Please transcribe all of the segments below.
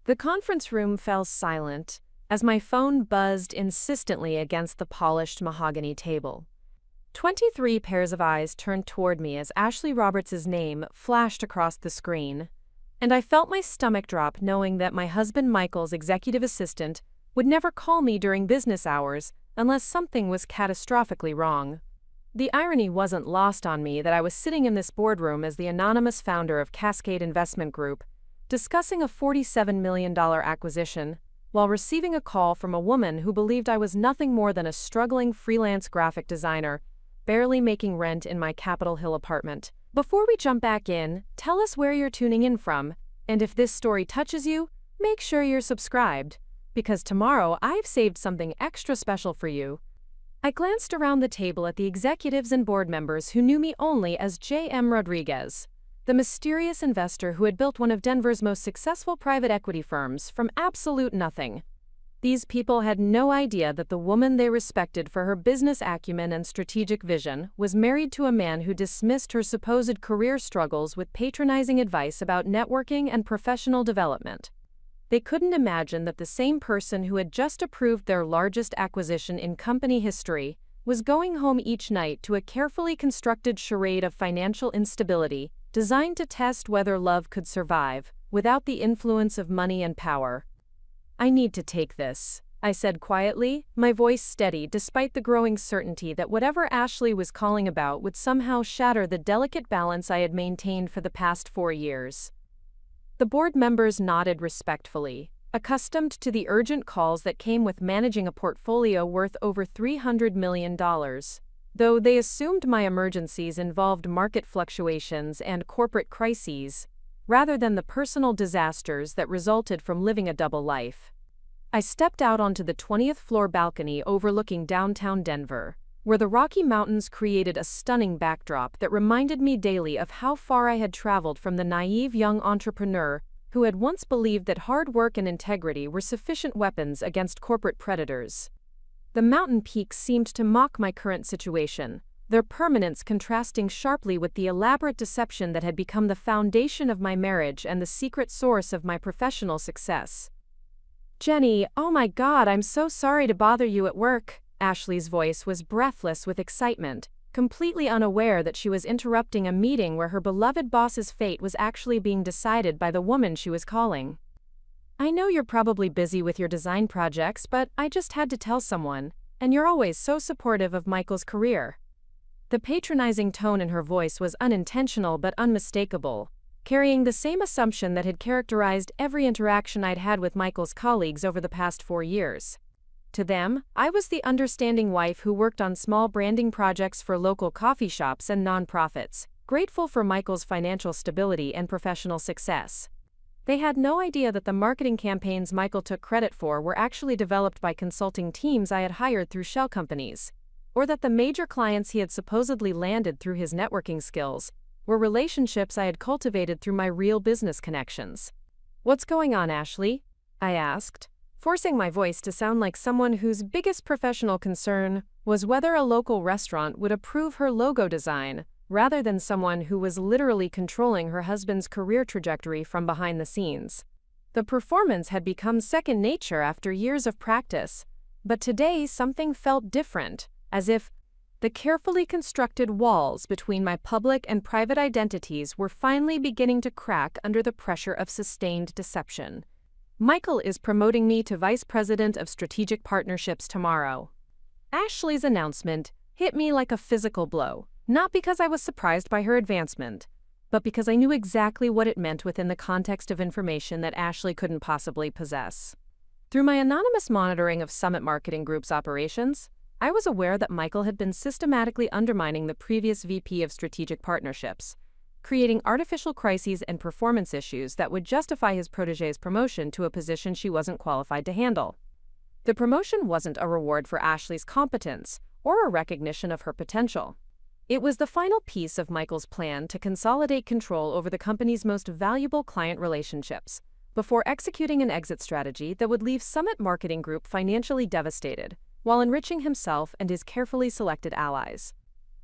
The conference room fell silent as my phone buzzed insistently against the polished mahogany table. 23 pairs of eyes turned toward me as Ashley Roberts' name flashed across the screen, and I felt my stomach drop knowing that my husband Michael's executive assistant would never call me during business hours unless something was catastrophically wrong. The irony wasn't lost on me that I was sitting in this boardroom as the anonymous founder of Cascade Investment Group, discussing a $47 million acquisition, while receiving a call from a woman who believed I was nothing more than a struggling freelance graphic designer, barely making rent in my Capitol Hill apartment. Before we jump back in, tell us where you're tuning in from, and if this story touches you, make sure you're subscribed, because tomorrow I've saved something extra special for you. I glanced around the table at the executives and board members who knew me only as J.M. Rodriguez, the mysterious investor who had built one of Denver's most successful private equity firms from absolute nothing. These people had no idea that the woman they respected for her business acumen and strategic vision was married to a man who dismissed her supposed career struggles with patronizing advice about networking and professional development. They couldn't imagine that the same person who had just approved their largest acquisition in company history was going home each night to a carefully constructed charade of financial instability designed to test whether love could survive without the influence of money and power. "I need to take this," I said quietly, my voice steady despite the growing certainty that whatever Ashley was calling about would somehow shatter the delicate balance I had maintained for the past 4 years. The board members nodded respectfully, accustomed to the urgent calls that came with managing a portfolio worth over $300 million, though they assumed my emergencies involved market fluctuations and corporate crises, rather than the personal disasters that resulted from living a double life. I stepped out onto the 20th floor balcony overlooking downtown Denver, where the Rocky Mountains created a stunning backdrop that reminded me daily of how far I had traveled from the naive young entrepreneur who had once believed that hard work and integrity were sufficient weapons against corporate predators. The mountain peaks seemed to mock my current situation, their permanence contrasting sharply with the elaborate deception that had become the foundation of my marriage and the secret source of my professional success. "Jenny, oh my God, I'm so sorry to bother you at work." Ashley's voice was breathless with excitement, completely unaware that she was interrupting a meeting where her beloved boss's fate was actually being decided by the woman she was calling. "I know you're probably busy with your design projects, but I just had to tell someone, and you're always so supportive of Michael's career." The patronizing tone in her voice was unintentional but unmistakable, carrying the same assumption that had characterized every interaction I'd had with Michael's colleagues over the past 4 years. To them, I was the understanding wife who worked on small branding projects for local coffee shops and nonprofits, grateful for Michael's financial stability and professional success. They had no idea that the marketing campaigns Michael took credit for were actually developed by consulting teams I had hired through shell companies, or that the major clients he had supposedly landed through his networking skills were relationships I had cultivated through my real business connections. "What's going on, Ashley?" I asked, forcing my voice to sound like someone whose biggest professional concern was whether a local restaurant would approve her logo design, rather than someone who was literally controlling her husband's career trajectory from behind the scenes. The performance had become second nature after years of practice, but today something felt different, as if the carefully constructed walls between my public and private identities were finally beginning to crack under the pressure of sustained deception. "Michael is promoting me to Vice President of Strategic Partnerships tomorrow." Ashley's announcement hit me like a physical blow, not because I was surprised by her advancement, but because I knew exactly what it meant within the context of information that Ashley couldn't possibly possess. Through my anonymous monitoring of Summit Marketing Group's operations, I was aware that Michael had been systematically undermining the previous VP of Strategic Partnerships, creating artificial crises and performance issues that would justify his protégé's promotion to a position she wasn't qualified to handle. The promotion wasn't a reward for Ashley's competence or a recognition of her potential. It was the final piece of Michael's plan to consolidate control over the company's most valuable client relationships, before executing an exit strategy that would leave Summit Marketing Group financially devastated, while enriching himself and his carefully selected allies.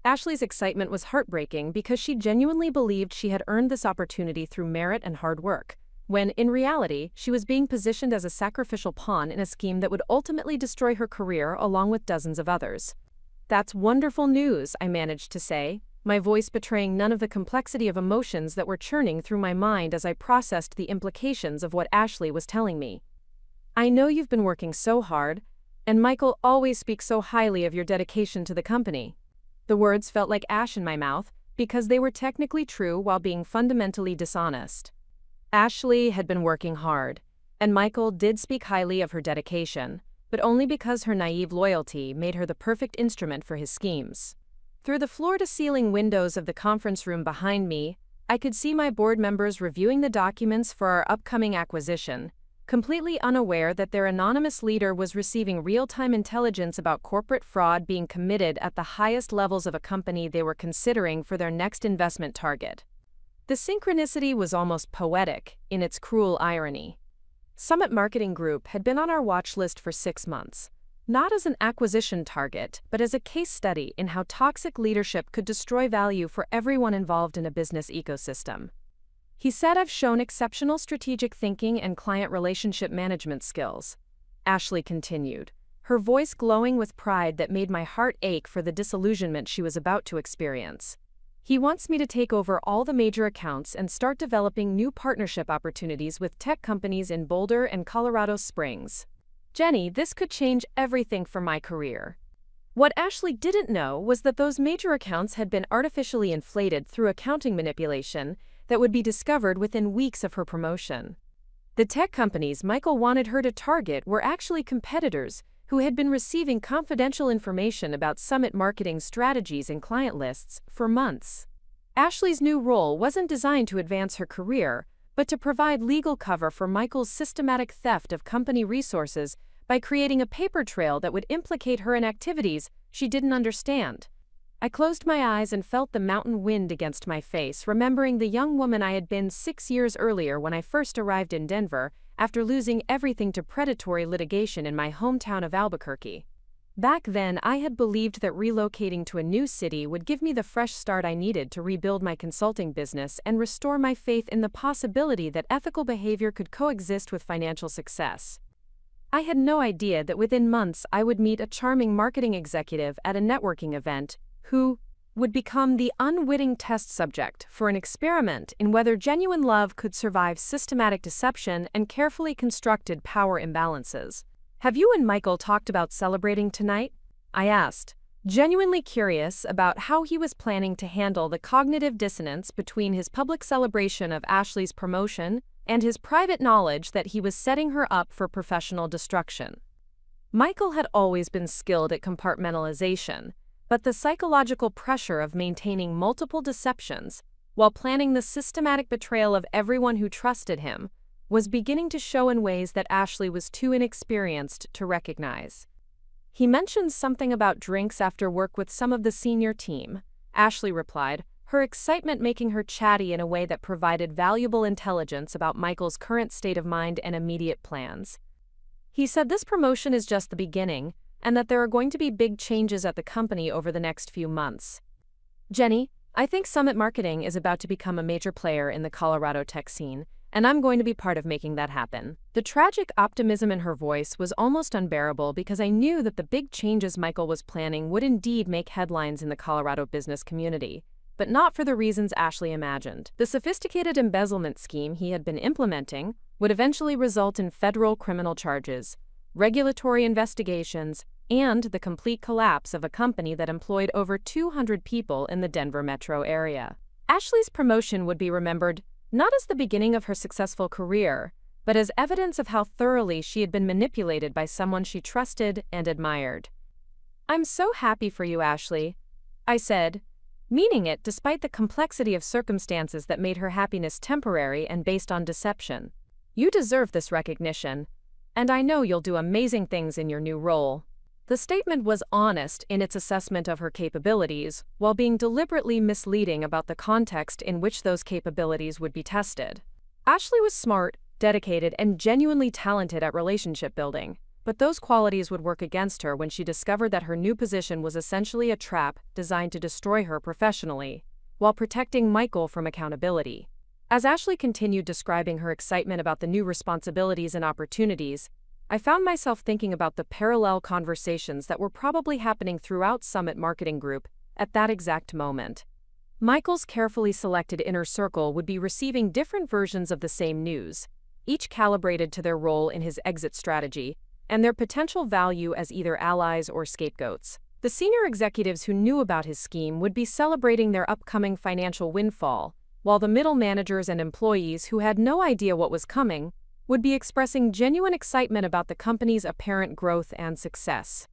Ashley's excitement was heartbreaking because she genuinely believed she had earned this opportunity through merit and hard work, when, in reality, she was being positioned as a sacrificial pawn in a scheme that would ultimately destroy her career along with dozens of others. "That's wonderful news," I managed to say, my voice betraying none of the complexity of emotions that were churning through my mind as I processed the implications of what Ashley was telling me. "I know you've been working so hard, and Michael always speaks so highly of your dedication to the company." The words felt like ash in my mouth because they were technically true while being fundamentally dishonest. Ashley had been working hard, and Michael did speak highly of her dedication, but only because her naive loyalty made her the perfect instrument for his schemes. Through the floor-to-ceiling windows of the conference room behind me, I could see my board members reviewing the documents for our upcoming acquisition, completely unaware that their anonymous leader was receiving real-time intelligence about corporate fraud being committed at the highest levels of a company they were considering for their next investment target. The synchronicity was almost poetic in its cruel irony. Summit Marketing Group had been on our watch list for 6 months, not as an acquisition target, but as a case study in how toxic leadership could destroy value for everyone involved in a business ecosystem. "He said I've shown exceptional strategic thinking and client relationship management skills," Ashley continued, her voice glowing with pride that made my heart ache for the disillusionment she was about to experience. "He wants me to take over all the major accounts and start developing new partnership opportunities with tech companies in Boulder and Colorado Springs. Jenny, this could change everything for my career." What Ashley didn't know was that those major accounts had been artificially inflated through accounting manipulation that would be discovered within weeks of her promotion. The tech companies Michael wanted her to target were actually competitors who had been receiving confidential information about Summit Marketing's strategies and client lists for months. Ashley's new role wasn't designed to advance her career, but to provide legal cover for Michael's systematic theft of company resources by creating a paper trail that would implicate her in activities she didn't understand. I closed my eyes and felt the mountain wind against my face, remembering the young woman I had been 6 years earlier when I first arrived in Denver, after losing everything to predatory litigation in my hometown of Albuquerque. Back then, I had believed that relocating to a new city would give me the fresh start I needed to rebuild my consulting business and restore my faith in the possibility that ethical behavior could coexist with financial success. I had no idea that within months I would meet a charming marketing executive at a networking event who would become the unwitting test subject for an experiment in whether genuine love could survive systematic deception and carefully constructed power imbalances. "Have you and Michael talked about celebrating tonight?" I asked, genuinely curious about how he was planning to handle the cognitive dissonance between his public celebration of Ashley's promotion and his private knowledge that he was setting her up for professional destruction. Michael had always been skilled at compartmentalization, but the psychological pressure of maintaining multiple deceptions while planning the systematic betrayal of everyone who trusted him was beginning to show in ways that Ashley was too inexperienced to recognize. "He mentioned something about drinks after work with some of the senior team," Ashley replied, her excitement making her chatty in a way that provided valuable intelligence about Michael's current state of mind and immediate plans. "He said this promotion is just the beginning, and that there are going to be big changes at the company over the next few months. Jenny, I think Summit Marketing is about to become a major player in the Colorado tech scene, and I'm going to be part of making that happen." The tragic optimism in her voice was almost unbearable because I knew that the big changes Michael was planning would indeed make headlines in the Colorado business community, but not for the reasons Ashley imagined. The sophisticated embezzlement scheme he had been implementing would eventually result in federal criminal charges, regulatory investigations, and the complete collapse of a company that employed over 200 people in the Denver metro area. Ashley's promotion would be remembered not as the beginning of her successful career, but as evidence of how thoroughly she had been manipulated by someone she trusted and admired. "I'm so happy for you, Ashley," I said, meaning it despite the complexity of circumstances that made her happiness temporary and based on deception. "You deserve this recognition, and I know you'll do amazing things in your new role." The statement was honest in its assessment of her capabilities, while being deliberately misleading about the context in which those capabilities would be tested. Ashley was smart, dedicated, and genuinely talented at relationship building, but those qualities would work against her when she discovered that her new position was essentially a trap designed to destroy her professionally, while protecting Michael from accountability. As Ashley continued describing her excitement about the new responsibilities and opportunities, I found myself thinking about the parallel conversations that were probably happening throughout Summit Marketing Group at that exact moment. Michael's carefully selected inner circle would be receiving different versions of the same news, each calibrated to their role in his exit strategy and their potential value as either allies or scapegoats. The senior executives who knew about his scheme would be celebrating their upcoming financial windfall, while the middle managers and employees who had no idea what was coming would be expressing genuine excitement about the company's apparent growth and success.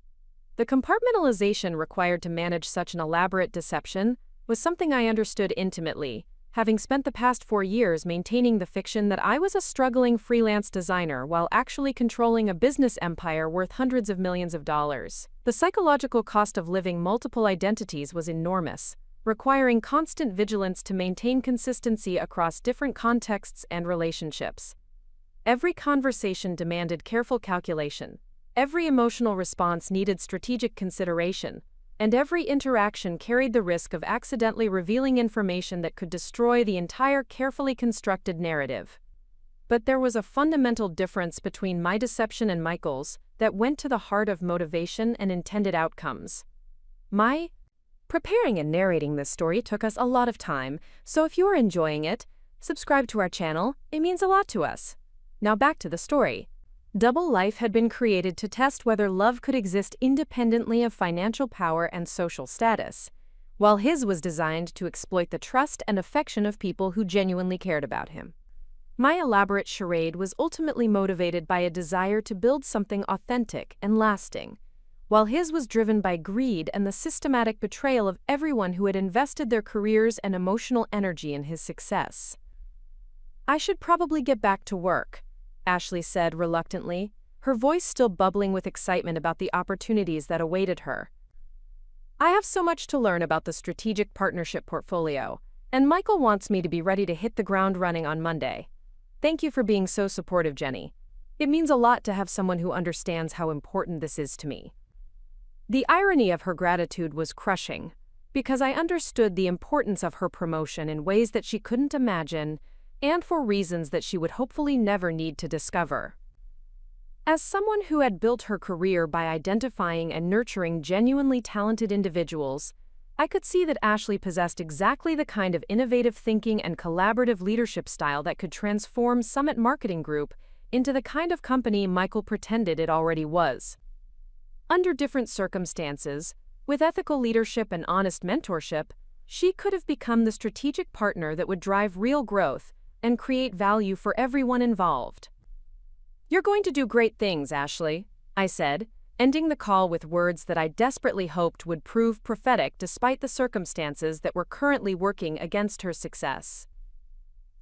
The compartmentalization required to manage such an elaborate deception was something I understood intimately, having spent the past 4 years maintaining the fiction that I was a struggling freelance designer while actually controlling a business empire worth hundreds of millions of dollars. The psychological cost of living multiple identities was enormous, requiring constant vigilance to maintain consistency across different contexts and relationships. Every conversation demanded careful calculation, every emotional response needed strategic consideration, and every interaction carried the risk of accidentally revealing information that could destroy the entire carefully constructed narrative. But there was a fundamental difference between my deception and Michael's that went to the heart of motivation and intended outcomes. Preparing and narrating this story took us a lot of time, so if you are enjoying it, subscribe to our channel, it means a lot to us. Now back to the story. Double Life had been created to test whether love could exist independently of financial power and social status, while his was designed to exploit the trust and affection of people who genuinely cared about him. My elaborate charade was ultimately motivated by a desire to build something authentic and lasting, while his was driven by greed and the systematic betrayal of everyone who had invested their careers and emotional energy in his success. "I should probably get back to work," Ashley said reluctantly, her voice still bubbling with excitement about the opportunities that awaited her. "I have so much to learn about the strategic partnership portfolio, and Michael wants me to be ready to hit the ground running on Monday. Thank you for being so supportive, Jenny. It means a lot to have someone who understands how important this is to me." The irony of her gratitude was crushing, because I understood the importance of her promotion in ways that she couldn't imagine, and for reasons that she would hopefully never need to discover. As someone who had built her career by identifying and nurturing genuinely talented individuals, I could see that Ashley possessed exactly the kind of innovative thinking and collaborative leadership style that could transform Summit Marketing Group into the kind of company Michael pretended it already was. Under different circumstances, with ethical leadership and honest mentorship, she could have become the strategic partner that would drive real growth and create value for everyone involved. "You're going to do great things, Ashley," I said, ending the call with words that I desperately hoped would prove prophetic despite the circumstances that were currently working against her success.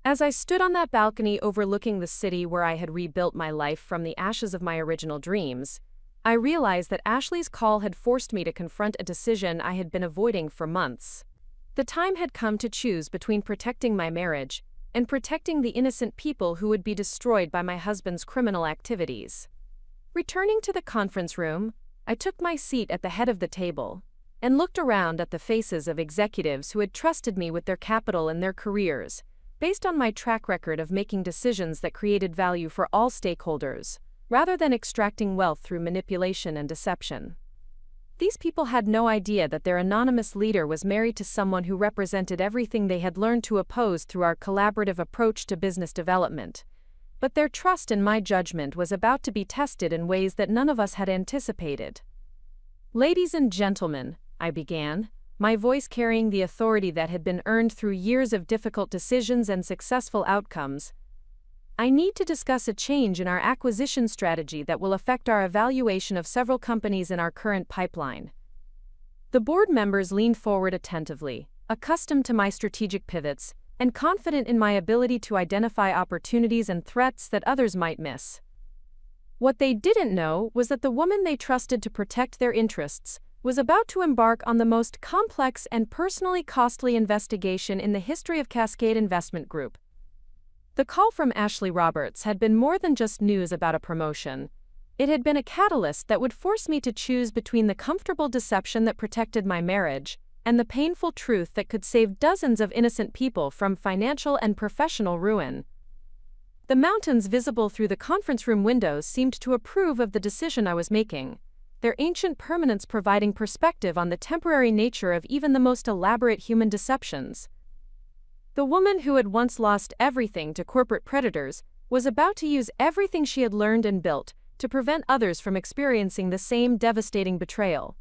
As I stood on that balcony overlooking the city where I had rebuilt my life from the ashes of my original dreams, I realized that Ashley's call had forced me to confront a decision I had been avoiding for months. The time had come to choose between protecting my marriage and protecting the innocent people who would be destroyed by my husband's criminal activities. Returning to the conference room, I took my seat at the head of the table and looked around at the faces of executives who had trusted me with their capital and their careers, based on my track record of making decisions that created value for all stakeholders, rather than extracting wealth through manipulation and deception. These people had no idea that their anonymous leader was married to someone who represented everything they had learned to oppose through our collaborative approach to business development. But their trust in my judgment was about to be tested in ways that none of us had anticipated. "Ladies and gentlemen," I began, my voice carrying the authority that had been earned through years of difficult decisions and successful outcomes, "I need to discuss a change in our acquisition strategy that will affect our evaluation of several companies in our current pipeline." The board members leaned forward attentively, accustomed to my strategic pivots, and confident in my ability to identify opportunities and threats that others might miss. What they didn't know was that the woman they trusted to protect their interests was about to embark on the most complex and personally costly investigation in the history of Cascade Investment Group. The call from Ashley Roberts had been more than just news about a promotion. It had been a catalyst that would force me to choose between the comfortable deception that protected my marriage and the painful truth that could save dozens of innocent people from financial and professional ruin. The mountains visible through the conference room windows seemed to approve of the decision I was making, their ancient permanence providing perspective on the temporary nature of even the most elaborate human deceptions. The woman who had once lost everything to corporate predators was about to use everything she had learned and built to prevent others from experiencing the same devastating betrayal.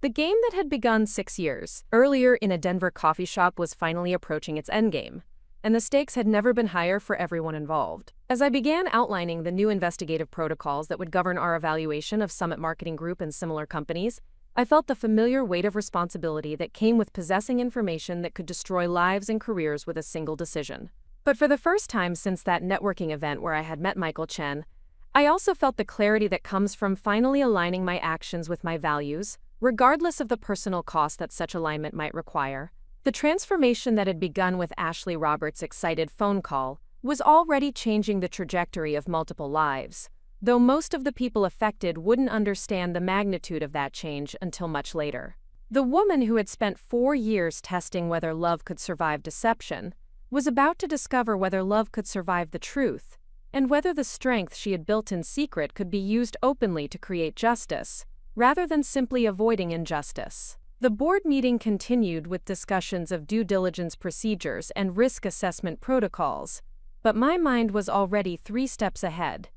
The game that had begun 6 years earlier in a Denver coffee shop was finally approaching its endgame, and the stakes had never been higher for everyone involved. As I began outlining the new investigative protocols that would govern our evaluation of Summit Marketing Group and similar companies, I felt the familiar weight of responsibility that came with possessing information that could destroy lives and careers with a single decision. But for the first time since that networking event where I had met Michael Chen, I also felt the clarity that comes from finally aligning my actions with my values, regardless of the personal cost that such alignment might require. The transformation that had begun with Ashley Roberts' excited phone call was already changing the trajectory of multiple lives, though most of the people affected wouldn't understand the magnitude of that change until much later. The woman who had spent 4 years testing whether love could survive deception was about to discover whether love could survive the truth, and whether the strength she had built in secret could be used openly to create justice, rather than simply avoiding injustice. The board meeting continued with discussions of due diligence procedures and risk assessment protocols, but my mind was already 3 steps ahead,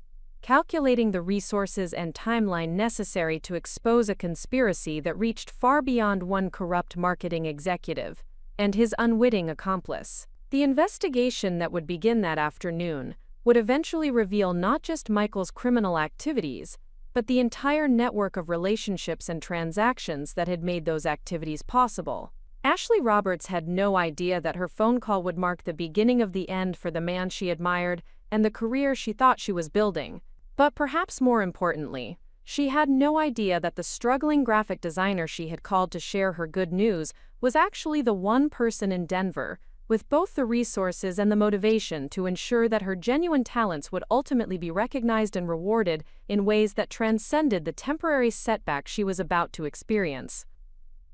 calculating the resources and timeline necessary to expose a conspiracy that reached far beyond one corrupt marketing executive and his unwitting accomplice. The investigation that would begin that afternoon would eventually reveal not just Michael's criminal activities, but the entire network of relationships and transactions that had made those activities possible. Ashley Roberts had no idea that her phone call would mark the beginning of the end for the man she admired and the career she thought she was building. But perhaps more importantly, she had no idea that the struggling graphic designer she had called to share her good news was actually the one person in Denver with both the resources and the motivation to ensure that her genuine talents would ultimately be recognized and rewarded in ways that transcended the temporary setback she was about to experience.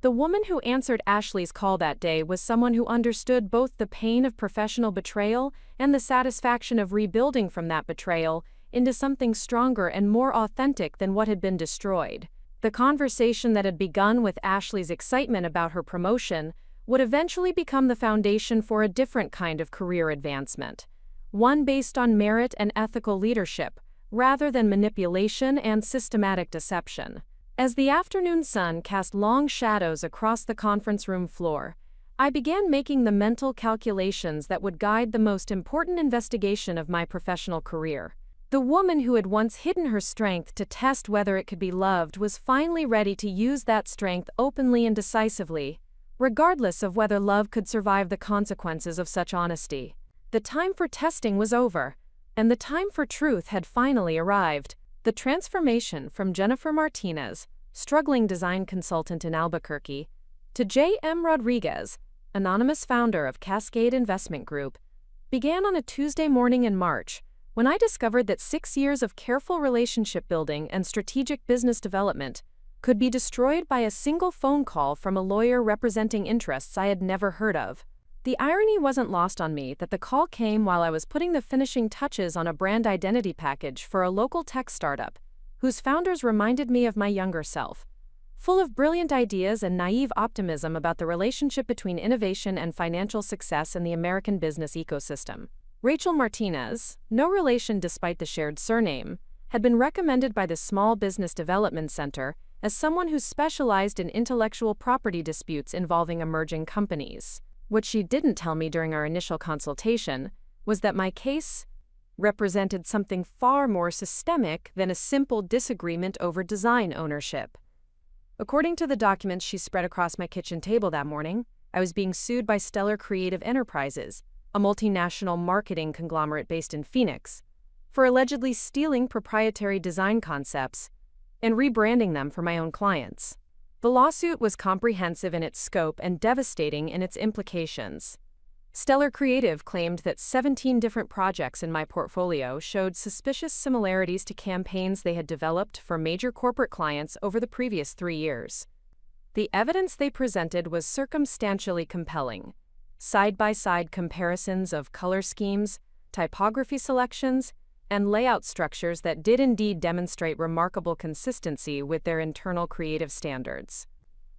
The woman who answered Ashley's call that day was someone who understood both the pain of professional betrayal and the satisfaction of rebuilding from that betrayal into something stronger and more authentic than what had been destroyed. The conversation that had begun with Ashley's excitement about her promotion would eventually become the foundation for a different kind of career advancement, one based on merit and ethical leadership, rather than manipulation and systematic deception. As the afternoon sun cast long shadows across the conference room floor, I began making the mental calculations that would guide the most important investigation of my professional career. The woman who had once hidden her strength to test whether it could be loved was finally ready to use that strength openly and decisively, regardless of whether love could survive the consequences of such honesty. The time for testing was over, and the time for truth had finally arrived. The transformation from Jennifer Martinez, struggling design consultant in Albuquerque, to J.M. Rodriguez, anonymous founder of Cascade Investment Group, began on a Tuesday morning in March, when I discovered that 6 years of careful relationship building and strategic business development could be destroyed by a single phone call from a lawyer representing interests I had never heard of. The irony wasn't lost on me that the call came while I was putting the finishing touches on a brand identity package for a local tech startup, whose founders reminded me of my younger self, full of brilliant ideas and naive optimism about the relationship between innovation and financial success in the American business ecosystem. Rachel Martinez, no relation despite the shared surname, had been recommended by the Small Business Development Center as someone who specialized in intellectual property disputes involving emerging companies. What she didn't tell me during our initial consultation was that my case represented something far more systemic than a simple disagreement over design ownership. According to the documents she spread across my kitchen table that morning, I was being sued by Stellar Creative Enterprises, a multinational marketing conglomerate based in Phoenix, for allegedly stealing proprietary design concepts and rebranding them for my own clients. The lawsuit was comprehensive in its scope and devastating in its implications. Stellar Creative claimed that 17 different projects in my portfolio showed suspicious similarities to campaigns they had developed for major corporate clients over the previous 3 years. The evidence they presented was circumstantially compelling. Side-by-side comparisons of color schemes, typography selections, and layout structures that did indeed demonstrate remarkable consistency with their internal creative standards.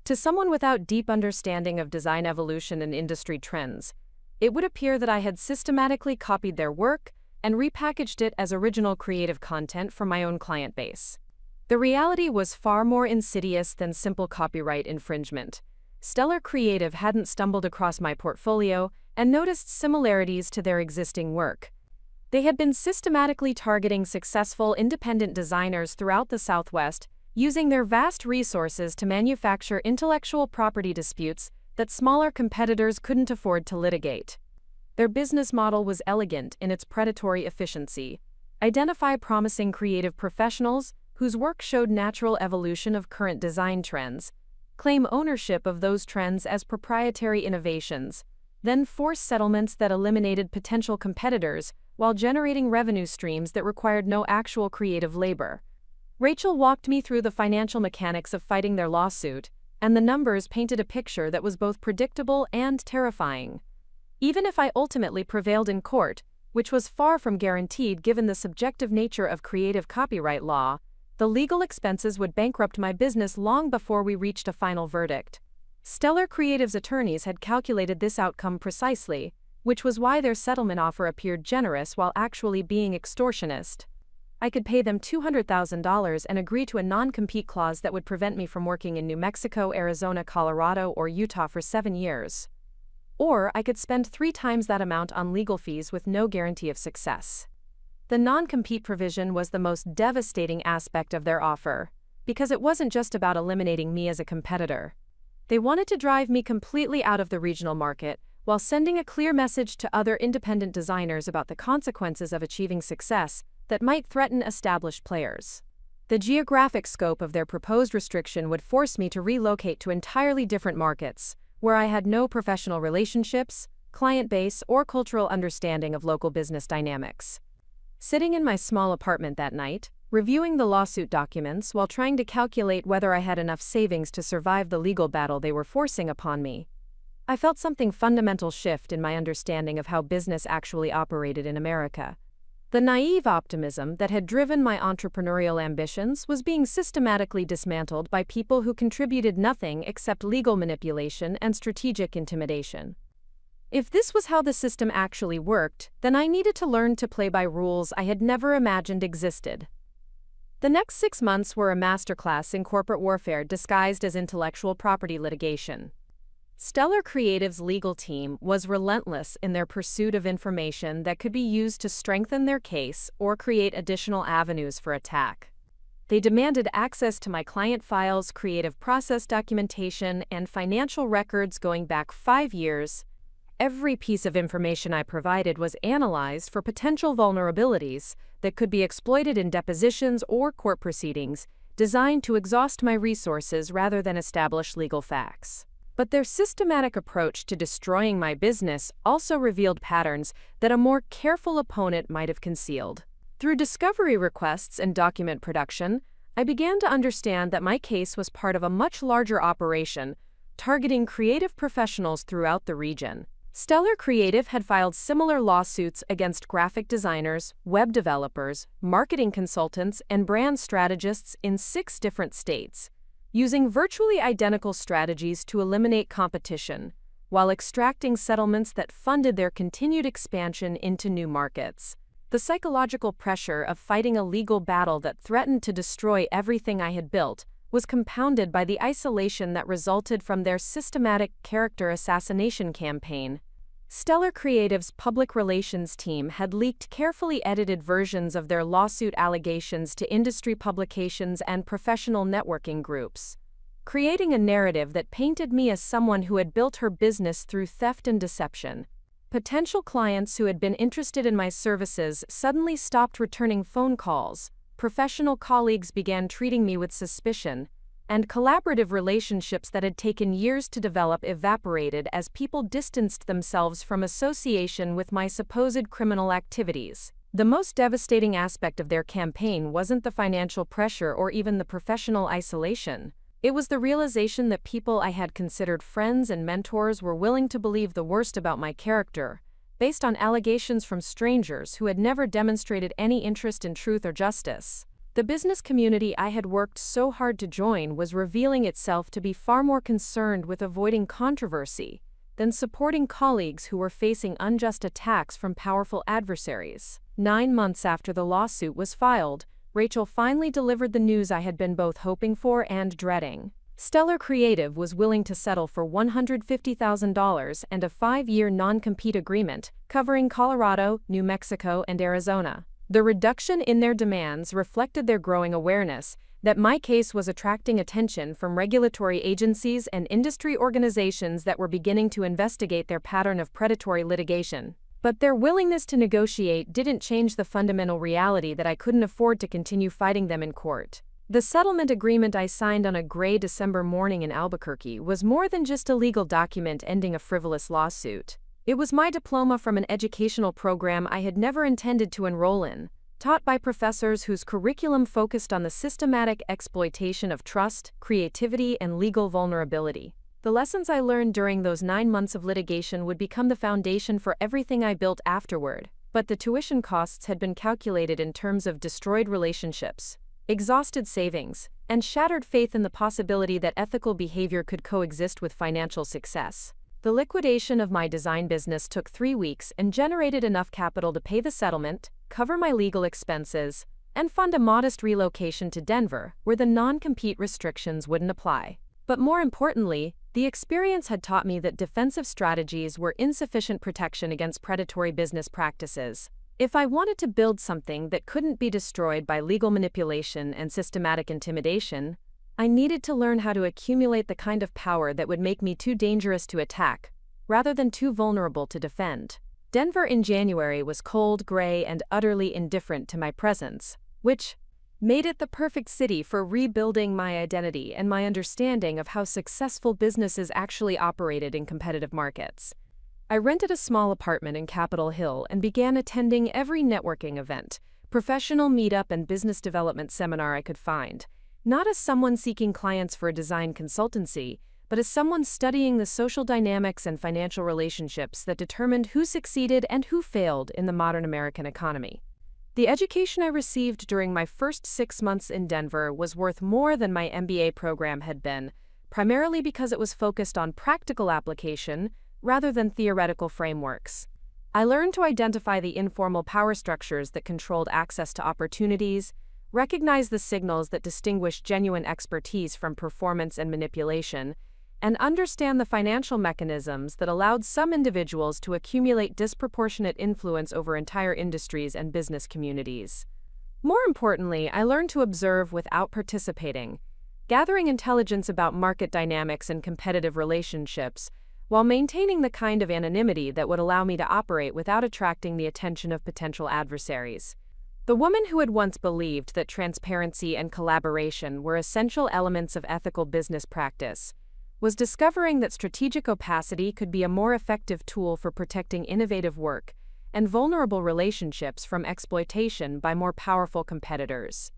To someone without deep understanding of design evolution and industry trends, it would appear that I had systematically copied their work and repackaged it as original creative content for my own client base. The reality was far more insidious than simple copyright infringement. Stellar Creative hadn't stumbled across my portfolio and noticed similarities to their existing work. They had been systematically targeting successful independent designers throughout the Southwest, using their vast resources to manufacture intellectual property disputes that smaller competitors couldn't afford to litigate. Their business model was elegant in its predatory efficiency. Identify promising creative professionals whose work showed natural evolution of current design trends, claim ownership of those trends as proprietary innovations, then force settlements that eliminated potential competitors while generating revenue streams that required no actual creative labor. Rachel walked me through the financial mechanics of fighting their lawsuit, and the numbers painted a picture that was both predictable and terrifying. Even if I ultimately prevailed in court, which was far from guaranteed given the subjective nature of creative copyright law, the legal expenses would bankrupt my business long before we reached a final verdict. Stellar Creative's attorneys had calculated this outcome precisely, which was why their settlement offer appeared generous while actually being extortionist. I could pay them $200,000 and agree to a non-compete clause that would prevent me from working in New Mexico, Arizona, Colorado, or Utah for 7 years. Or I could spend 3 times that amount on legal fees with no guarantee of success. The non-compete provision was the most devastating aspect of their offer, because it wasn't just about eliminating me as a competitor. They wanted to drive me completely out of the regional market, while sending a clear message to other independent designers about the consequences of achieving success that might threaten established players. The geographic scope of their proposed restriction would force me to relocate to entirely different markets, where I had no professional relationships, client base, or cultural understanding of local business dynamics. Sitting in my small apartment that night, reviewing the lawsuit documents while trying to calculate whether I had enough savings to survive the legal battle they were forcing upon me, I felt something fundamental shift in my understanding of how business actually operated in America. The naive optimism that had driven my entrepreneurial ambitions was being systematically dismantled by people who contributed nothing except legal manipulation and strategic intimidation. If this was how the system actually worked, then I needed to learn to play by rules I had never imagined existed. The next 6 months were a masterclass in corporate warfare disguised as intellectual property litigation. Stellar Creative's legal team was relentless in their pursuit of information that could be used to strengthen their case or create additional avenues for attack. They demanded access to my client files, creative process documentation, and financial records going back 5 years. Every piece of information I provided was analyzed for potential vulnerabilities that could be exploited in depositions or court proceedings, designed to exhaust my resources rather than establish legal facts. But their systematic approach to destroying my business also revealed patterns that a more careful opponent might have concealed. Through discovery requests and document production, I began to understand that my case was part of a much larger operation targeting creative professionals throughout the region. Stellar Creative had filed similar lawsuits against graphic designers, web developers, marketing consultants, and brand strategists in 6 different states, using virtually identical strategies to eliminate competition, while extracting settlements that funded their continued expansion into new markets. The psychological pressure of fighting a legal battle that threatened to destroy everything I had built was compounded by the isolation that resulted from their systematic character assassination campaign. Stellar Creative's public relations team had leaked carefully edited versions of their lawsuit allegations to industry publications and professional networking groups, creating a narrative that painted me as someone who had built her business through theft and deception. Potential clients who had been interested in my services suddenly stopped returning phone calls, professional colleagues began treating me with suspicion, and collaborative relationships that had taken years to develop evaporated as people distanced themselves from association with my supposed criminal activities. The most devastating aspect of their campaign wasn't the financial pressure or even the professional isolation. It was the realization that people I had considered friends and mentors were willing to believe the worst about my character, based on allegations from strangers who had never demonstrated any interest in truth or justice. The business community I had worked so hard to join was revealing itself to be far more concerned with avoiding controversy than supporting colleagues who were facing unjust attacks from powerful adversaries. 9 months after the lawsuit was filed, Rachel finally delivered the news I had been both hoping for and dreading. Stellar Creative was willing to settle for $150,000 and a 5-year non-compete agreement covering Colorado, New Mexico, and Arizona. The reduction in their demands reflected their growing awareness that my case was attracting attention from regulatory agencies and industry organizations that were beginning to investigate their pattern of predatory litigation. But their willingness to negotiate didn't change the fundamental reality that I couldn't afford to continue fighting them in court. The settlement agreement I signed on a gray December morning in Albuquerque was more than just a legal document ending a frivolous lawsuit. It was my diploma from an educational program I had never intended to enroll in, taught by professors whose curriculum focused on the systematic exploitation of trust, creativity, and legal vulnerability. The lessons I learned during those 9 months of litigation would become the foundation for everything I built afterward, but the tuition costs had been calculated in terms of destroyed relationships, exhausted savings, and shattered faith in the possibility that ethical behavior could coexist with financial success. The liquidation of my design business took 3 weeks and generated enough capital to pay the settlement, cover my legal expenses, and fund a modest relocation to Denver, where the non-compete restrictions wouldn't apply. But more importantly, the experience had taught me that defensive strategies were insufficient protection against predatory business practices. If I wanted to build something that couldn't be destroyed by legal manipulation and systematic intimidation, I needed to learn how to accumulate the kind of power that would make me too dangerous to attack, rather than too vulnerable to defend. Denver in January was cold, gray, and utterly indifferent to my presence, which made it the perfect city for rebuilding my identity and my understanding of how successful businesses actually operated in competitive markets. I rented a small apartment in Capitol Hill and began attending every networking event, professional meetup, and business development seminar I could find, not as someone seeking clients for a design consultancy, but as someone studying the social dynamics and financial relationships that determined who succeeded and who failed in the modern American economy. The education I received during my first 6 months in Denver was worth more than my MBA program had been, primarily because it was focused on practical application rather than theoretical frameworks. I learned to identify the informal power structures that controlled access to opportunities, recognize the signals that distinguish genuine expertise from performance and manipulation, and understand the financial mechanisms that allowed some individuals to accumulate disproportionate influence over entire industries and business communities. More importantly, I learned to observe without participating, gathering intelligence about market dynamics and competitive relationships, while maintaining the kind of anonymity that would allow me to operate without attracting the attention of potential adversaries. The woman who had once believed that transparency and collaboration were essential elements of ethical business practice was discovering that strategic opacity could be a more effective tool for protecting innovative work and vulnerable relationships from exploitation by more powerful competitors.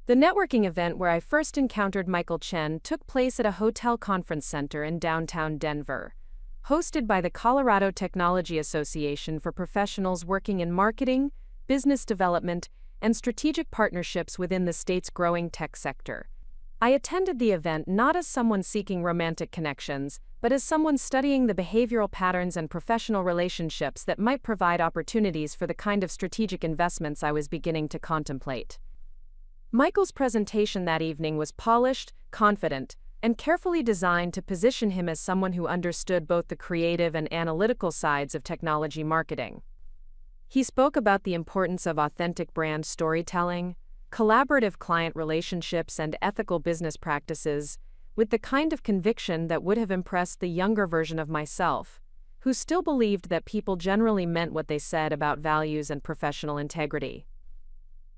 The networking event where I first encountered Michael Chen took place at a hotel conference center in downtown Denver, hosted by the Colorado Technology Association for professionals working in marketing, business development, and strategic partnerships within the state's growing tech sector. I attended the event not as someone seeking romantic connections, but as someone studying the behavioral patterns and professional relationships that might provide opportunities for the kind of strategic investments I was beginning to contemplate. Michael's presentation that evening was polished, confident, and carefully designed to position him as someone who understood both the creative and analytical sides of technology marketing. He spoke about the importance of authentic brand storytelling, collaborative client relationships, and ethical business practices, with the kind of conviction that would have impressed the younger version of myself, who still believed that people generally meant what they said about values and professional integrity.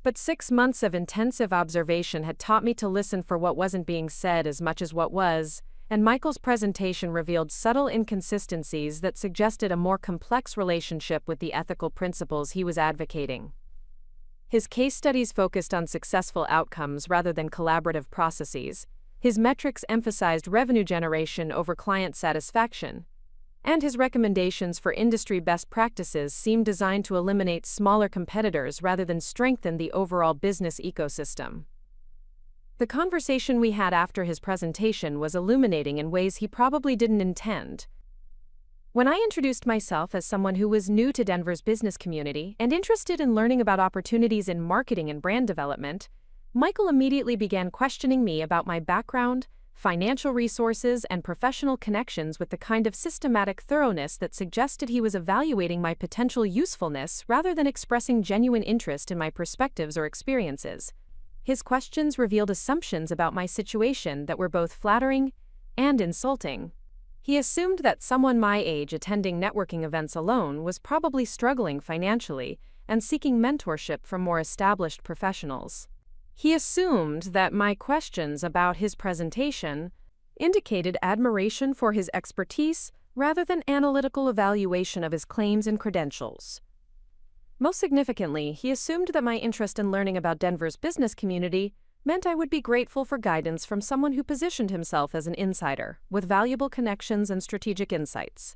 But 6 months of intensive observation had taught me to listen for what wasn't being said as much as what was, and Michael's presentation revealed subtle inconsistencies that suggested a more complex relationship with the ethical principles he was advocating. His case studies focused on successful outcomes rather than collaborative processes, His metrics emphasized revenue generation over client satisfaction, and his recommendations for industry best practices seemed designed to eliminate smaller competitors rather than strengthen the overall business ecosystem. The conversation we had after his presentation was illuminating in ways he probably didn't intend. When I introduced myself as someone who was new to Denver's business community and interested in learning about opportunities in marketing and brand development, Michael immediately began questioning me about my background, financial resources, and professional connections with the kind of systematic thoroughness that suggested he was evaluating my potential usefulness rather than expressing genuine interest in my perspectives or experiences. His questions revealed assumptions about my situation that were both flattering and insulting. He assumed that someone my age attending networking events alone was probably struggling financially and seeking mentorship from more established professionals. He assumed that my questions about his presentation indicated admiration for his expertise rather than analytical evaluation of his claims and credentials. Most significantly, he assumed that my interest in learning about Denver's business community meant I would be grateful for guidance from someone who positioned himself as an insider, with valuable connections and strategic insights.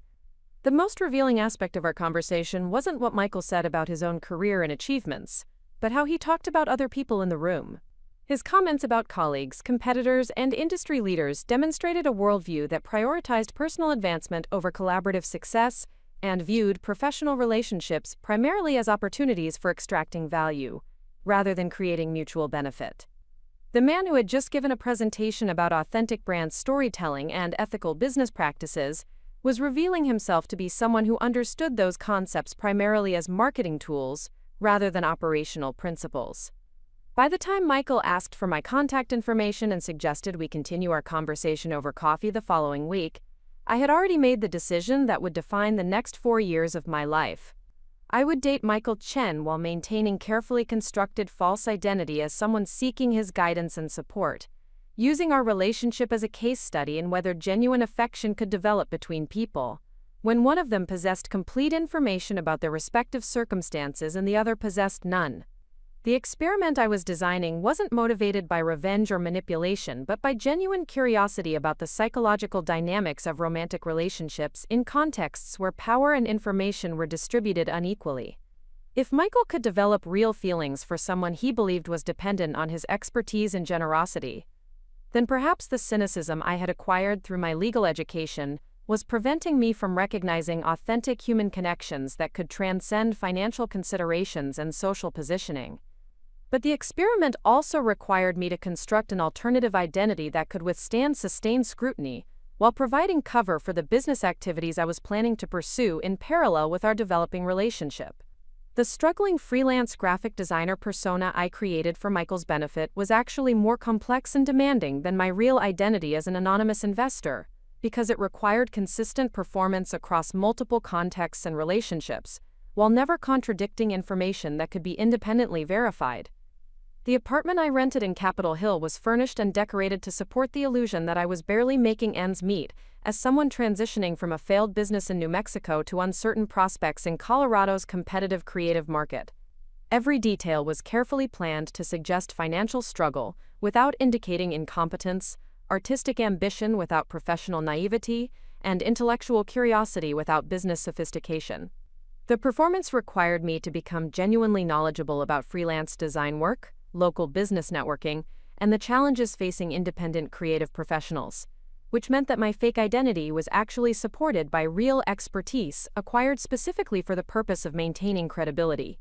The most revealing aspect of our conversation wasn't what Michael said about his own career and achievements, but how he talked about other people in the room. His comments about colleagues, competitors, and industry leaders demonstrated a worldview that prioritized personal advancement over collaborative success and viewed professional relationships primarily as opportunities for extracting value, rather than creating mutual benefit. The man who had just given a presentation about authentic brand storytelling and ethical business practices was revealing himself to be someone who understood those concepts primarily as marketing tools rather than operational principles. By the time Michael asked for my contact information and suggested we continue our conversation over coffee the following week, I had already made the decision that would define the next 4 years of my life. I would date Michael Chen while maintaining carefully constructed false identity as someone seeking his guidance and support, using our relationship as a case study in whether genuine affection could develop between people, when one of them possessed complete information about their respective circumstances and the other possessed none. The experiment I was designing wasn't motivated by revenge or manipulation, but by genuine curiosity about the psychological dynamics of romantic relationships in contexts where power and information were distributed unequally. If Michael could develop real feelings for someone he believed was dependent on his expertise and generosity, then perhaps the cynicism I had acquired through my legal education was preventing me from recognizing authentic human connections that could transcend financial considerations and social positioning. But the experiment also required me to construct an alternative identity that could withstand sustained scrutiny, while providing cover for the business activities I was planning to pursue in parallel with our developing relationship. The struggling freelance graphic designer persona I created for Michael's benefit was actually more complex and demanding than my real identity as an anonymous investor, because it required consistent performance across multiple contexts and relationships, while never contradicting information that could be independently verified. The apartment I rented in Capitol Hill was furnished and decorated to support the illusion that I was barely making ends meet, as someone transitioning from a failed business in New Mexico to uncertain prospects in Colorado's competitive creative market. Every detail was carefully planned to suggest financial struggle without indicating incompetence, artistic ambition without professional naivety, and intellectual curiosity without business sophistication. The performance required me to become genuinely knowledgeable about freelance design work, local business networking, and the challenges facing independent creative professionals, which meant that my fake identity was actually supported by real expertise acquired specifically for the purpose of maintaining credibility.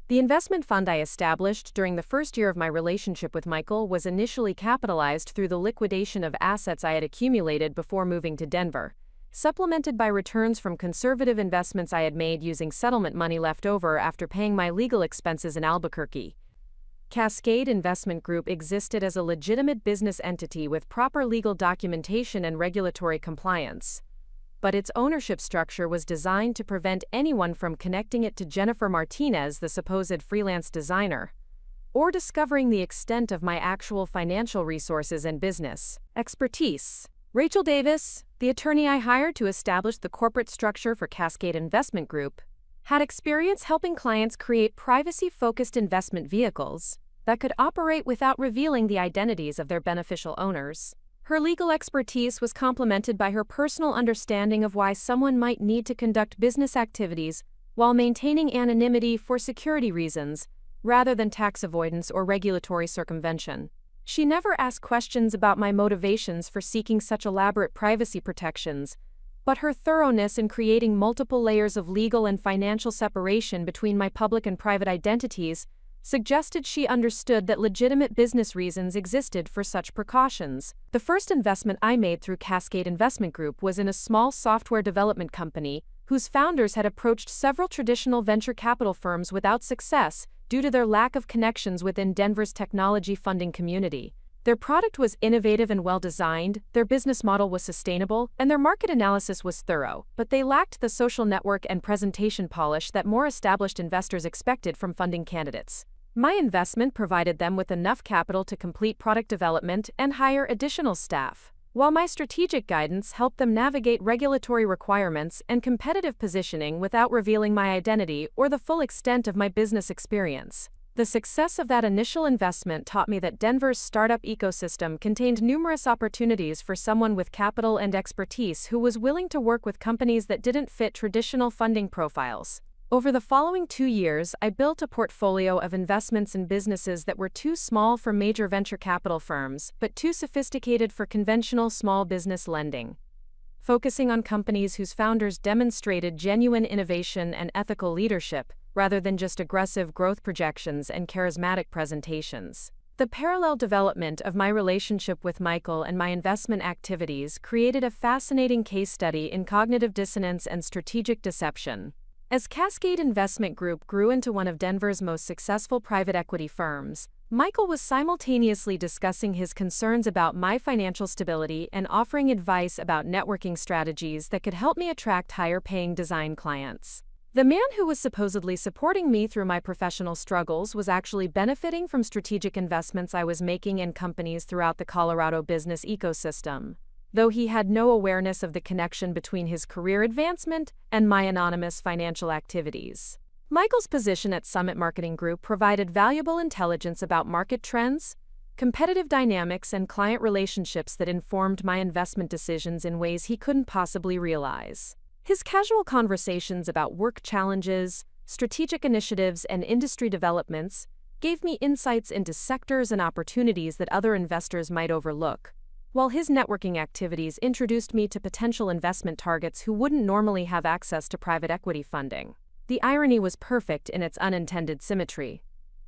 The investment fund I established during the first year of my relationship with Michael was initially capitalized through the liquidation of assets I had accumulated before moving to Denver, supplemented by returns from conservative investments I had made using settlement money left over after paying my legal expenses in Albuquerque. Cascade Investment Group existed as a legitimate business entity with proper legal documentation and regulatory compliance, but its ownership structure was designed to prevent anyone from connecting it to Jennifer Martinez, the supposed freelance designer, or discovering the extent of my actual financial resources and business expertise. Rachel Davis, the attorney I hired to establish the corporate structure for Cascade Investment Group, had experience helping clients create privacy-focused investment vehicles that could operate without revealing the identities of their beneficial owners. Her legal expertise was complemented by her personal understanding of why someone might need to conduct business activities while maintaining anonymity for security reasons, rather than tax avoidance or regulatory circumvention. She never asked questions about my motivations for seeking such elaborate privacy protections, but her thoroughness in creating multiple layers of legal and financial separation between my public and private identities suggested she understood that legitimate business reasons existed for such precautions. The first investment I made through Cascade Investment Group was in a small software development company whose founders had approached several traditional venture capital firms without success due to their lack of connections within Denver's technology funding community. Their product was innovative and well-designed, their business model was sustainable, and their market analysis was thorough, but they lacked the social network and presentation polish that more established investors expected from funding candidates. My investment provided them with enough capital to complete product development and hire additional staff, while my strategic guidance helped them navigate regulatory requirements and competitive positioning without revealing my identity or the full extent of my business experience. The success of that initial investment taught me that Denver's startup ecosystem contained numerous opportunities for someone with capital and expertise who was willing to work with companies that didn't fit traditional funding profiles. Over the following 2 years, I built a portfolio of investments in businesses that were too small for major venture capital firms, but too sophisticated for conventional small business lending. Focusing on companies whose founders demonstrated genuine innovation and ethical leadership, rather than just aggressive growth projections and charismatic presentations. The parallel development of my relationship with Michael and my investment activities created a fascinating case study in cognitive dissonance and strategic deception. As Cascade Investment Group grew into one of Denver's most successful private equity firms, Michael was simultaneously discussing his concerns about my financial stability and offering advice about networking strategies that could help me attract higher-paying design clients. The man who was supposedly supporting me through my professional struggles was actually benefiting from strategic investments I was making in companies throughout the Colorado business ecosystem, though he had no awareness of the connection between his career advancement and my anonymous financial activities. Michael's position at Summit Marketing Group provided valuable intelligence about market trends, competitive dynamics, and client relationships that informed my investment decisions in ways he couldn't possibly realize. His casual conversations about work challenges, strategic initiatives, and industry developments gave me insights into sectors and opportunities that other investors might overlook, while his networking activities introduced me to potential investment targets who wouldn't normally have access to private equity funding. The irony was perfect in its unintended symmetry.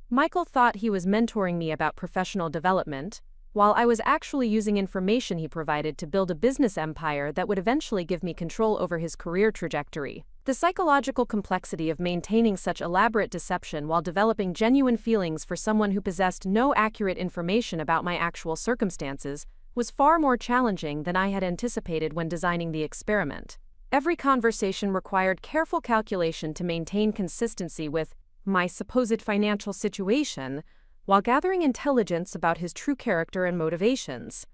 Michael thought he was mentoring me about professional development, while I was actually using information he provided to build a business empire that would eventually give me control over his career trajectory. The psychological complexity of maintaining such elaborate deception while developing genuine feelings for someone who possessed no accurate information about my actual circumstances was far more challenging than I had anticipated when designing the experiment. Every conversation required careful calculation to maintain consistency with my supposed financial situation, while gathering intelligence about his true character and motivations.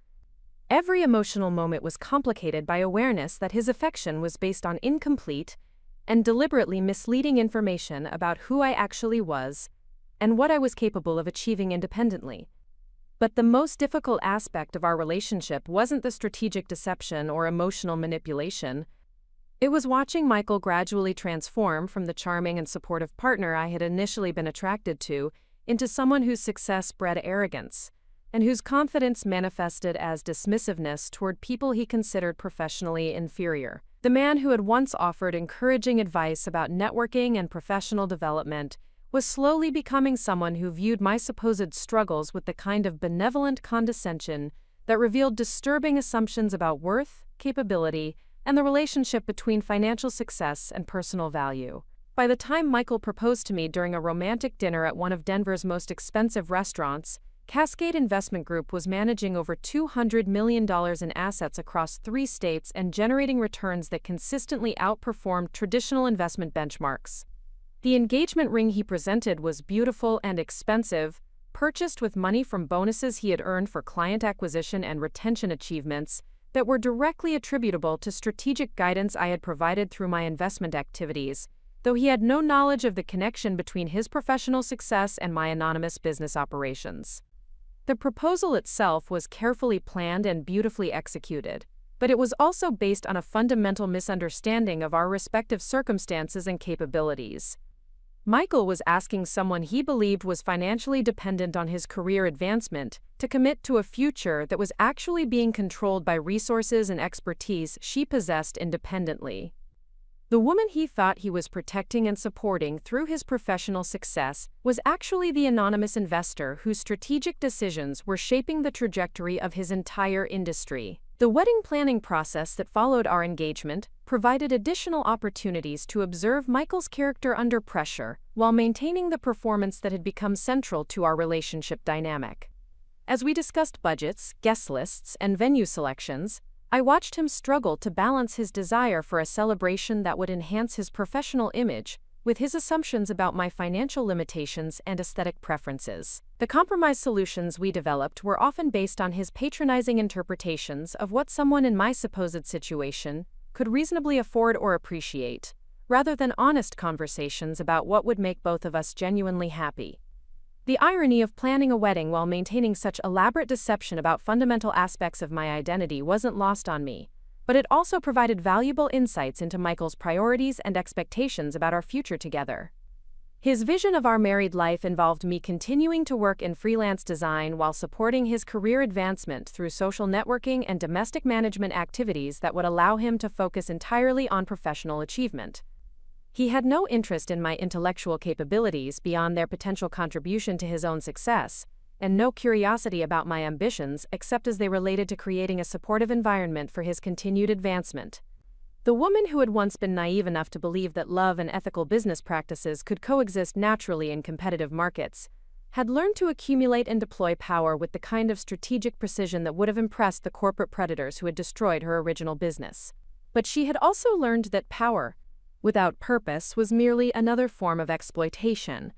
Every emotional moment was complicated by awareness that his affection was based on incomplete and deliberately misleading information about who I actually was and what I was capable of achieving independently. But the most difficult aspect of our relationship wasn't the strategic deception or emotional manipulation. It was watching Michael gradually transform from the charming and supportive partner I had initially been attracted to into someone whose success bred arrogance, and whose confidence manifested as dismissiveness toward people he considered professionally inferior. The man who had once offered encouraging advice about networking and professional development was slowly becoming someone who viewed my supposed struggles with the kind of benevolent condescension that revealed disturbing assumptions about worth, capability, and the relationship between financial success and personal value. By the time Michael proposed to me during a romantic dinner at one of Denver's most expensive restaurants, Cascade Investment Group was managing over $200 million in assets across 3 states and generating returns that consistently outperformed traditional investment benchmarks. The engagement ring he presented was beautiful and expensive, purchased with money from bonuses he had earned for client acquisition and retention achievements that were directly attributable to strategic guidance I had provided through my investment activities, though he had no knowledge of the connection between his professional success and my anonymous business operations. The proposal itself was carefully planned and beautifully executed, but it was also based on a fundamental misunderstanding of our respective circumstances and capabilities. Michael was asking someone he believed was financially dependent on his career advancement to commit to a future that was actually being controlled by resources and expertise she possessed independently. The woman he thought he was protecting and supporting through his professional success was actually the anonymous investor whose strategic decisions were shaping the trajectory of his entire industry. The wedding planning process that followed our engagement provided additional opportunities to observe Michael's character under pressure while maintaining the performance that had become central to our relationship dynamic. As we discussed budgets, guest lists, and venue selections, I watched him struggle to balance his desire for a celebration that would enhance his professional image with his assumptions about my financial limitations and aesthetic preferences. The compromise solutions we developed were often based on his patronizing interpretations of what someone in my supposed situation could reasonably afford or appreciate, rather than honest conversations about what would make both of us genuinely happy. The irony of planning a wedding while maintaining such elaborate deception about fundamental aspects of my identity wasn't lost on me, but it also provided valuable insights into Michael's priorities and expectations about our future together. His vision of our married life involved me continuing to work in freelance design while supporting his career advancement through social networking and domestic management activities that would allow him to focus entirely on professional achievement. He had no interest in my intellectual capabilities beyond their potential contribution to his own success, and no curiosity about my ambitions except as they related to creating a supportive environment for his continued advancement. The woman who had once been naive enough to believe that love and ethical business practices could coexist naturally in competitive markets had learned to accumulate and deploy power with the kind of strategic precision that would have impressed the corporate predators who had destroyed her original business. But she had also learned that power, without purpose, was merely another form of exploitation,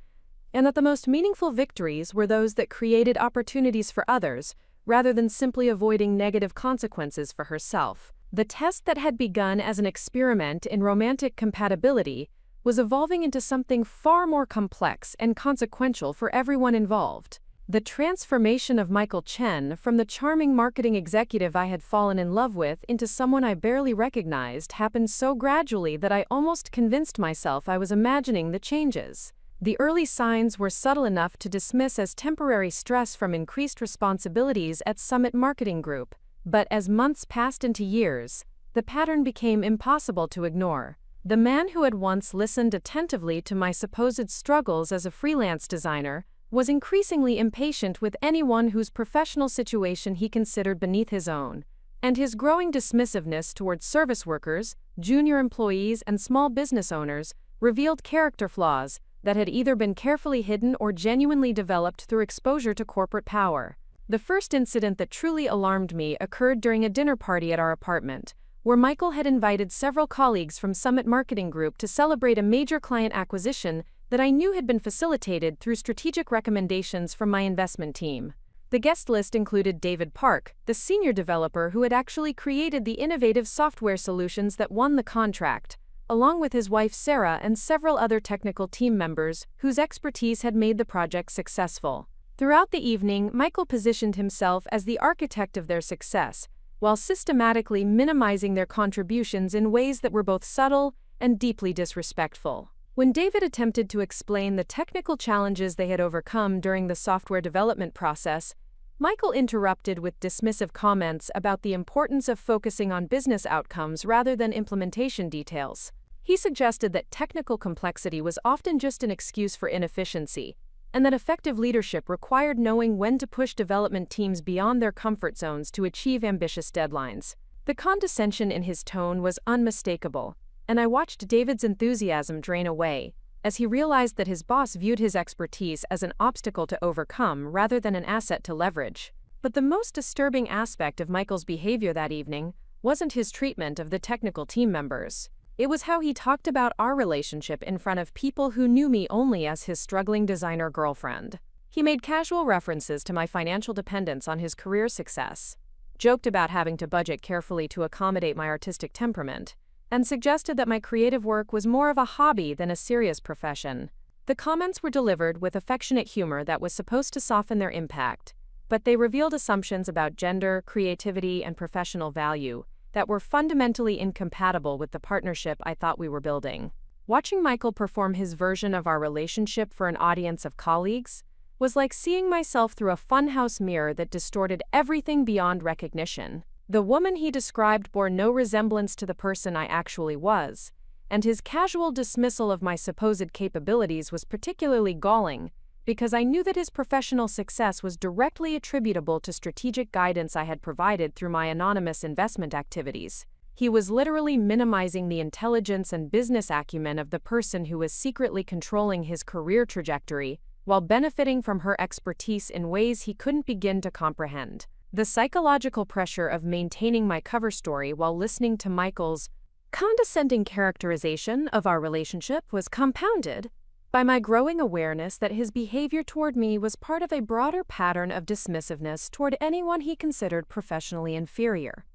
and that the most meaningful victories were those that created opportunities for others, rather than simply avoiding negative consequences for herself. The test that had begun as an experiment in romantic compatibility was evolving into something far more complex and consequential for everyone involved. The transformation of Michael Chen from the charming marketing executive I had fallen in love with into someone I barely recognized happened so gradually that I almost convinced myself I was imagining the changes. The early signs were subtle enough to dismiss as temporary stress from increased responsibilities at Summit Marketing Group, but as months passed into years, the pattern became impossible to ignore. The man who had once listened attentively to my supposed struggles as a freelance designer was increasingly impatient with anyone whose professional situation he considered beneath his own, and his growing dismissiveness towards service workers, junior employees, and small business owners revealed character flaws that had either been carefully hidden or genuinely developed through exposure to corporate power. The first incident that truly alarmed me occurred during a dinner party at our apartment, where Michael had invited several colleagues from Summit Marketing Group to celebrate a major client acquisition that I knew had been facilitated through strategic recommendations from my investment team. The guest list included David Park, the senior developer who had actually created the innovative software solutions that won the contract, along with his wife Sarah and several other technical team members whose expertise had made the project successful. Throughout the evening, Michael positioned himself as the architect of their success, while systematically minimizing their contributions in ways that were both subtle and deeply disrespectful. When David attempted to explain the technical challenges they had overcome during the software development process, Michael interrupted with dismissive comments about the importance of focusing on business outcomes rather than implementation details. He suggested that technical complexity was often just an excuse for inefficiency, and that effective leadership required knowing when to push development teams beyond their comfort zones to achieve ambitious deadlines. The condescension in his tone was unmistakable, and I watched David's enthusiasm drain away as he realized that his boss viewed his expertise as an obstacle to overcome rather than an asset to leverage. But the most disturbing aspect of Michael's behavior that evening wasn't his treatment of the technical team members. It was how he talked about our relationship in front of people who knew me only as his struggling designer girlfriend. He made casual references to my financial dependence on his career success, joked about having to budget carefully to accommodate my artistic temperament, and suggested that my creative work was more of a hobby than a serious profession. The comments were delivered with affectionate humor that was supposed to soften their impact, but they revealed assumptions about gender, creativity, and professional value that were fundamentally incompatible with the partnership I thought we were building. Watching Michael perform his version of our relationship for an audience of colleagues was like seeing myself through a funhouse mirror that distorted everything beyond recognition. The woman he described bore no resemblance to the person I actually was, and his casual dismissal of my supposed capabilities was particularly galling, because I knew that his professional success was directly attributable to strategic guidance I had provided through my anonymous investment activities. He was literally minimizing the intelligence and business acumen of the person who was secretly controlling his career trajectory, while benefiting from her expertise in ways he couldn't begin to comprehend. The psychological pressure of maintaining my cover story while listening to Michael's condescending characterization of our relationship was compounded by my growing awareness that his behavior toward me was part of a broader pattern of dismissiveness toward anyone he considered professionally inferior.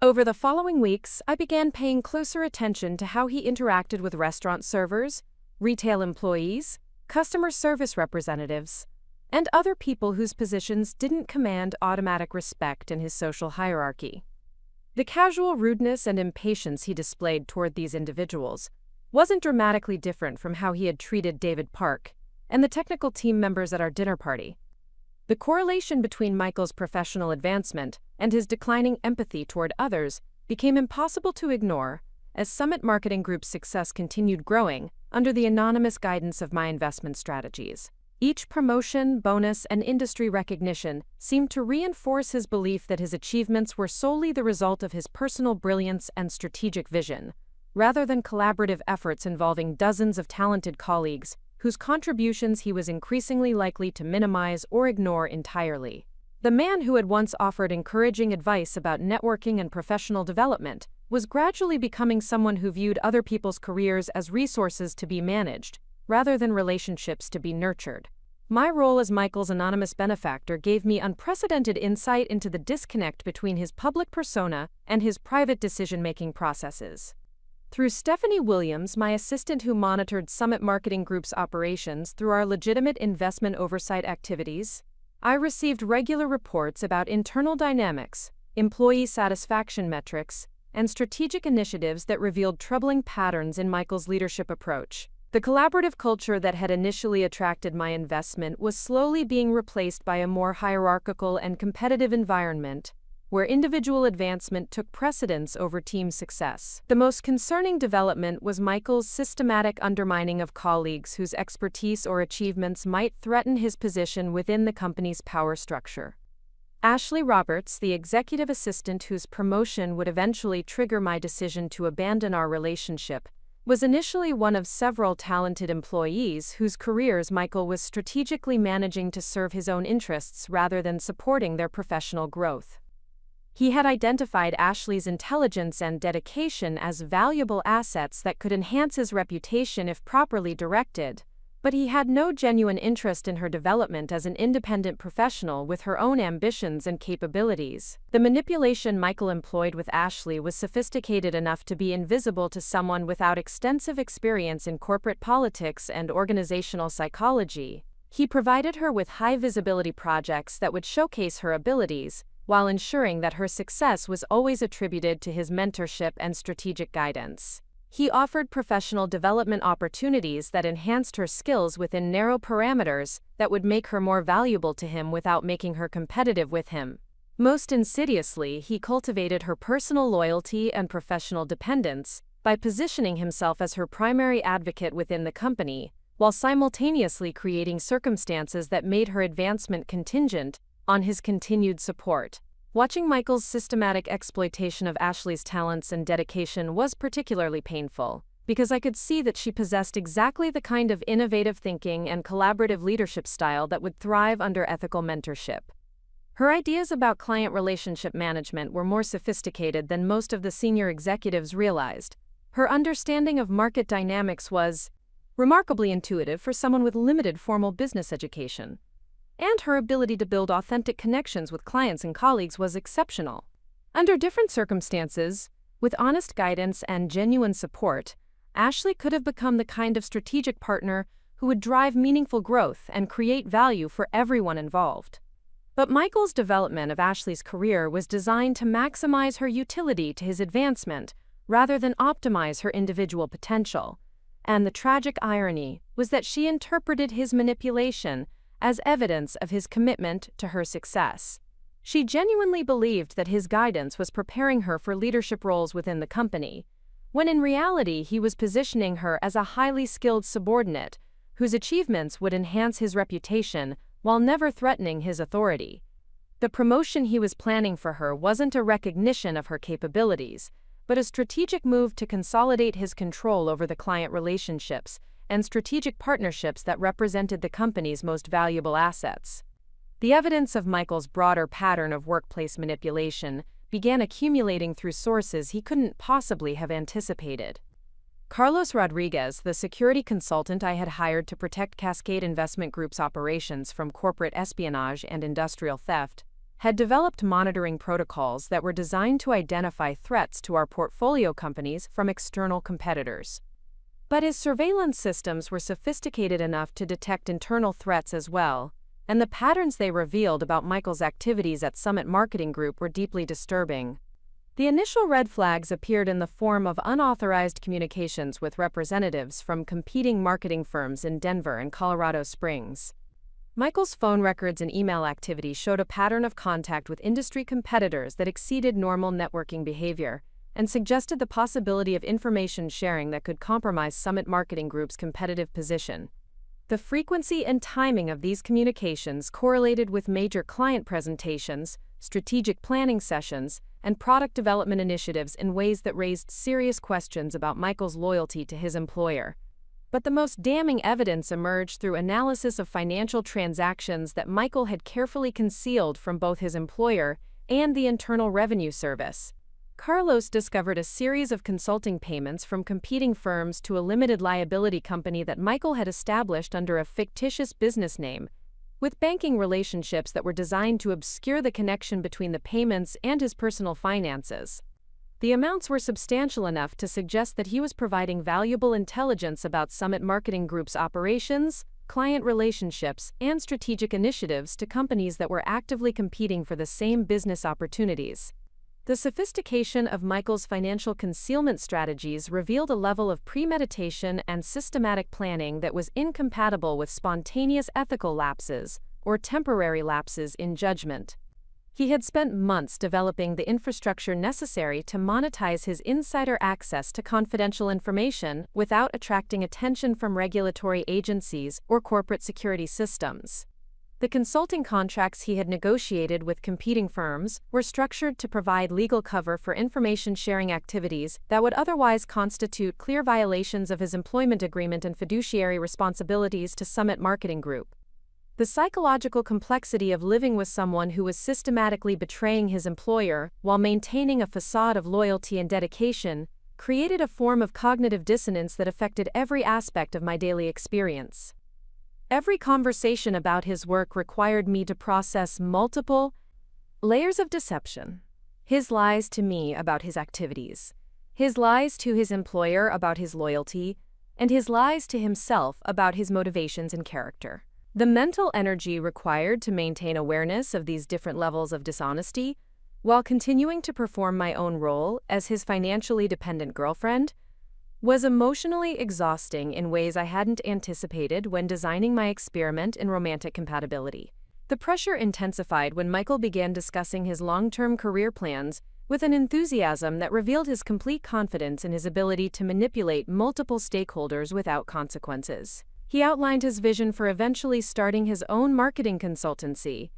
Over the following weeks, I began paying closer attention to how he interacted with restaurant servers, retail employees, customer service representatives, and other people whose positions didn't command automatic respect in his social hierarchy. The casual rudeness and impatience he displayed toward these individuals wasn't dramatically different from how he had treated David Park and the technical team members at our dinner party. The correlation between Michael's professional advancement and his declining empathy toward others became impossible to ignore as Summit Marketing Group's success continued growing under the anonymous guidance of my investment strategies. Each promotion, bonus, and industry recognition seemed to reinforce his belief that his achievements were solely the result of his personal brilliance and strategic vision, rather than collaborative efforts involving dozens of talented colleagues whose contributions he was increasingly likely to minimize or ignore entirely. The man who had once offered encouraging advice about networking and professional development was gradually becoming someone who viewed other people's careers as resources to be managed, rather than relationships to be nurtured. My role as Michael's anonymous benefactor gave me unprecedented insight into the disconnect between his public persona and his private decision-making processes. Through Stephanie Williams, my assistant who monitored Summit Marketing Group's operations through our legitimate investment oversight activities, I received regular reports about internal dynamics, employee satisfaction metrics, and strategic initiatives that revealed troubling patterns in Michael's leadership approach. The collaborative culture that had initially attracted my investment was slowly being replaced by a more hierarchical and competitive environment, where individual advancement took precedence over team success. The most concerning development was Michael's systematic undermining of colleagues whose expertise or achievements might threaten his position within the company's power structure. Ashley Roberts, the executive assistant whose promotion would eventually trigger my decision to abandon our relationship, was initially one of several talented employees whose careers Michael was strategically managing to serve his own interests rather than supporting their professional growth. He had identified Ashley's intelligence and dedication as valuable assets that could enhance his reputation if properly directed, but he had no genuine interest in her development as an independent professional with her own ambitions and capabilities. The manipulation Michael employed with Ashley was sophisticated enough to be invisible to someone without extensive experience in corporate politics and organizational psychology. He provided her with high-visibility projects that would showcase her abilities, while ensuring that her success was always attributed to his mentorship and strategic guidance. He offered professional development opportunities that enhanced her skills within narrow parameters that would make her more valuable to him without making her competitive with him. Most insidiously, he cultivated her personal loyalty and professional dependence by positioning himself as her primary advocate within the company, while simultaneously creating circumstances that made her advancement contingent on his continued support. Watching Michael's systematic exploitation of Ashley's talents and dedication was particularly painful, because I could see that she possessed exactly the kind of innovative thinking and collaborative leadership style that would thrive under ethical mentorship. Her ideas about client relationship management were more sophisticated than most of the senior executives realized. Her understanding of market dynamics was remarkably intuitive for someone with limited formal business education, and her ability to build authentic connections with clients and colleagues was exceptional. Under different circumstances, with honest guidance and genuine support, Ashley could have become the kind of strategic partner who would drive meaningful growth and create value for everyone involved. But Michael's development of Ashley's career was designed to maximize her utility to his advancement, rather than optimize her individual potential. And the tragic irony was that she interpreted his manipulation as evidence of his commitment to her success. She genuinely believed that his guidance was preparing her for leadership roles within the company, when in reality he was positioning her as a highly skilled subordinate whose achievements would enhance his reputation while never threatening his authority. The promotion he was planning for her wasn't a recognition of her capabilities, but a strategic move to consolidate his control over the client relationships and strategic partnerships that represented the company's most valuable assets. The evidence of Michael's broader pattern of workplace manipulation began accumulating through sources he couldn't possibly have anticipated. Carlos Rodriguez, the security consultant I had hired to protect Cascade Investment Group's operations from corporate espionage and industrial theft, had developed monitoring protocols that were designed to identify threats to our portfolio companies from external competitors. But his surveillance systems were sophisticated enough to detect internal threats as well, and the patterns they revealed about Michael's activities at Summit Marketing Group were deeply disturbing. The initial red flags appeared in the form of unauthorized communications with representatives from competing marketing firms in Denver and Colorado Springs. Michael's phone records and email activity showed a pattern of contact with industry competitors that exceeded normal networking behavior and suggested the possibility of information sharing that could compromise Summit Marketing Group's competitive position. The frequency and timing of these communications correlated with major client presentations, strategic planning sessions, and product development initiatives in ways that raised serious questions about Michael's loyalty to his employer. But the most damning evidence emerged through analysis of financial transactions that Michael had carefully concealed from both his employer and the Internal Revenue Service. Carlos discovered a series of consulting payments from competing firms to a limited liability company that Michael had established under a fictitious business name, with banking relationships that were designed to obscure the connection between the payments and his personal finances. The amounts were substantial enough to suggest that he was providing valuable intelligence about Summit Marketing Group's operations, client relationships, and strategic initiatives to companies that were actively competing for the same business opportunities. The sophistication of Michael's financial concealment strategies revealed a level of premeditation and systematic planning that was incompatible with spontaneous ethical lapses or temporary lapses in judgment. He had spent months developing the infrastructure necessary to monetize his insider access to confidential information without attracting attention from regulatory agencies or corporate security systems. The consulting contracts he had negotiated with competing firms were structured to provide legal cover for information sharing activities that would otherwise constitute clear violations of his employment agreement and fiduciary responsibilities to Summit Marketing Group. The psychological complexity of living with someone who was systematically betraying his employer while maintaining a facade of loyalty and dedication created a form of cognitive dissonance that affected every aspect of my daily experience. Every conversation about his work required me to process multiple layers of deception. His lies to me about his activities, his lies to his employer about his loyalty, and his lies to himself about his motivations and character. The mental energy required to maintain awareness of these different levels of dishonesty, while continuing to perform my own role as his financially dependent girlfriend, was emotionally exhausting in ways I hadn't anticipated when designing my experiment in romantic compatibility. The pressure intensified when Michael began discussing his long-term career plans with an enthusiasm that revealed his complete confidence in his ability to manipulate multiple stakeholders without consequences. He outlined his vision for eventually starting his own marketing consultancy,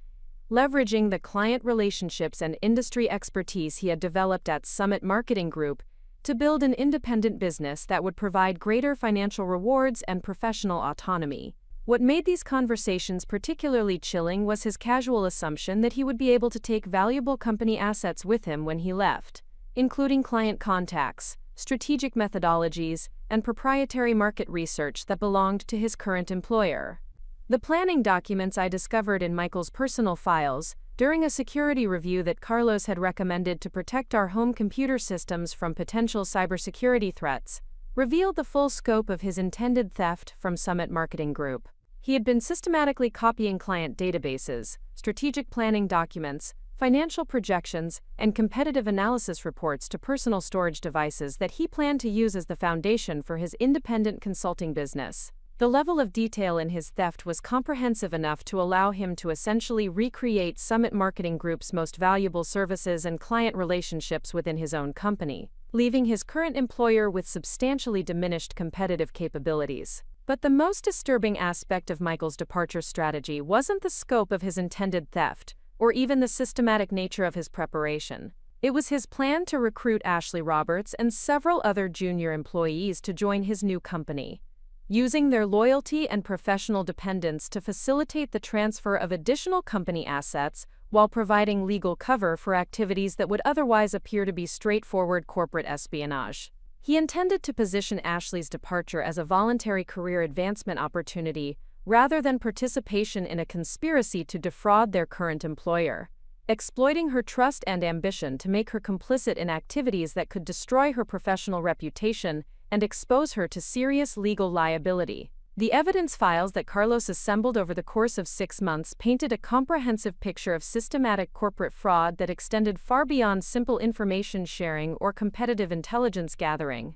leveraging the client relationships and industry expertise he had developed at Summit Marketing Group to build an independent business that would provide greater financial rewards and professional autonomy. What made these conversations particularly chilling was his casual assumption that he would be able to take valuable company assets with him when he left, including client contacts, strategic methodologies, and proprietary market research that belonged to his current employer. The planning documents I discovered in Michael's personal files during a security review that Carlos had recommended to protect our home computer systems from potential cybersecurity threats revealed the full scope of his intended theft from Summit Marketing Group. He had been systematically copying client databases, strategic planning documents, financial projections, and competitive analysis reports to personal storage devices that he planned to use as the foundation for his independent consulting business. The level of detail in his theft was comprehensive enough to allow him to essentially recreate Summit Marketing Group's most valuable services and client relationships within his own company, leaving his current employer with substantially diminished competitive capabilities. But the most disturbing aspect of Michael's departure strategy wasn't the scope of his intended theft, or even the systematic nature of his preparation. It was his plan to recruit Ashley Roberts and several other junior employees to join his new company, using their loyalty and professional dependence to facilitate the transfer of additional company assets while providing legal cover for activities that would otherwise appear to be straightforward corporate espionage. He intended to position Ashley's departure as a voluntary career advancement opportunity rather than participation in a conspiracy to defraud their current employer, exploiting her trust and ambition to make her complicit in activities that could destroy her professional reputation and expose her to serious legal liability. The evidence files that Carlos assembled over the course of 6 months painted a comprehensive picture of systematic corporate fraud that extended far beyond simple information sharing or competitive intelligence gathering.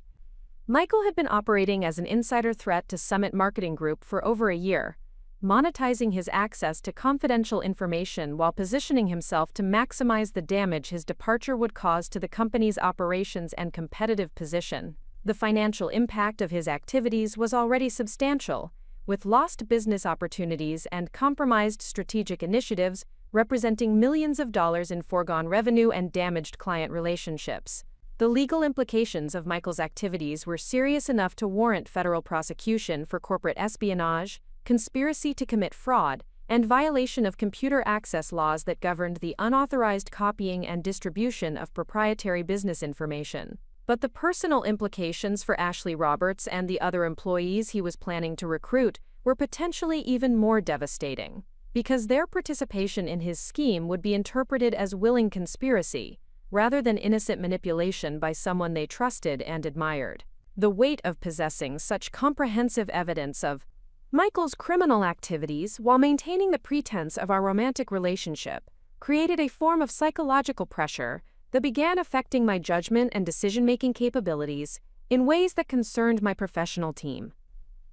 Michael had been operating as an insider threat to Summit Marketing Group for over a year, monetizing his access to confidential information while positioning himself to maximize the damage his departure would cause to the company's operations and competitive position. The financial impact of his activities was already substantial, with lost business opportunities and compromised strategic initiatives representing millions of dollars in foregone revenue and damaged client relationships. The legal implications of Michael's activities were serious enough to warrant federal prosecution for corporate espionage, conspiracy to commit fraud, and violation of computer access laws that governed the unauthorized copying and distribution of proprietary business information. But the personal implications for Ashley Roberts and the other employees he was planning to recruit were potentially even more devastating, because their participation in his scheme would be interpreted as willing conspiracy, rather than innocent manipulation by someone they trusted and admired. The weight of possessing such comprehensive evidence of Michael's criminal activities while maintaining the pretense of our romantic relationship created a form of psychological pressure that began affecting my judgment and decision-making capabilities in ways that concerned my professional team.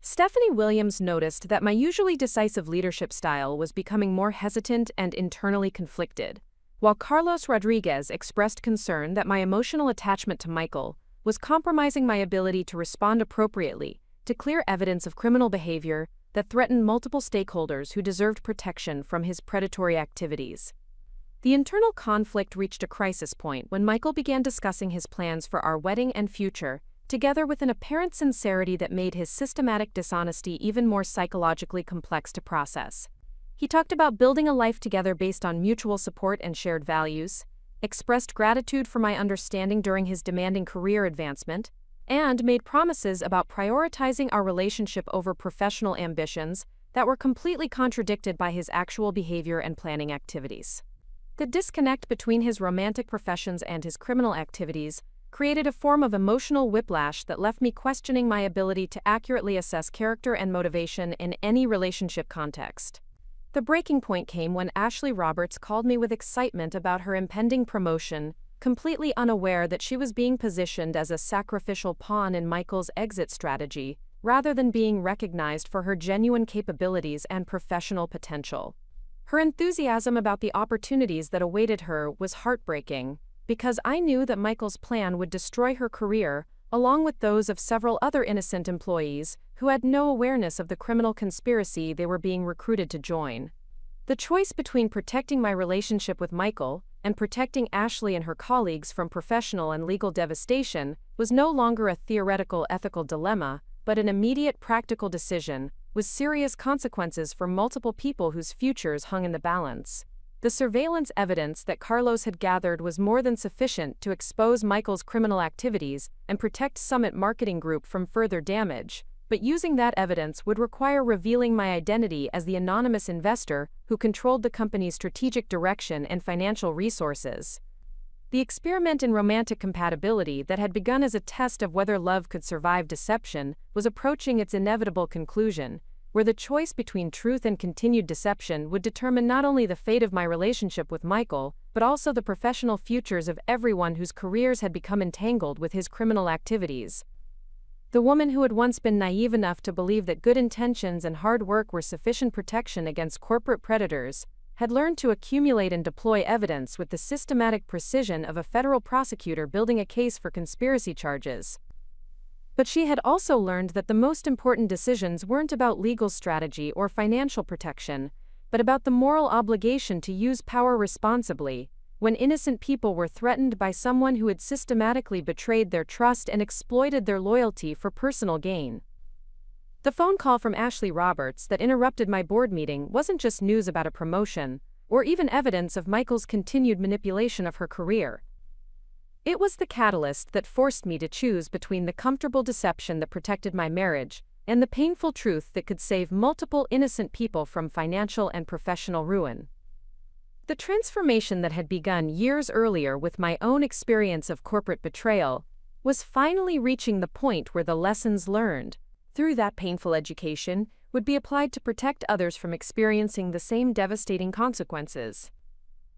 Stephanie Williams noticed that my usually decisive leadership style was becoming more hesitant and internally conflicted, while Carlos Rodriguez expressed concern that my emotional attachment to Michael was compromising my ability to respond appropriately to clear evidence of criminal behavior that threatened multiple stakeholders who deserved protection from his predatory activities. The internal conflict reached a crisis point when Michael began discussing his plans for our wedding and future, together with an apparent sincerity that made his systematic dishonesty even more psychologically complex to process. He talked about building a life together based on mutual support and shared values, expressed gratitude for my understanding during his demanding career advancement, and made promises about prioritizing our relationship over professional ambitions that were completely contradicted by his actual behavior and planning activities. The disconnect between his romantic professions and his criminal activities created a form of emotional whiplash that left me questioning my ability to accurately assess character and motivation in any relationship context. The breaking point came when Ashley Roberts called me with excitement about her impending promotion, completely unaware that she was being positioned as a sacrificial pawn in Michael's exit strategy, rather than being recognized for her genuine capabilities and professional potential. Her enthusiasm about the opportunities that awaited her was heartbreaking, because I knew that Michael's plan would destroy her career, along with those of several other innocent employees who had no awareness of the criminal conspiracy they were being recruited to join. The choice between protecting my relationship with Michael and protecting Ashley and her colleagues from professional and legal devastation was no longer a theoretical ethical dilemma, but an immediate practical decision, with serious consequences for multiple people whose futures hung in the balance. The surveillance evidence that Carlos had gathered was more than sufficient to expose Michael's criminal activities and protect Summit Marketing Group from further damage, but using that evidence would require revealing my identity as the anonymous investor who controlled the company's strategic direction and financial resources. The experiment in romantic compatibility that had begun as a test of whether love could survive deception was approaching its inevitable conclusion, where the choice between truth and continued deception would determine not only the fate of my relationship with Michael, but also the professional futures of everyone whose careers had become entangled with his criminal activities. The woman who had once been naive enough to believe that good intentions and hard work were sufficient protection against corporate predators had learned to accumulate and deploy evidence with the systematic precision of a federal prosecutor building a case for conspiracy charges. But she had also learned that the most important decisions weren't about legal strategy or financial protection, but about the moral obligation to use power responsibly, when innocent people were threatened by someone who had systematically betrayed their trust and exploited their loyalty for personal gain. The phone call from Ashley Roberts that interrupted my board meeting wasn't just news about a promotion, or even evidence of Michael's continued manipulation of her career. It was the catalyst that forced me to choose between the comfortable deception that protected my marriage and the painful truth that could save multiple innocent people from financial and professional ruin. The transformation that had begun years earlier with my own experience of corporate betrayal was finally reaching the point where the lessons learned through that painful education would be applied to protect others from experiencing the same devastating consequences.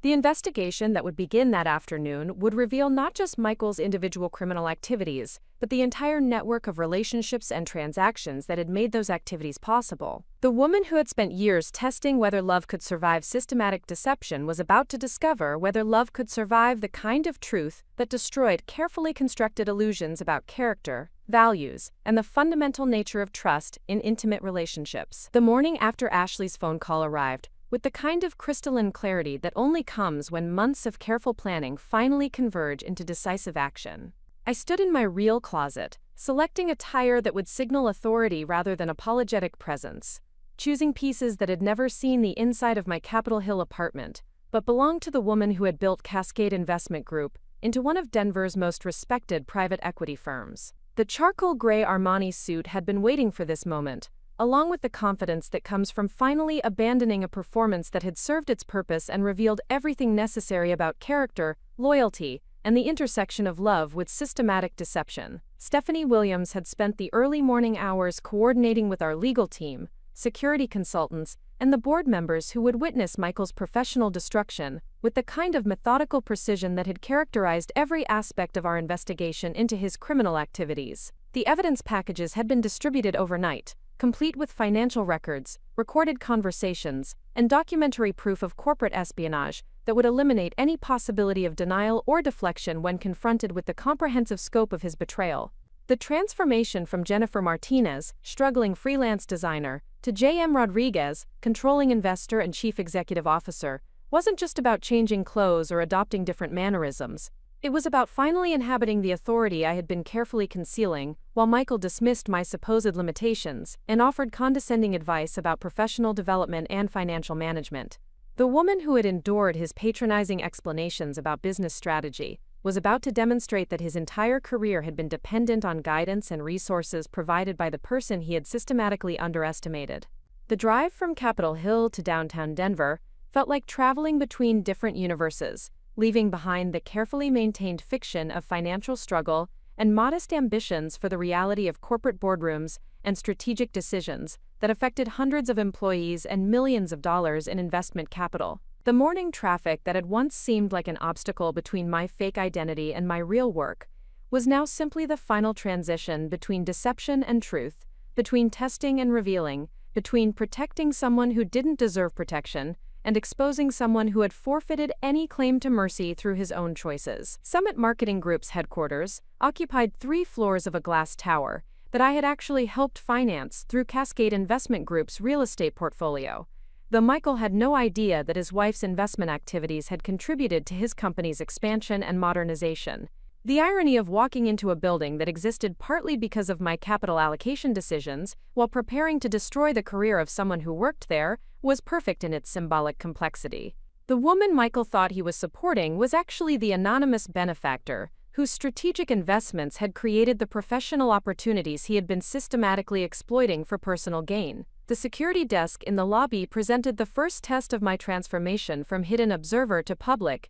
The investigation that would begin that afternoon would reveal not just Michael's individual criminal activities, but the entire network of relationships and transactions that had made those activities possible. The woman who had spent years testing whether love could survive systematic deception was about to discover whether love could survive the kind of truth that destroyed carefully constructed illusions about character, values, and the fundamental nature of trust in intimate relationships. The morning after Ashley's phone call arrived, with the kind of crystalline clarity that only comes when months of careful planning finally converge into decisive action, I stood in my real closet, selecting attire that would signal authority rather than apologetic presence, choosing pieces that had never seen the inside of my Capitol Hill apartment, but belonged to the woman who had built Cascade Investment Group into one of Denver's most respected private equity firms. The charcoal gray Armani suit had been waiting for this moment, along with the confidence that comes from finally abandoning a performance that had served its purpose and revealed everything necessary about character, loyalty, and the intersection of love with systematic deception. Stephanie Williams had spent the early morning hours coordinating with our legal team, security consultants, and the board members who would witness Michael's professional destruction, with the kind of methodical precision that had characterized every aspect of our investigation into his criminal activities. The evidence packages had been distributed overnight, complete with financial records, recorded conversations, and documentary proof of corporate espionage that would eliminate any possibility of denial or deflection when confronted with the comprehensive scope of his betrayal. The transformation from Jennifer Martinez, struggling freelance designer, to J.M. Rodriguez, controlling investor and chief executive officer, wasn't just about changing clothes or adopting different mannerisms. It was about finally inhabiting the authority I had been carefully concealing, while Michael dismissed my supposed limitations and offered condescending advice about professional development and financial management. The woman who had endured his patronizing explanations about business strategy was about to demonstrate that his entire career had been dependent on guidance and resources provided by the person he had systematically underestimated. The drive from Capitol Hill to downtown Denver felt like traveling between different universes, leaving behind the carefully maintained fiction of financial struggle and modest ambitions for the reality of corporate boardrooms and strategic decisions that affected hundreds of employees and millions of dollars in investment capital. The morning traffic that had once seemed like an obstacle between my fake identity and my real work was now simply the final transition between deception and truth, between testing and revealing, between protecting someone who didn't deserve protection and exposing someone who had forfeited any claim to mercy through his own choices. Summit Marketing Group's headquarters occupied 3 floors of a glass tower that I had actually helped finance through Cascade Investment Group's real estate portfolio, though Michael had no idea that his wife's investment activities had contributed to his company's expansion and modernization. The irony of walking into a building that existed partly because of my capital allocation decisions, while preparing to destroy the career of someone who worked there, was perfect in its symbolic complexity. The woman Michael thought he was supporting was actually the anonymous benefactor, whose strategic investments had created the professional opportunities he had been systematically exploiting for personal gain. The security desk in the lobby presented the first test of my transformation from hidden observer to public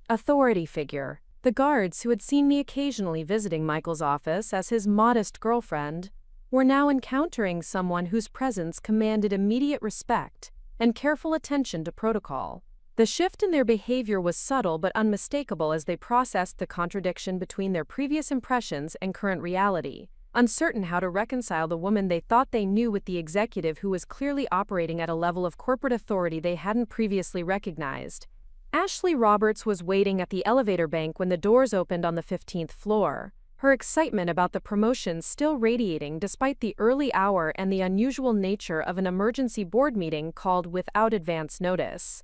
authority figure. The guards who had seen me occasionally visiting Michael's office as his modest girlfriend were now encountering someone whose presence commanded immediate respect and careful attention to protocol. The shift in their behavior was subtle but unmistakable as they processed the contradiction between their previous impressions and current reality, uncertain how to reconcile the woman they thought they knew with the executive who was clearly operating at a level of corporate authority they hadn't previously recognized. Ashley Roberts was waiting at the elevator bank when the doors opened on the 15th floor, her excitement about the promotion still radiating despite the early hour and the unusual nature of an emergency board meeting called without advance notice.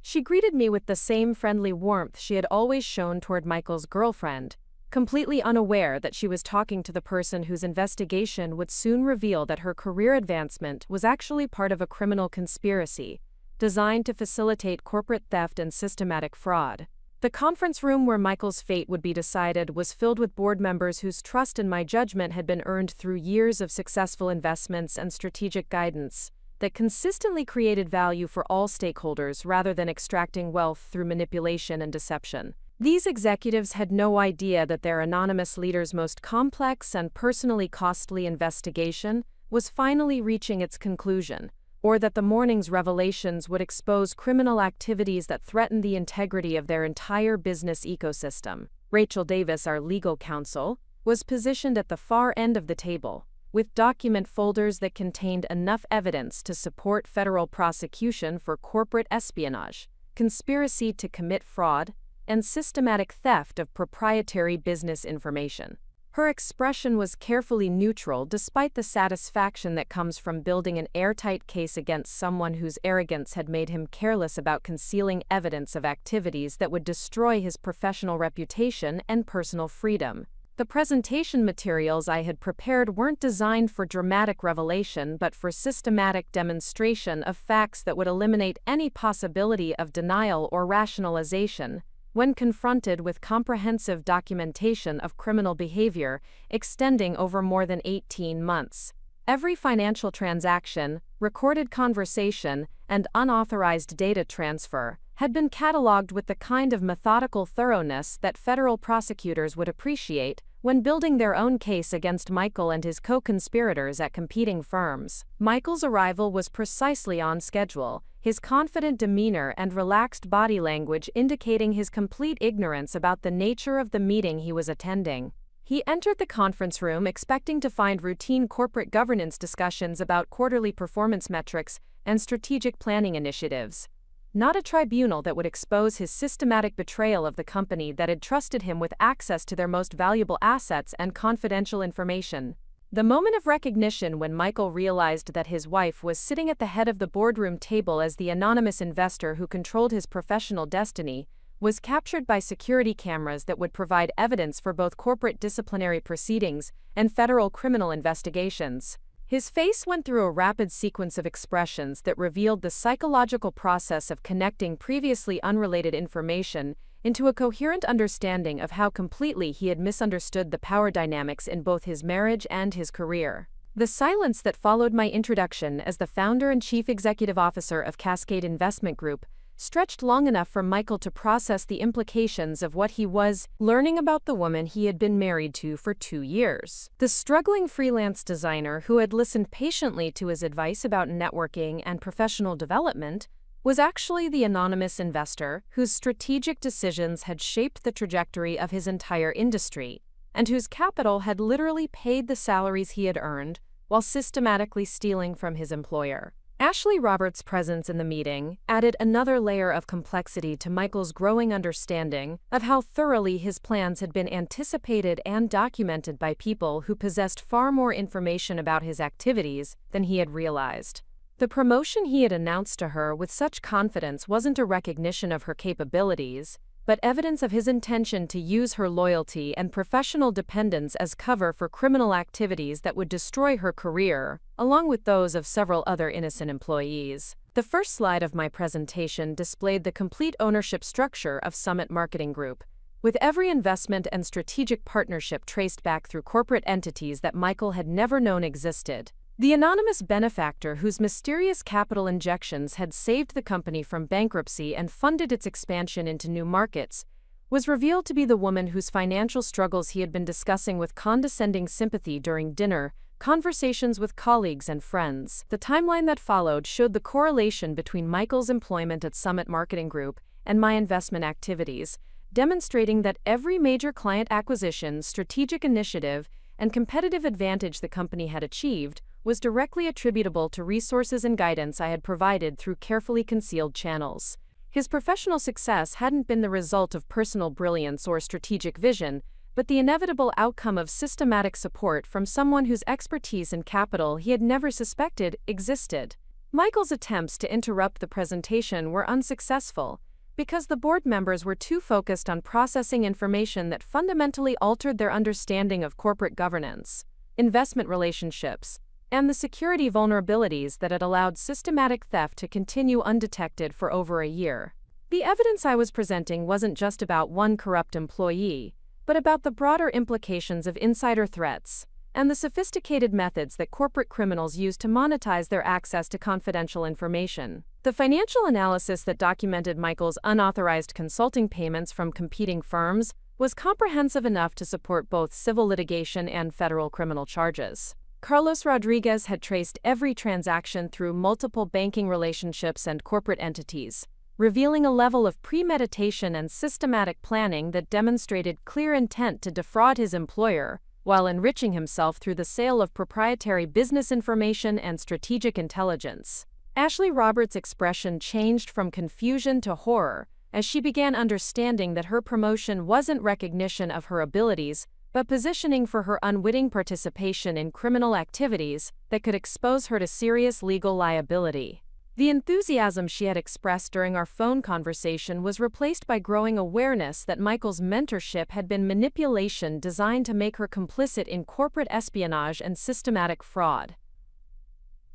She greeted me with the same friendly warmth she had always shown toward Michael's girlfriend, completely unaware that she was talking to the person whose investigation would soon reveal that her career advancement was actually part of a criminal conspiracy designed to facilitate corporate theft and systematic fraud. The conference room where Michael's fate would be decided was filled with board members whose trust in my judgment had been earned through years of successful investments and strategic guidance that consistently created value for all stakeholders rather than extracting wealth through manipulation and deception. These executives had no idea that their anonymous leader's most complex and personally costly investigation was finally reaching its conclusion, or that the morning's revelations would expose criminal activities that threatened the integrity of their entire business ecosystem. Rachel Davis, our legal counsel, was positioned at the far end of the table, with document folders that contained enough evidence to support federal prosecution for corporate espionage, conspiracy to commit fraud, and systematic theft of proprietary business information. Her expression was carefully neutral despite the satisfaction that comes from building an airtight case against someone whose arrogance had made him careless about concealing evidence of activities that would destroy his professional reputation and personal freedom. The presentation materials I had prepared weren't designed for dramatic revelation but for systematic demonstration of facts that would eliminate any possibility of denial or rationalization when confronted with comprehensive documentation of criminal behavior extending over more than 18 months. Every financial transaction, recorded conversation, and unauthorized data transfer had been cataloged with the kind of methodical thoroughness that federal prosecutors would appreciate when building their own case against Michael and his co-conspirators at competing firms. Michael's arrival was precisely on schedule, his confident demeanor and relaxed body language indicating his complete ignorance about the nature of the meeting he was attending. He entered the conference room expecting to find routine corporate governance discussions about quarterly performance metrics and strategic planning initiatives, not a tribunal that would expose his systematic betrayal of the company that had trusted him with access to their most valuable assets and confidential information. The moment of recognition when Michael realized that his wife was sitting at the head of the boardroom table as the anonymous investor who controlled his professional destiny was captured by security cameras that would provide evidence for both corporate disciplinary proceedings and federal criminal investigations. His face went through a rapid sequence of expressions that revealed the psychological process of connecting previously unrelated information into a coherent understanding of how completely he had misunderstood the power dynamics in both his marriage and his career. The silence that followed my introduction as the founder and chief executive officer of Cascade Investment Group stretched long enough for Michael to process the implications of what he was learning about the woman he had been married to for 2 years. The struggling freelance designer who had listened patiently to his advice about networking and professional development was actually the anonymous investor whose strategic decisions had shaped the trajectory of his entire industry, and whose capital had literally paid the salaries he had earned while systematically stealing from his employer. Ashley Roberts' presence in the meeting added another layer of complexity to Michael's growing understanding of how thoroughly his plans had been anticipated and documented by people who possessed far more information about his activities than he had realized. The promotion he had announced to her with such confidence wasn't a recognition of her capabilities, but evidence of his intention to use her loyalty and professional dependence as cover for criminal activities that would destroy her career, along with those of several other innocent employees. The first slide of my presentation displayed the complete ownership structure of Summit Marketing Group, with every investment and strategic partnership traced back through corporate entities that Michael had never known existed. The anonymous benefactor whose mysterious capital injections had saved the company from bankruptcy and funded its expansion into new markets was revealed to be the woman whose financial struggles he had been discussing with condescending sympathy during dinner conversations with colleagues and friends. The timeline that followed showed the correlation between Michael's employment at Summit Marketing Group and my investment activities, demonstrating that every major client acquisition, strategic initiative, and competitive advantage the company had achieved was directly attributable to resources and guidance I had provided through carefully concealed channels. His professional success hadn't been the result of personal brilliance or strategic vision, but the inevitable outcome of systematic support from someone whose expertise and capital he had never suspected existed. Michael's attempts to interrupt the presentation were unsuccessful, because the board members were too focused on processing information that fundamentally altered their understanding of corporate governance, investment relationships, and the security vulnerabilities that had allowed systematic theft to continue undetected for over a year. The evidence I was presenting wasn't just about one corrupt employee, but about the broader implications of insider threats and the sophisticated methods that corporate criminals use to monetize their access to confidential information. The financial analysis that documented Michael's unauthorized consulting payments from competing firms was comprehensive enough to support both civil litigation and federal criminal charges. Carlos Rodriguez had traced every transaction through multiple banking relationships and corporate entities, revealing a level of premeditation and systematic planning that demonstrated clear intent to defraud his employer while enriching himself through the sale of proprietary business information and strategic intelligence. Ashley Roberts' expression changed from confusion to horror as she began understanding that her promotion wasn't recognition of her abilities, but positioning for her unwitting participation in criminal activities that could expose her to serious legal liability. The enthusiasm she had expressed during our phone conversation was replaced by growing awareness that Michael's mentorship had been manipulation designed to make her complicit in corporate espionage and systematic fraud.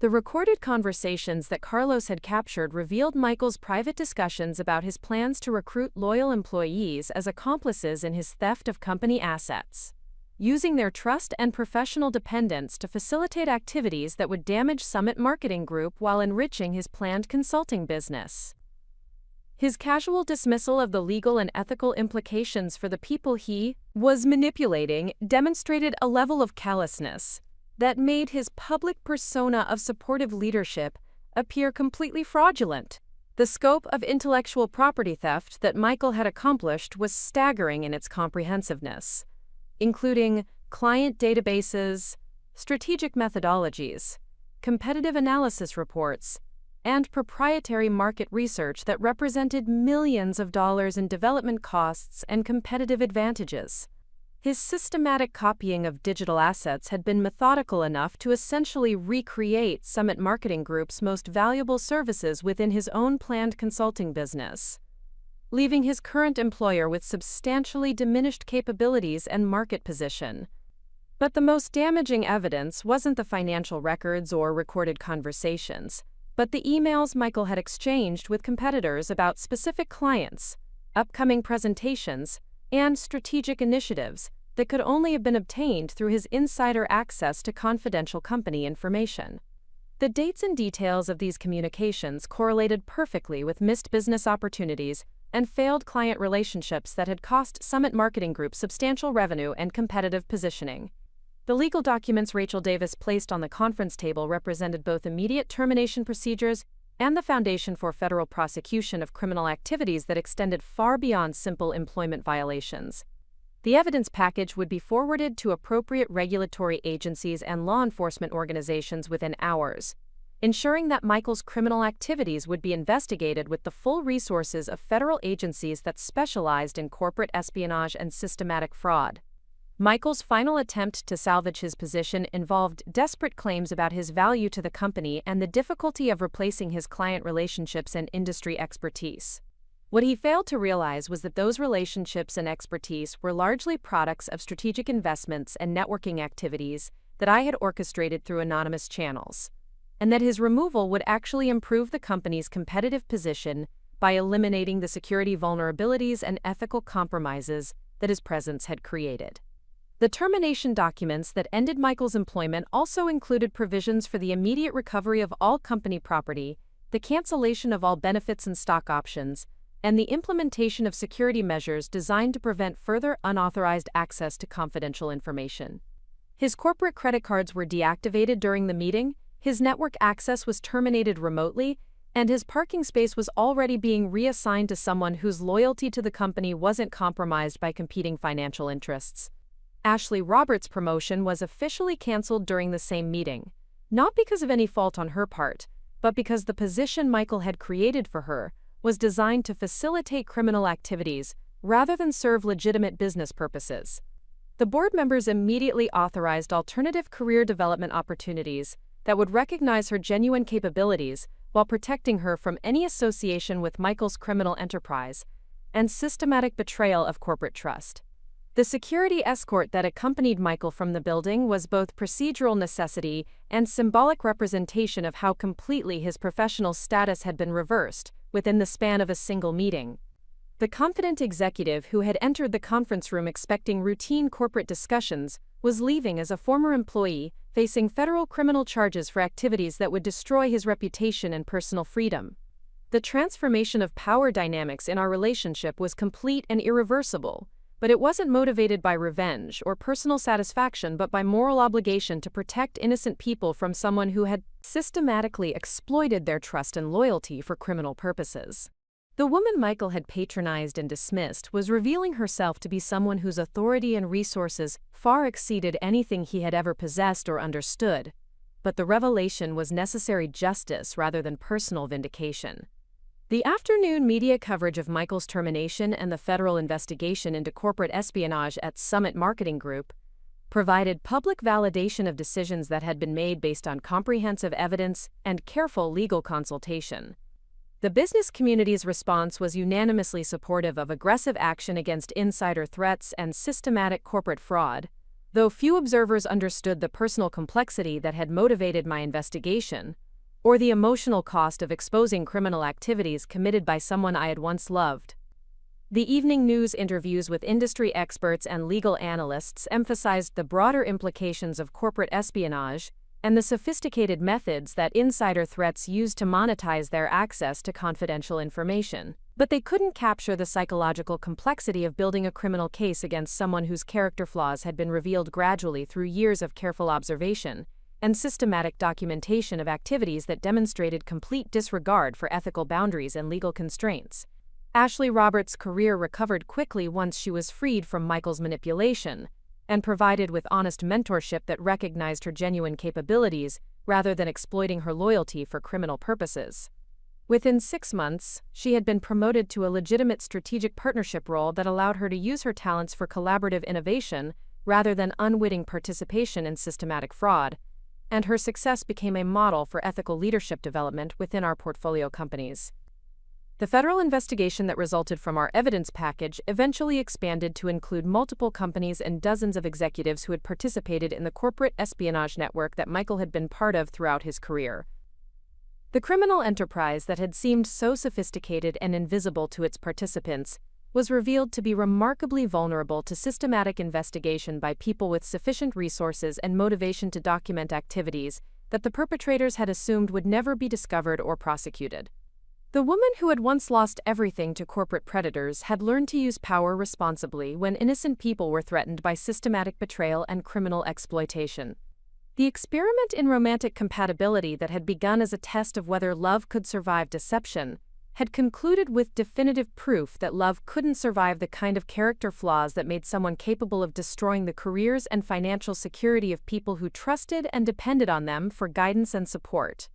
The recorded conversations that Carlos had captured revealed Michael's private discussions about his plans to recruit loyal employees as accomplices in his theft of company assets, using their trust and professional dependence to facilitate activities that would damage Summit Marketing Group while enriching his planned consulting business. His casual dismissal of the legal and ethical implications for the people he was manipulating demonstrated a level of callousness that made his public persona of supportive leadership appear completely fraudulent. The scope of intellectual property theft that Michael had accomplished was staggering in its comprehensiveness, including client databases, strategic methodologies, competitive analysis reports, and proprietary market research that represented millions of dollars in development costs and competitive advantages. His systematic copying of digital assets had been methodical enough to essentially recreate Summit Marketing Group's most valuable services within his own planned consulting business, leaving his current employer with substantially diminished capabilities and market position. But the most damaging evidence wasn't the financial records or recorded conversations, but the emails Michael had exchanged with competitors about specific clients, upcoming presentations, and strategic initiatives that could only have been obtained through his insider access to confidential company information. The dates and details of these communications correlated perfectly with missed business opportunities and failed client relationships that had cost Summit Marketing Group substantial revenue and competitive positioning. The legal documents Rachel Davis placed on the conference table represented both immediate termination procedures and the foundation for federal prosecution of criminal activities that extended far beyond simple employment violations. The evidence package would be forwarded to appropriate regulatory agencies and law enforcement organizations within hours, ensuring that Michael's criminal activities would be investigated with the full resources of federal agencies that specialized in corporate espionage and systematic fraud. Michael's final attempt to salvage his position involved desperate claims about his value to the company and the difficulty of replacing his client relationships and industry expertise. What he failed to realize was that those relationships and expertise were largely products of strategic investments and networking activities that I had orchestrated through anonymous channels, and that his removal would actually improve the company's competitive position by eliminating the security vulnerabilities and ethical compromises that his presence had created. The termination documents that ended Michael's employment also included provisions for the immediate recovery of all company property, the cancellation of all benefits and stock options, and the implementation of security measures designed to prevent further unauthorized access to confidential information. His corporate credit cards were deactivated during the meeting, his network access was terminated remotely, and his parking space was already being reassigned to someone whose loyalty to the company wasn't compromised by competing financial interests. Ashley Roberts' promotion was officially canceled during the same meeting, not because of any fault on her part, but because the position Michael had created for her was designed to facilitate criminal activities rather than serve legitimate business purposes. The board members immediately authorized alternative career development opportunities that would recognize her genuine capabilities while protecting her from any association with Michael's criminal enterprise and systematic betrayal of corporate trust. The security escort that accompanied Michael from the building was both procedural necessity and symbolic representation of how completely his professional status had been reversed within the span of a single meeting. The confident executive who had entered the conference room expecting routine corporate discussions was leaving as a former employee facing federal criminal charges for activities that would destroy his reputation and personal freedom. The transformation of power dynamics in our relationship was complete and irreversible, but it wasn't motivated by revenge or personal satisfaction but by moral obligation to protect innocent people from someone who had systematically exploited their trust and loyalty for criminal purposes. The woman Michael had patronized and dismissed was revealing herself to be someone whose authority and resources far exceeded anything he had ever possessed or understood, but the revelation was necessary justice rather than personal vindication. The afternoon media coverage of Michael's termination and the federal investigation into corporate espionage at Summit Marketing Group provided public validation of decisions that had been made based on comprehensive evidence and careful legal consultation. The business community's response was unanimously supportive of aggressive action against insider threats and systematic corporate fraud, though few observers understood the personal complexity that had motivated my investigation, or the emotional cost of exposing criminal activities committed by someone I had once loved. The evening news interviews with industry experts and legal analysts emphasized the broader implications of corporate espionage and the sophisticated methods that insider threats use to monetize their access to confidential information. But they couldn't capture the psychological complexity of building a criminal case against someone whose character flaws had been revealed gradually through years of careful observation and systematic documentation of activities that demonstrated complete disregard for ethical boundaries and legal constraints. Ashley Roberts' career recovered quickly once she was freed from Michael's manipulation and provided with honest mentorship that recognized her genuine capabilities rather than exploiting her loyalty for criminal purposes. Within 6 months, she had been promoted to a legitimate strategic partnership role that allowed her to use her talents for collaborative innovation rather than unwitting participation in systematic fraud, and her success became a model for ethical leadership development within our portfolio companies. The federal investigation that resulted from our evidence package eventually expanded to include multiple companies and dozens of executives who had participated in the corporate espionage network that Michael had been part of throughout his career. The criminal enterprise that had seemed so sophisticated and invisible to its participants was revealed to be remarkably vulnerable to systematic investigation by people with sufficient resources and motivation to document activities that the perpetrators had assumed would never be discovered or prosecuted. The woman who had once lost everything to corporate predators had learned to use power responsibly when innocent people were threatened by systematic betrayal and criminal exploitation. The experiment in romantic compatibility that had begun as a test of whether love could survive deception had concluded with definitive proof that love couldn't survive the kind of character flaws that made someone capable of destroying the careers and financial security of people who trusted and depended on them for guidance and support.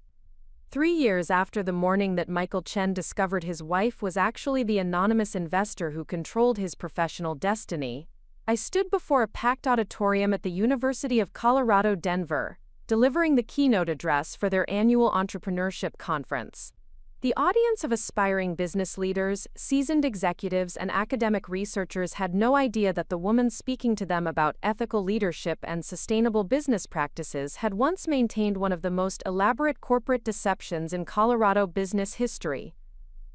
3 years after the morning that Michael Chen discovered his wife was actually the anonymous investor who controlled his professional destiny, I stood before a packed auditorium at the University of Colorado, Denver, delivering the keynote address for their annual entrepreneurship conference. The audience of aspiring business leaders, seasoned executives, and academic researchers had no idea that the woman speaking to them about ethical leadership and sustainable business practices had once maintained one of the most elaborate corporate deceptions in Colorado business history,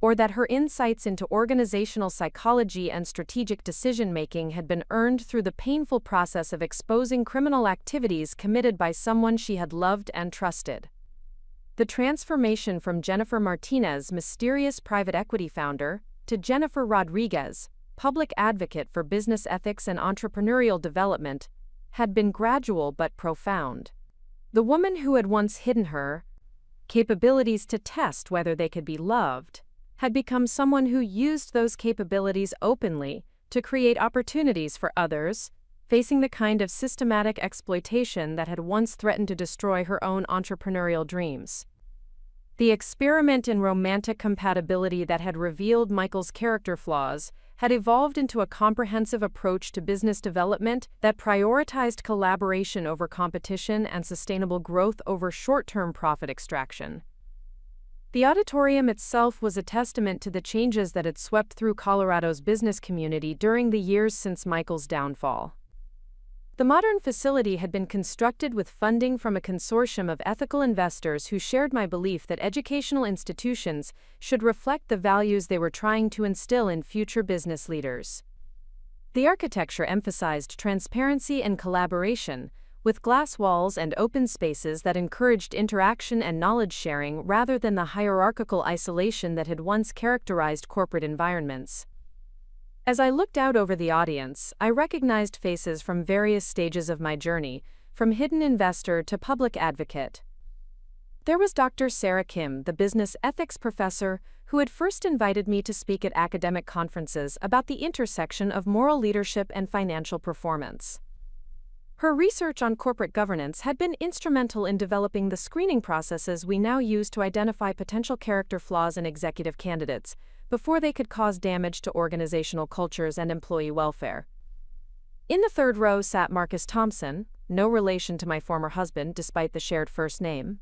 or that her insights into organizational psychology and strategic decision-making had been earned through the painful process of exposing criminal activities committed by someone she had loved and trusted. The transformation from Jennifer Martinez, mysterious private equity founder, to Jennifer Rodriguez, public advocate for business ethics and entrepreneurial development, had been gradual but profound. The woman who had once hidden her capabilities to test whether they could be loved had become someone who used those capabilities openly to create opportunities for others, facing the kind of systematic exploitation that had once threatened to destroy her own entrepreneurial dreams. The experiment in romantic compatibility that had revealed Michael's character flaws had evolved into a comprehensive approach to business development that prioritized collaboration over competition and sustainable growth over short-term profit extraction. The auditorium itself was a testament to the changes that had swept through Colorado's business community during the years since Michael's downfall. The modern facility had been constructed with funding from a consortium of ethical investors who shared my belief that educational institutions should reflect the values they were trying to instill in future business leaders. The architecture emphasized transparency and collaboration, with glass walls and open spaces that encouraged interaction and knowledge sharing rather than the hierarchical isolation that had once characterized corporate environments. As I looked out over the audience, I recognized faces from various stages of my journey, from hidden investor to public advocate. There was Dr. Sarah Kim, the business ethics professor, who had first invited me to speak at academic conferences about the intersection of moral leadership and financial performance. Her research on corporate governance had been instrumental in developing the screening processes we now use to identify potential character flaws in executive candidates, before they could cause damage to organizational cultures and employee welfare. In the third row sat Marcus Thompson, no relation to my former husband despite the shared first name,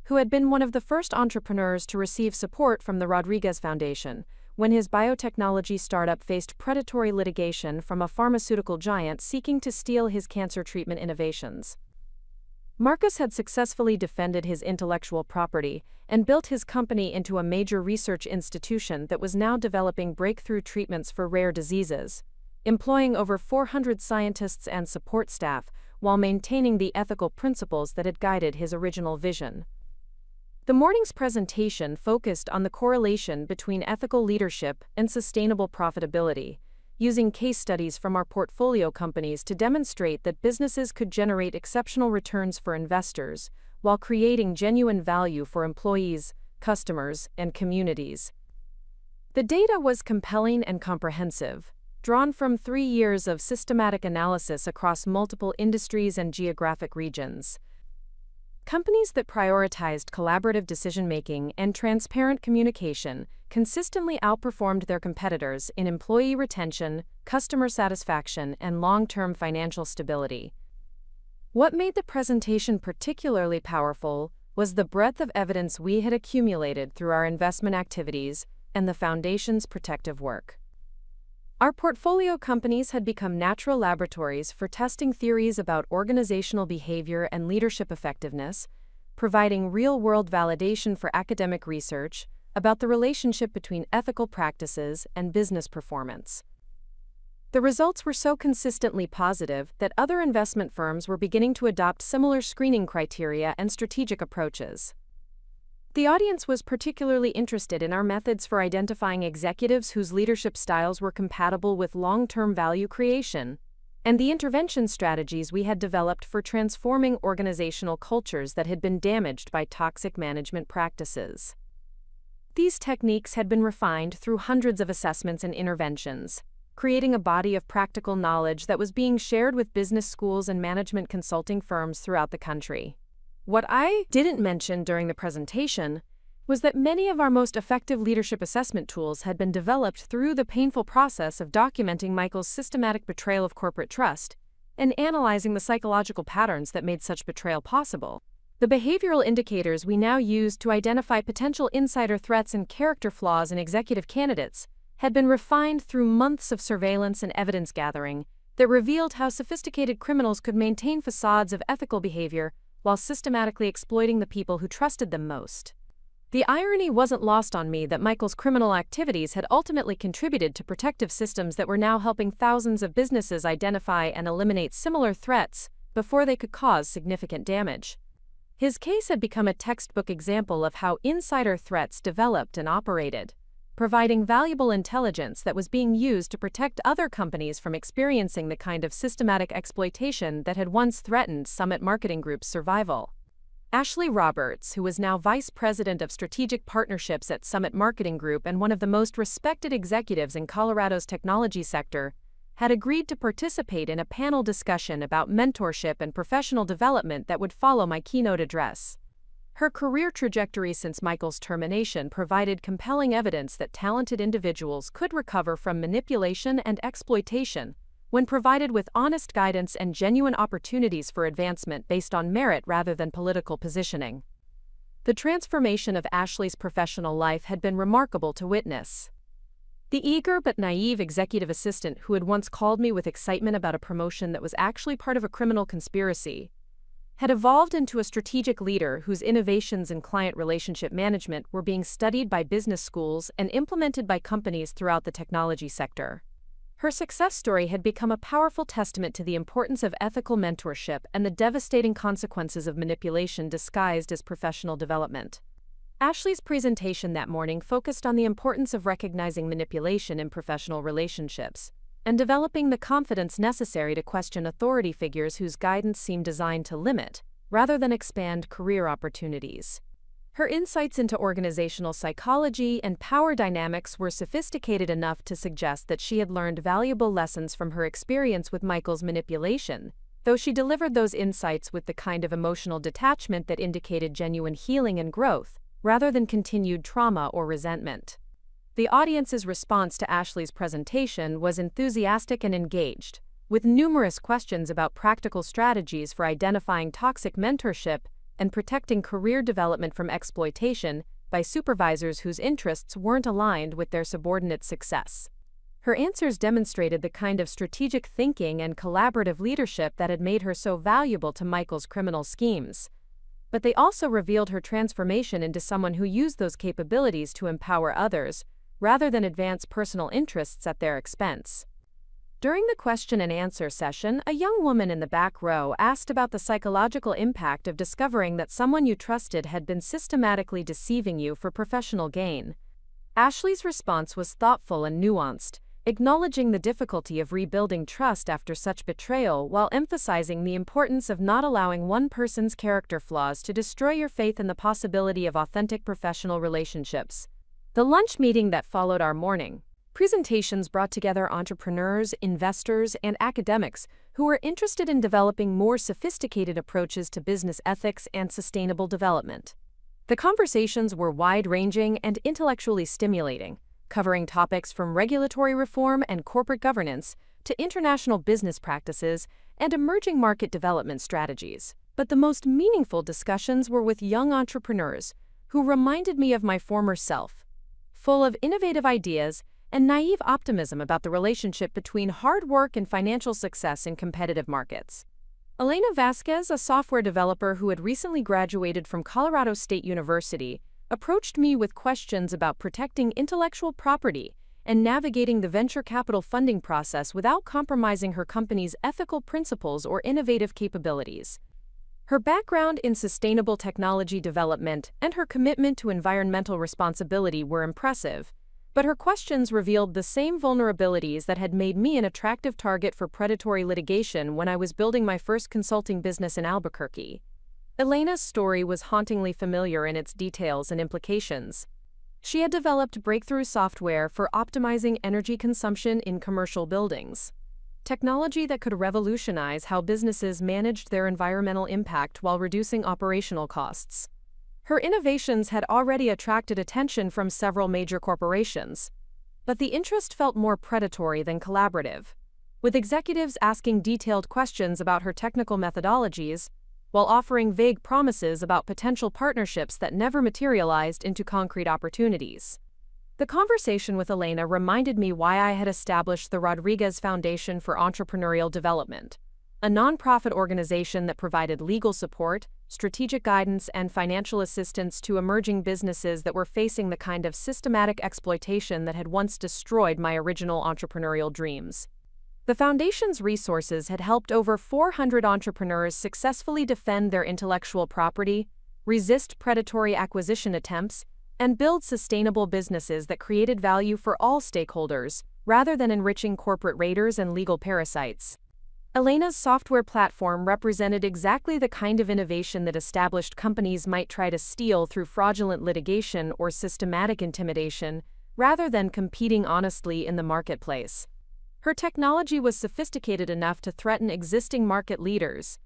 who had been one of the first entrepreneurs to receive support from the Rodriguez Foundation when his biotechnology startup faced predatory litigation from a pharmaceutical giant seeking to steal his cancer treatment innovations. Marcus had successfully defended his intellectual property and built his company into a major research institution that was now developing breakthrough treatments for rare diseases, employing over 400 scientists and support staff while maintaining the ethical principles that had guided his original vision. The morning's presentation focused on the correlation between ethical leadership and sustainable profitability, using case studies from our portfolio companies to demonstrate that businesses could generate exceptional returns for investors while creating genuine value for employees, customers, and communities. The data was compelling and comprehensive, drawn from 3 years of systematic analysis across multiple industries and geographic regions. Companies that prioritized collaborative decision-making and transparent communication consistently outperformed their competitors in employee retention, customer satisfaction, and long-term financial stability. What made the presentation particularly powerful was the breadth of evidence we had accumulated through our investment activities and the Foundation's protective work. Our portfolio companies had become natural laboratories for testing theories about organizational behavior and leadership effectiveness, providing real-world validation for academic research about the relationship between ethical practices and business performance. The results were so consistently positive that other investment firms were beginning to adopt similar screening criteria and strategic approaches. The audience was particularly interested in our methods for identifying executives whose leadership styles were compatible with long-term value creation, and the intervention strategies we had developed for transforming organizational cultures that had been damaged by toxic management practices. These techniques had been refined through hundreds of assessments and interventions, creating a body of practical knowledge that was being shared with business schools and management consulting firms throughout the country. What I didn't mention during the presentation was that many of our most effective leadership assessment tools had been developed through the painful process of documenting Michael's systematic betrayal of corporate trust and analyzing the psychological patterns that made such betrayal possible. The behavioral indicators we now use to identify potential insider threats and character flaws in executive candidates had been refined through months of surveillance and evidence gathering that revealed how sophisticated criminals could maintain facades of ethical behavior while systematically exploiting the people who trusted them most. The irony wasn't lost on me that Michael's criminal activities had ultimately contributed to protective systems that were now helping thousands of businesses identify and eliminate similar threats before they could cause significant damage. His case had become a textbook example of how insider threats developed and operated, providing valuable intelligence that was being used to protect other companies from experiencing the kind of systematic exploitation that had once threatened Summit Marketing Group's survival. Ashley Roberts, who was now Vice President of Strategic Partnerships at Summit Marketing Group and one of the most respected executives in Colorado's technology sector, had agreed to participate in a panel discussion about mentorship and professional development that would follow my keynote address. Her career trajectory since Michael's termination provided compelling evidence that talented individuals could recover from manipulation and exploitation when provided with honest guidance and genuine opportunities for advancement based on merit rather than political positioning. The transformation of Ashley's professional life had been remarkable to witness. The eager but naive executive assistant who had once called me with excitement about a promotion that was actually part of a criminal conspiracy had evolved into a strategic leader whose innovations in client relationship management were being studied by business schools and implemented by companies throughout the technology sector. Her success story had become a powerful testament to the importance of ethical mentorship and the devastating consequences of manipulation disguised as professional development. Ashley's presentation that morning focused on the importance of recognizing manipulation in professional relationships and developing the confidence necessary to question authority figures whose guidance seemed designed to limit, rather than expand, career opportunities. Her insights into organizational psychology and power dynamics were sophisticated enough to suggest that she had learned valuable lessons from her experience with Michael's manipulation, though she delivered those insights with the kind of emotional detachment that indicated genuine healing and growth, rather than continued trauma or resentment. The audience's response to Ashley's presentation was enthusiastic and engaged, with numerous questions about practical strategies for identifying toxic mentorship and protecting career development from exploitation by supervisors whose interests weren't aligned with their subordinates' success. Her answers demonstrated the kind of strategic thinking and collaborative leadership that had made her so valuable to Michael's criminal schemes. But they also revealed her transformation into someone who used those capabilities to empower others, rather than advance personal interests at their expense. During the question and answer session, a young woman in the back row asked about the psychological impact of discovering that someone you trusted had been systematically deceiving you for professional gain. Ashley's response was thoughtful and nuanced, acknowledging the difficulty of rebuilding trust after such betrayal while emphasizing the importance of not allowing one person's character flaws to destroy your faith in the possibility of authentic professional relationships. The lunch meeting that followed our morning presentations brought together entrepreneurs, investors, and academics who were interested in developing more sophisticated approaches to business ethics and sustainable development. The conversations were wide-ranging and intellectually stimulating, covering topics from regulatory reform and corporate governance to international business practices and emerging market development strategies. But the most meaningful discussions were with young entrepreneurs who reminded me of my former self, full of innovative ideas and naive optimism about the relationship between hard work and financial success in competitive markets. Elena Vasquez, a software developer who had recently graduated from Colorado State University, approached me with questions about protecting intellectual property and navigating the venture capital funding process without compromising her company's ethical principles or innovative capabilities. Her background in sustainable technology development and her commitment to environmental responsibility were impressive, but her questions revealed the same vulnerabilities that had made me an attractive target for predatory litigation when I was building my first consulting business in Albuquerque. Elena's story was hauntingly familiar in its details and implications. She had developed breakthrough software for optimizing energy consumption in commercial buildings, technology that could revolutionize how businesses managed their environmental impact while reducing operational costs. Her innovations had already attracted attention from several major corporations, but the interest felt more predatory than collaborative, with executives asking detailed questions about her technical methodologies while offering vague promises about potential partnerships that never materialized into concrete opportunities. The conversation with Elena reminded me why I had established the Rodriguez Foundation for Entrepreneurial Development, a nonprofit organization that provided legal support, strategic guidance, and financial assistance to emerging businesses that were facing the kind of systematic exploitation that had once destroyed my original entrepreneurial dreams. The foundation's resources had helped over 400 entrepreneurs successfully defend their intellectual property, resist predatory acquisition attempts, and build sustainable businesses that created value for all stakeholders, rather than enriching corporate raiders and legal parasites. Elena's software platform represented exactly the kind of innovation that established companies might try to steal through fraudulent litigation or systematic intimidation, rather than competing honestly in the marketplace. Her technology was sophisticated enough to threaten existing market leaders,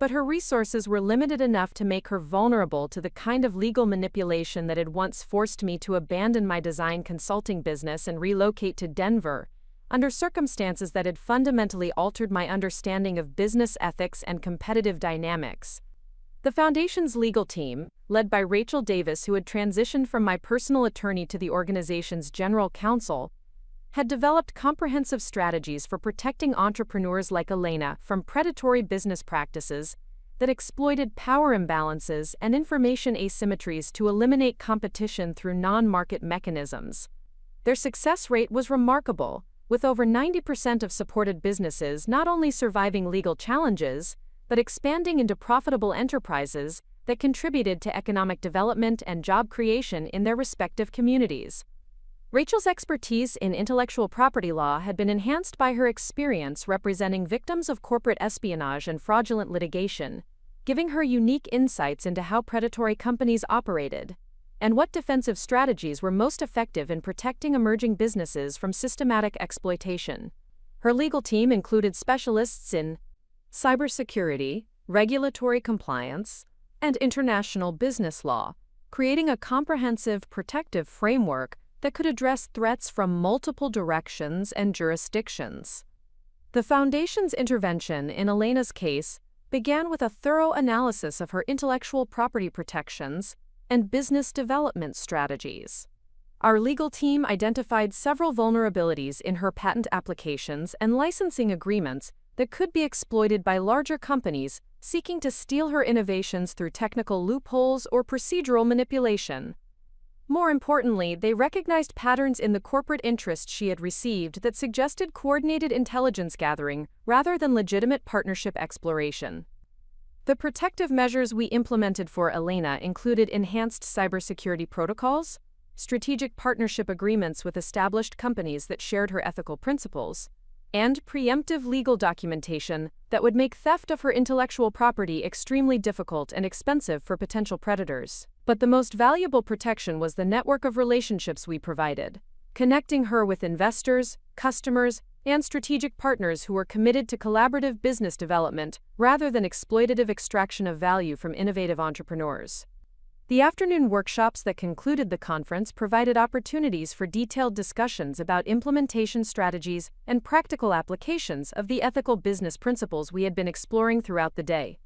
but her resources were limited enough to make her vulnerable to the kind of legal manipulation that had once forced me to abandon my design consulting business and relocate to Denver, under circumstances that had fundamentally altered my understanding of business ethics and competitive dynamics. The Foundation's legal team, led by Rachel Davis, who had transitioned from my personal attorney to the organization's general counsel, had developed comprehensive strategies for protecting entrepreneurs like Elena from predatory business practices that exploited power imbalances and information asymmetries to eliminate competition through non-market mechanisms. Their success rate was remarkable, with over 90% of supported businesses not only surviving legal challenges, but expanding into profitable enterprises that contributed to economic development and job creation in their respective communities. Rachel's expertise in intellectual property law had been enhanced by her experience representing victims of corporate espionage and fraudulent litigation, giving her unique insights into how predatory companies operated and what defensive strategies were most effective in protecting emerging businesses from systematic exploitation. Her legal team included specialists in cybersecurity, regulatory compliance, and international business law, creating a comprehensive protective framework that could address threats from multiple directions and jurisdictions. The Foundation's intervention in Elena's case began with a thorough analysis of her intellectual property protections and business development strategies. Our legal team identified several vulnerabilities in her patent applications and licensing agreements that could be exploited by larger companies seeking to steal her innovations through technical loopholes or procedural manipulation. More importantly, they recognized patterns in the corporate interest she had received that suggested coordinated intelligence gathering rather than legitimate partnership exploration. The protective measures we implemented for Elena included enhanced cybersecurity protocols, strategic partnership agreements with established companies that shared her ethical principles, and preemptive legal documentation that would make theft of her intellectual property extremely difficult and expensive for potential predators. But the most valuable protection was the network of relationships we provided, connecting her with investors, customers, and strategic partners who were committed to collaborative business development rather than exploitative extraction of value from innovative entrepreneurs. The afternoon workshops that concluded the conference provided opportunities for detailed discussions about implementation strategies and practical applications of the ethical business principles we had been exploring throughout the day.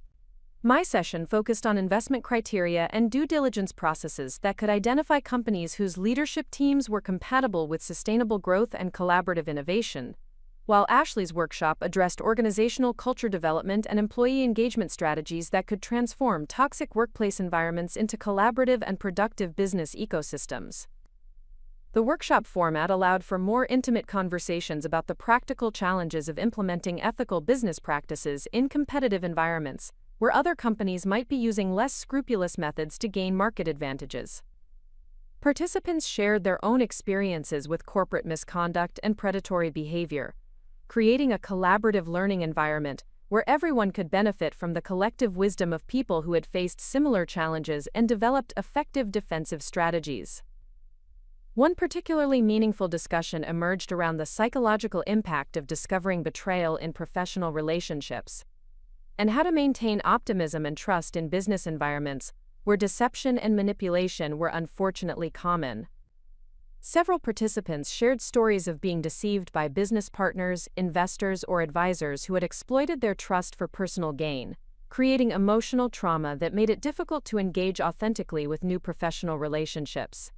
My session focused on investment criteria and due diligence processes that could identify companies whose leadership teams were compatible with sustainable growth and collaborative innovation, while Ashley's workshop addressed organizational culture development and employee engagement strategies that could transform toxic workplace environments into collaborative and productive business ecosystems. The workshop format allowed for more intimate conversations about the practical challenges of implementing ethical business practices in competitive environments, where other companies might be using less scrupulous methods to gain market advantages. Participants shared their own experiences with corporate misconduct and predatory behavior, creating a collaborative learning environment where everyone could benefit from the collective wisdom of people who had faced similar challenges and developed effective defensive strategies. One particularly meaningful discussion emerged around the psychological impact of discovering betrayal in professional relationships, and how to maintain optimism and trust in business environments where deception and manipulation were unfortunately common. Several participants shared stories of being deceived by business partners, investors, or advisors who had exploited their trust for personal gain, creating emotional trauma that made it difficult to engage authentically with new professional relationships.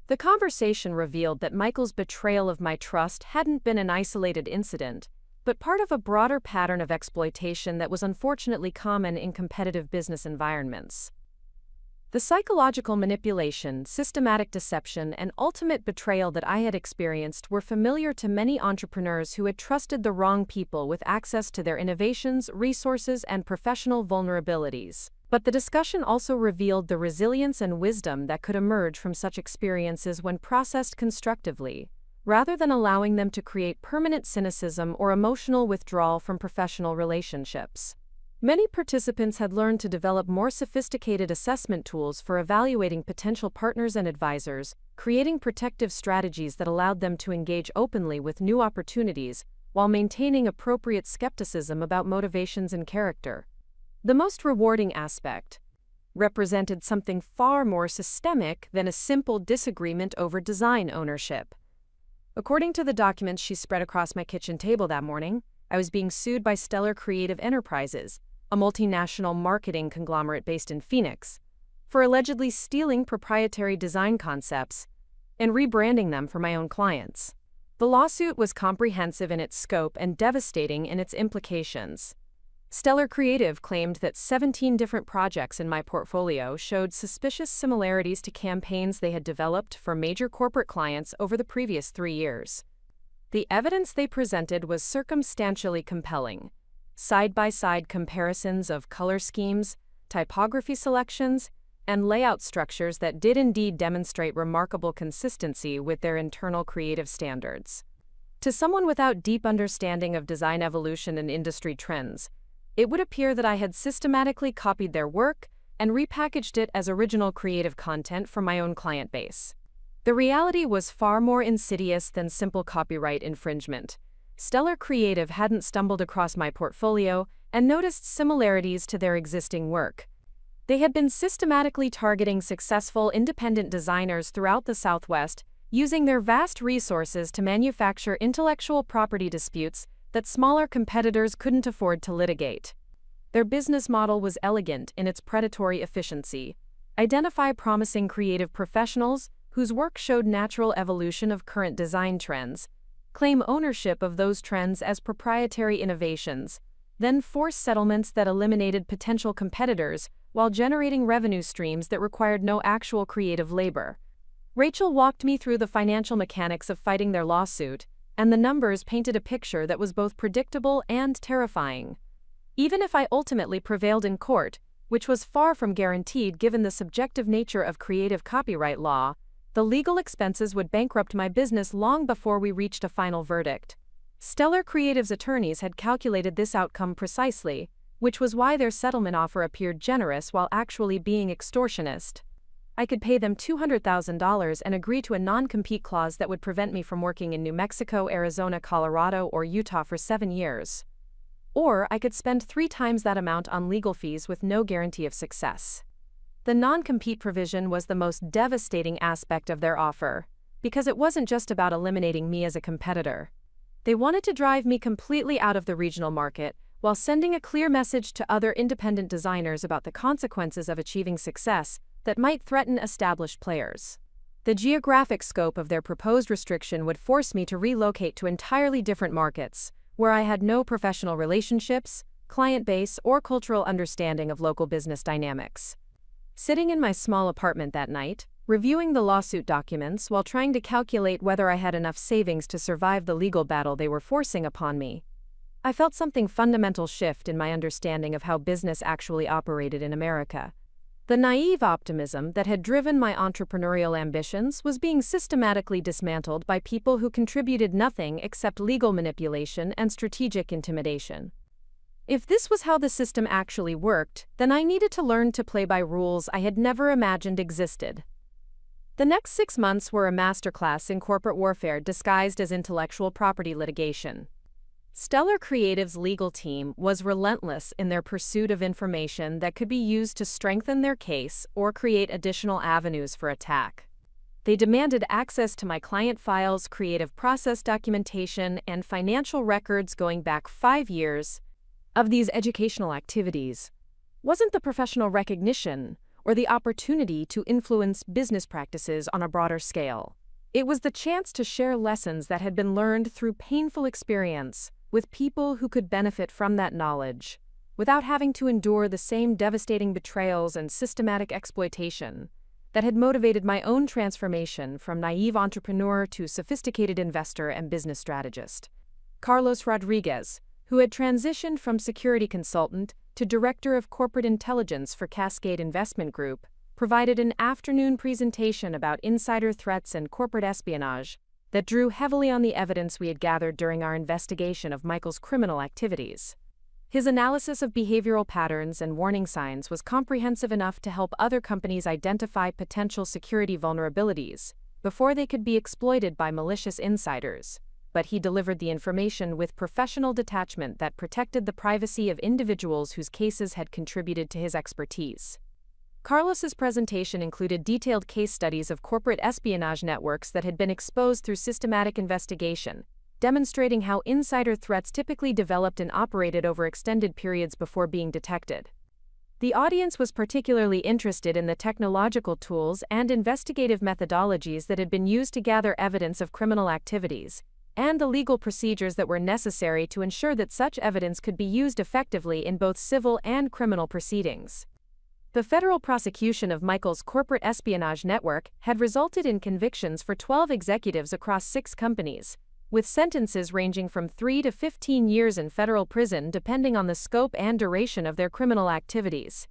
The conversation revealed that Michael's betrayal of my trust hadn't been an isolated incident, but part of a broader pattern of exploitation that was unfortunately common in competitive business environments. The psychological manipulation, systematic deception, and ultimate betrayal that I had experienced were familiar to many entrepreneurs who had trusted the wrong people with access to their innovations, resources, and professional vulnerabilities. But the discussion also revealed the resilience and wisdom that could emerge from such experiences when processed constructively, rather than allowing them to create permanent cynicism or emotional withdrawal from professional relationships. Many participants had learned to develop more sophisticated assessment tools for evaluating potential partners and advisors, creating protective strategies that allowed them to engage openly with new opportunities while maintaining appropriate skepticism about motivations and character. The most rewarding aspect represented something far more systemic than a simple disagreement over design ownership. According to the documents she spread across my kitchen table that morning, I was being sued by Stellar Creative Enterprises, a multinational marketing conglomerate based in Phoenix, for allegedly stealing proprietary design concepts and rebranding them for my own clients. The lawsuit was comprehensive in its scope and devastating in its implications. Stellar Creative claimed that 17 different projects in my portfolio showed suspicious similarities to campaigns they had developed for major corporate clients over the previous 3 years. The evidence they presented was circumstantially compelling. Side-by-side comparisons of color schemes, typography selections, and layout structures that did indeed demonstrate remarkable consistency with their internal creative standards. To someone without deep understanding of design evolution and industry trends, it would appear that I had systematically copied their work and repackaged it as original creative content for my own client base. The reality was far more insidious than simple copyright infringement. Stellar Creative hadn't stumbled across my portfolio and noticed similarities to their existing work. They had been systematically targeting successful independent designers throughout the Southwest, using their vast resources to manufacture intellectual property disputes that smaller competitors couldn't afford to litigate. Their business model was elegant in its predatory efficiency. Identify promising creative professionals whose work showed natural evolution of current design trends, claim ownership of those trends as proprietary innovations, then force settlements that eliminated potential competitors while generating revenue streams that required no actual creative labor. Rachel walked me through the financial mechanics of fighting their lawsuit, and the numbers painted a picture that was both predictable and terrifying. Even if I ultimately prevailed in court, which was far from guaranteed given the subjective nature of creative copyright law, the legal expenses would bankrupt my business long before we reached a final verdict. Stellar Creative's attorneys had calculated this outcome precisely, which was why their settlement offer appeared generous while actually being extortionist. I could pay them $200,000 and agree to a non-compete clause that would prevent me from working in New Mexico, Arizona, Colorado, or Utah for 7 years. Or I could spend 3 times that amount on legal fees with no guarantee of success. The non-compete provision was the most devastating aspect of their offer, because it wasn't just about eliminating me as a competitor. They wanted to drive me completely out of the regional market, while sending a clear message to other independent designers about the consequences of achieving success that might threaten established players. The geographic scope of their proposed restriction would force me to relocate to entirely different markets, where I had no professional relationships, client base, or cultural understanding of local business dynamics. Sitting in my small apartment that night, reviewing the lawsuit documents while trying to calculate whether I had enough savings to survive the legal battle they were forcing upon me, I felt something fundamental shift in my understanding of how business actually operated in America. The naive optimism that had driven my entrepreneurial ambitions was being systematically dismantled by people who contributed nothing except legal manipulation and strategic intimidation. If this was how the system actually worked, then I needed to learn to play by rules I had never imagined existed. The next 6 months were a masterclass in corporate warfare disguised as intellectual property litigation. Stellar Creative's legal team was relentless in their pursuit of information that could be used to strengthen their case or create additional avenues for attack. They demanded access to my client files, creative process documentation, and financial records going back 5 years. Of these educational activities wasn't the professional recognition or the opportunity to influence business practices on a broader scale. It was the chance to share lessons that had been learned through painful experience with people who could benefit from that knowledge, without having to endure the same devastating betrayals and systematic exploitation that had motivated my own transformation from naive entrepreneur to sophisticated investor and business strategist. Carlos Rodriguez, who had transitioned from security consultant to Director of Corporate Intelligence for Cascade Investment Group, provided an afternoon presentation about insider threats and corporate espionage that drew heavily on the evidence we had gathered during our investigation of Michael's criminal activities. His analysis of behavioral patterns and warning signs was comprehensive enough to help other companies identify potential security vulnerabilities before they could be exploited by malicious insiders. But he delivered the information with professional detachment that protected the privacy of individuals whose cases had contributed to his expertise. Carlos's presentation included detailed case studies of corporate espionage networks that had been exposed through systematic investigation, demonstrating how insider threats typically developed and operated over extended periods before being detected. The audience was particularly interested in the technological tools and investigative methodologies that had been used to gather evidence of criminal activities, and the legal procedures that were necessary to ensure that such evidence could be used effectively in both civil and criminal proceedings. The federal prosecution of Michael's corporate espionage network had resulted in convictions for 12 executives across 6 companies, with sentences ranging from 3 to 15 years in federal prison depending on the scope and duration of their criminal activities.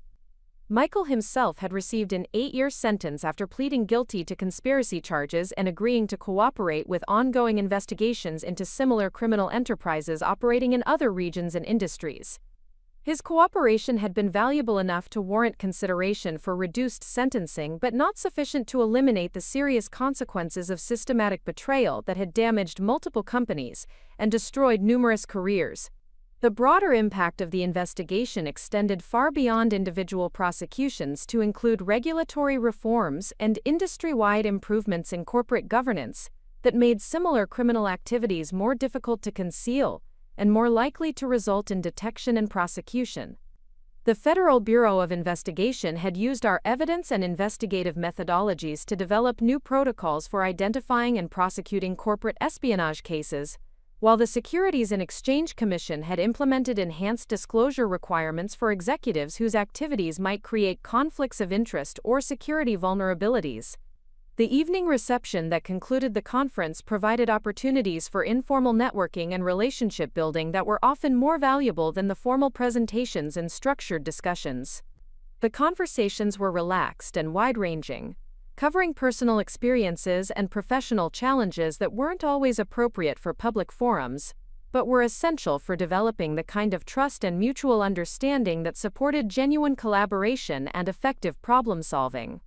Michael himself had received an 8-year sentence after pleading guilty to conspiracy charges and agreeing to cooperate with ongoing investigations into similar criminal enterprises operating in other regions and industries. His cooperation had been valuable enough to warrant consideration for reduced sentencing, but not sufficient to eliminate the serious consequences of systematic betrayal that had damaged multiple companies and destroyed numerous careers. The broader impact of the investigation extended far beyond individual prosecutions to include regulatory reforms and industry-wide improvements in corporate governance that made similar criminal activities more difficult to conceal and more likely to result in detection and prosecution. The Federal Bureau of Investigation had used our evidence and investigative methodologies to develop new protocols for identifying and prosecuting corporate espionage cases, while the Securities and Exchange Commission had implemented enhanced disclosure requirements for executives whose activities might create conflicts of interest or security vulnerabilities. The evening reception that concluded the conference provided opportunities for informal networking and relationship building that were often more valuable than the formal presentations and structured discussions. The conversations were relaxed and wide-ranging, covering personal experiences and professional challenges that weren't always appropriate for public forums, but were essential for developing the kind of trust and mutual understanding that supported genuine collaboration and effective problem-solving.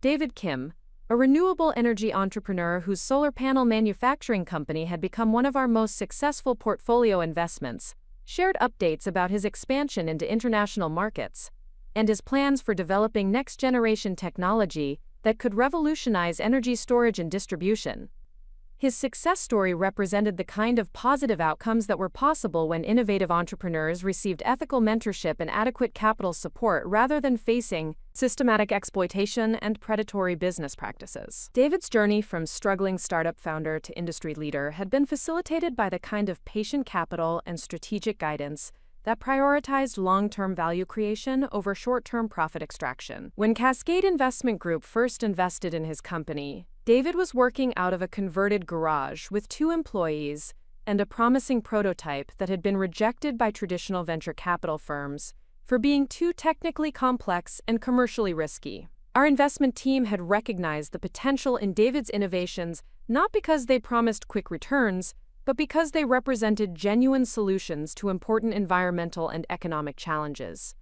David Kim, a renewable energy entrepreneur whose solar panel manufacturing company had become one of our most successful portfolio investments, shared updates about his expansion into international markets and his plans for developing next-generation technology that could revolutionize energy storage and distribution. His success story represented the kind of positive outcomes that were possible when innovative entrepreneurs received ethical mentorship and adequate capital support rather than facing systematic exploitation and predatory business practices. David's journey from struggling startup founder to industry leader had been facilitated by the kind of patient capital and strategic guidance that prioritized long-term value creation over short-term profit extraction. When Cascade Investment Group first invested in his company, David was working out of a converted garage with 2 employees and a promising prototype that had been rejected by traditional venture capital firms for being too technically complex and commercially risky. Our investment team had recognized the potential in David's innovations not because they promised quick returns, but because they represented genuine solutions to important environmental and economic challenges.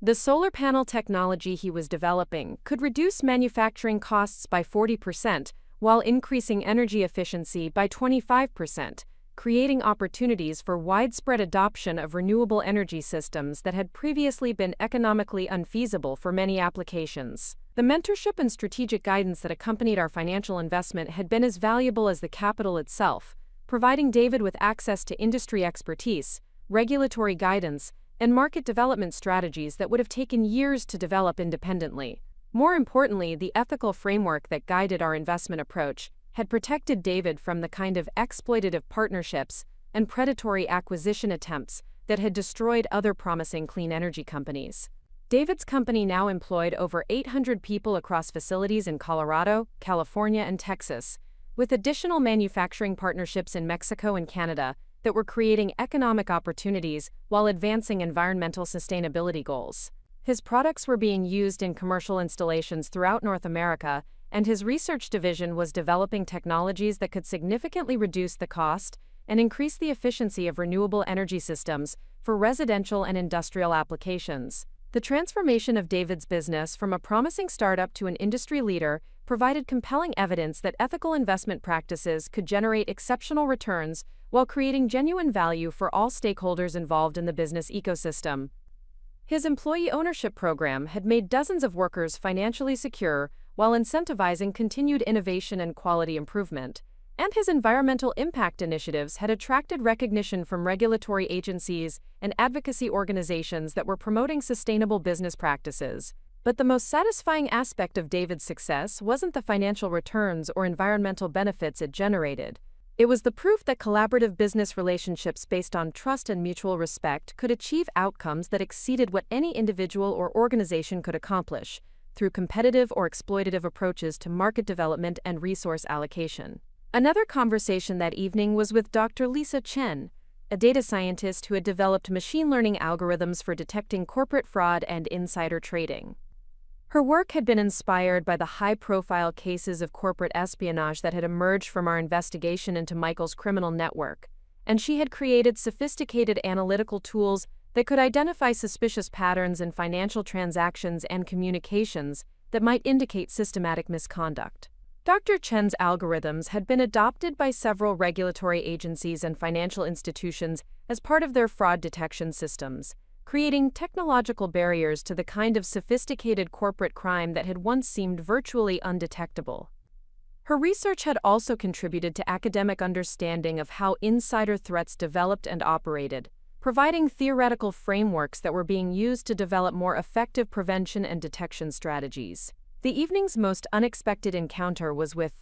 The solar panel technology he was developing could reduce manufacturing costs by 40% while increasing energy efficiency by 25%, creating opportunities for widespread adoption of renewable energy systems that had previously been economically unfeasible for many applications. The mentorship and strategic guidance that accompanied our financial investment had been as valuable as the capital itself, providing David with access to industry expertise, regulatory guidance, and market development strategies that would have taken years to develop independently. More importantly, the ethical framework that guided our investment approach had protected David from the kind of exploitative partnerships and predatory acquisition attempts that had destroyed other promising clean energy companies. David's company now employed over 800 people across facilities in Colorado, California, and Texas, with additional manufacturing partnerships in Mexico and Canada, that were creating economic opportunities while advancing environmental sustainability goals. His products were being used in commercial installations throughout North America, and his research division was developing technologies that could significantly reduce the cost and increase the efficiency of renewable energy systems for residential and industrial applications. The transformation of David's business from a promising startup to an industry leader provided compelling evidence that ethical investment practices could generate exceptional returns while creating genuine value for all stakeholders involved in the business ecosystem. His employee ownership program had made dozens of workers financially secure while incentivizing continued innovation and quality improvement, and his environmental impact initiatives had attracted recognition from regulatory agencies and advocacy organizations that were promoting sustainable business practices. But the most satisfying aspect of David's success wasn't the financial returns or environmental benefits it generated. It was the proof that collaborative business relationships based on trust and mutual respect could achieve outcomes that exceeded what any individual or organization could accomplish through competitive or exploitative approaches to market development and resource allocation. Another conversation that evening was with Dr. Lisa Chen, a data scientist who had developed machine learning algorithms for detecting corporate fraud and insider trading. Her work had been inspired by the high-profile cases of corporate espionage that had emerged from our investigation into Michael's criminal network, and she had created sophisticated analytical tools that could identify suspicious patterns in financial transactions and communications that might indicate systematic misconduct. Dr. Chen's algorithms had been adopted by several regulatory agencies and financial institutions as part of their fraud detection systems, creating technological barriers to the kind of sophisticated corporate crime that had once seemed virtually undetectable. Her research had also contributed to academic understanding of how insider threats developed and operated, providing theoretical frameworks that were being used to develop more effective prevention and detection strategies. The evening's most unexpected encounter was with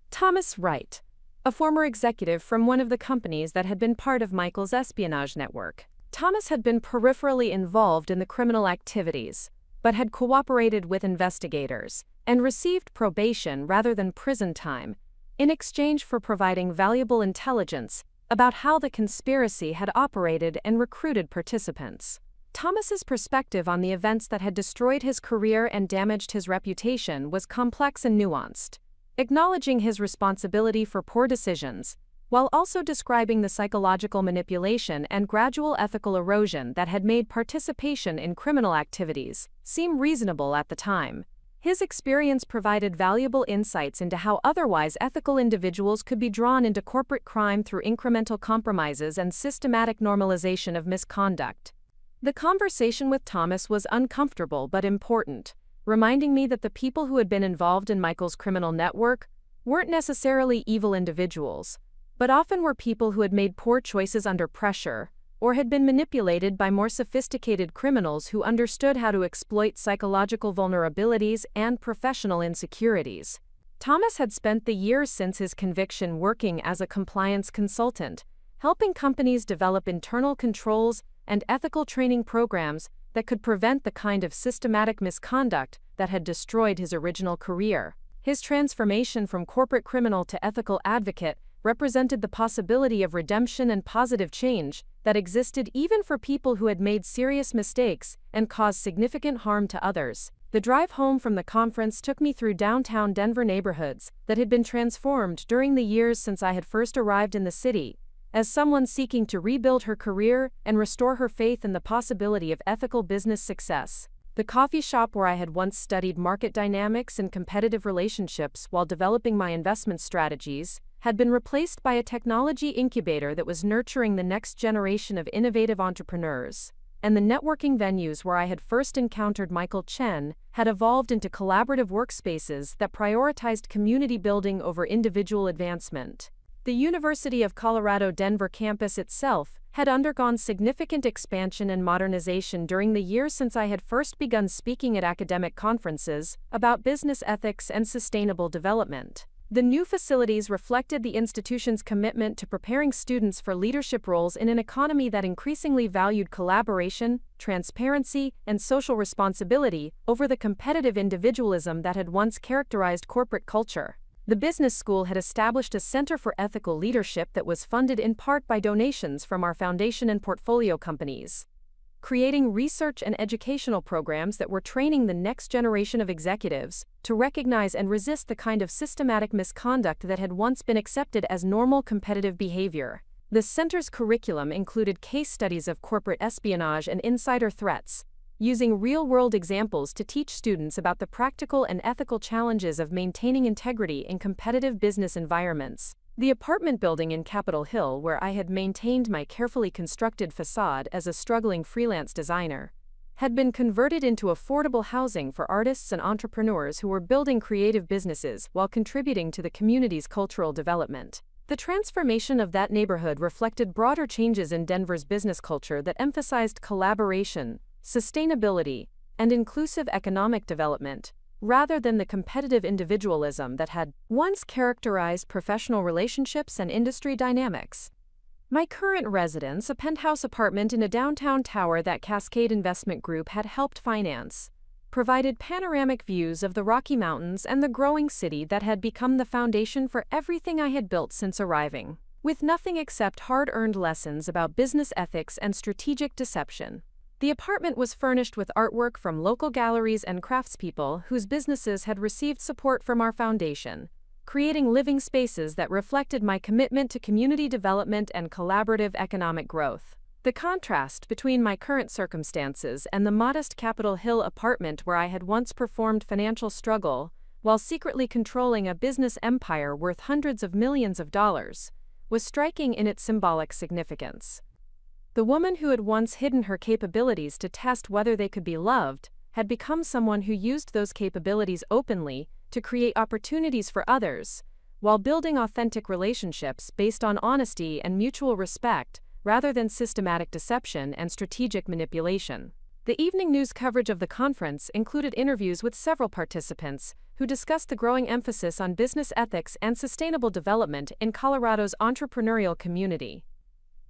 Thomas Wright, a former executive from one of the companies that had been part of Michael's espionage network. Thomas had been peripherally involved in the criminal activities, but had cooperated with investigators and received probation rather than prison time in exchange for providing valuable intelligence about how the conspiracy had operated and recruited participants. Thomas's perspective on the events that had destroyed his career and damaged his reputation was complex and nuanced, acknowledging his responsibility for poor decisions, while also describing the psychological manipulation and gradual ethical erosion that had made participation in criminal activities seem reasonable at the time. His experience provided valuable insights into how otherwise ethical individuals could be drawn into corporate crime through incremental compromises and systematic normalization of misconduct. The conversation with Thomas was uncomfortable but important, reminding me that the people who had been involved in Michael's criminal network weren't necessarily evil individuals, but often were people who had made poor choices under pressure, or had been manipulated by more sophisticated criminals who understood how to exploit psychological vulnerabilities and professional insecurities. Thomas had spent the years since his conviction working as a compliance consultant, helping companies develop internal controls and ethical training programs that could prevent the kind of systematic misconduct that had destroyed his original career. His transformation from corporate criminal to ethical advocate represented the possibility of redemption and positive change that existed even for people who had made serious mistakes and caused significant harm to others. The drive home from the conference took me through downtown Denver neighborhoods that had been transformed during the years since I had first arrived in the city, as someone seeking to rebuild her career and restore her faith in the possibility of ethical business success. The coffee shop where I had once studied market dynamics and competitive relationships while developing my investment strategies had been replaced by a technology incubator that was nurturing the next generation of innovative entrepreneurs. And the networking venues where I had first encountered Michael Chen had evolved into collaborative workspaces that prioritized community building over individual advancement. The University of Colorado Denver campus itself had undergone significant expansion and modernization during the years since I had first begun speaking at academic conferences about business ethics and sustainable development. The new facilities reflected the institution's commitment to preparing students for leadership roles in an economy that increasingly valued collaboration, transparency, and social responsibility over the competitive individualism that had once characterized corporate culture. The business school had established a Center for Ethical Leadership that was funded in part by donations from our foundation and portfolio companies, creating research and educational programs that were training the next generation of executives to recognize and resist the kind of systematic misconduct that had once been accepted as normal competitive behavior. The center's curriculum included case studies of corporate espionage and insider threats, using real-world examples to teach students about the practical and ethical challenges of maintaining integrity in competitive business environments. The apartment building in Capitol Hill, where I had maintained my carefully constructed facade as a struggling freelance designer, had been converted into affordable housing for artists and entrepreneurs who were building creative businesses while contributing to the community's cultural development. The transformation of that neighborhood reflected broader changes in Denver's business culture that emphasized collaboration, sustainability, and inclusive economic development, rather than the competitive individualism that had once characterized professional relationships and industry dynamics. My current residence, a penthouse apartment in a downtown tower that Cascade Investment Group had helped finance, provided panoramic views of the Rocky Mountains and the growing city that had become the foundation for everything I had built since arriving, with nothing except hard-earned lessons about business ethics and strategic deception. The apartment was furnished with artwork from local galleries and craftspeople whose businesses had received support from our foundation, creating living spaces that reflected my commitment to community development and collaborative economic growth. The contrast between my current circumstances and the modest Capitol Hill apartment where I had once performed financial struggle, while secretly controlling a business empire worth hundreds of millions of dollars, was striking in its symbolic significance. The woman who had once hidden her capabilities to test whether they could be loved had become someone who used those capabilities openly to create opportunities for others, while building authentic relationships based on honesty and mutual respect rather than systematic deception and strategic manipulation. The evening news coverage of the conference included interviews with several participants who discussed the growing emphasis on business ethics and sustainable development in Colorado's entrepreneurial community.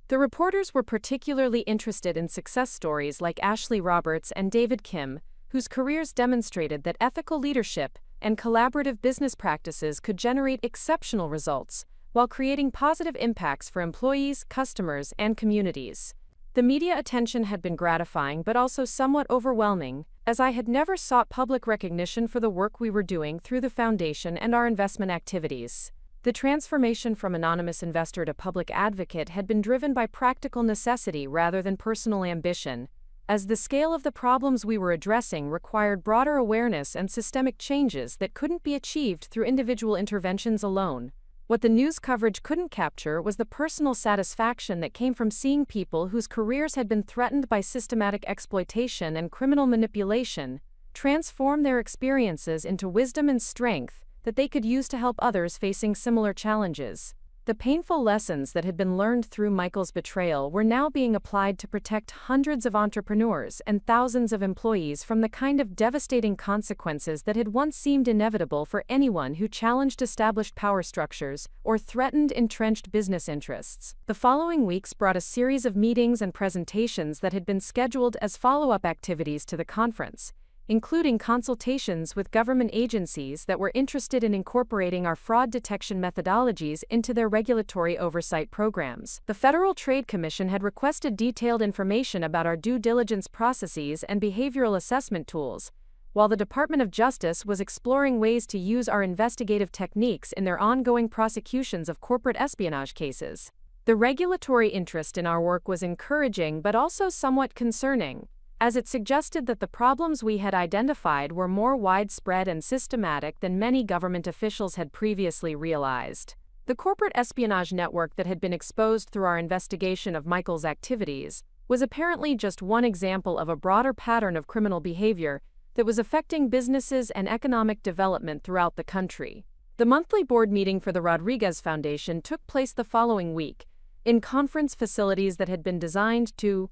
The reporters were particularly interested in success stories like Ashley Roberts and David Kim, whose careers demonstrated that ethical leadership and collaborative business practices could generate exceptional results while creating positive impacts for employees, customers, and communities. The media attention had been gratifying but also somewhat overwhelming, as I had never sought public recognition for the work we were doing through the foundation and our investment activities. The transformation from anonymous investor to public advocate had been driven by practical necessity rather than personal ambition, as the scale of the problems we were addressing required broader awareness and systemic changes that couldn't be achieved through individual interventions alone. What the news coverage couldn't capture was the personal satisfaction that came from seeing people whose careers had been threatened by systematic exploitation and criminal manipulation transform their experiences into wisdom and strength that they could use to help others facing similar challenges. The painful lessons that had been learned through Michael's betrayal were now being applied to protect hundreds of entrepreneurs and thousands of employees from the kind of devastating consequences that had once seemed inevitable for anyone who challenged established power structures or threatened entrenched business interests. The following weeks brought a series of meetings and presentations that had been scheduled as follow-up activities to the conference, including consultations with government agencies that were interested in incorporating our fraud detection methodologies into their regulatory oversight programs. The Federal Trade Commission had requested detailed information about our due diligence processes and behavioral assessment tools, while the Department of Justice was exploring ways to use our investigative techniques in their ongoing prosecutions of corporate espionage cases. The regulatory interest in our work was encouraging but also somewhat concerning, as it suggested that the problems we had identified were more widespread and systematic than many government officials had previously realized. The corporate espionage network that had been exposed through our investigation of Michael's activities was apparently just one example of a broader pattern of criminal behavior that was affecting businesses and economic development throughout the country. The monthly board meeting for the Rodriguez Foundation took place the following week, in conference facilities that had been designed to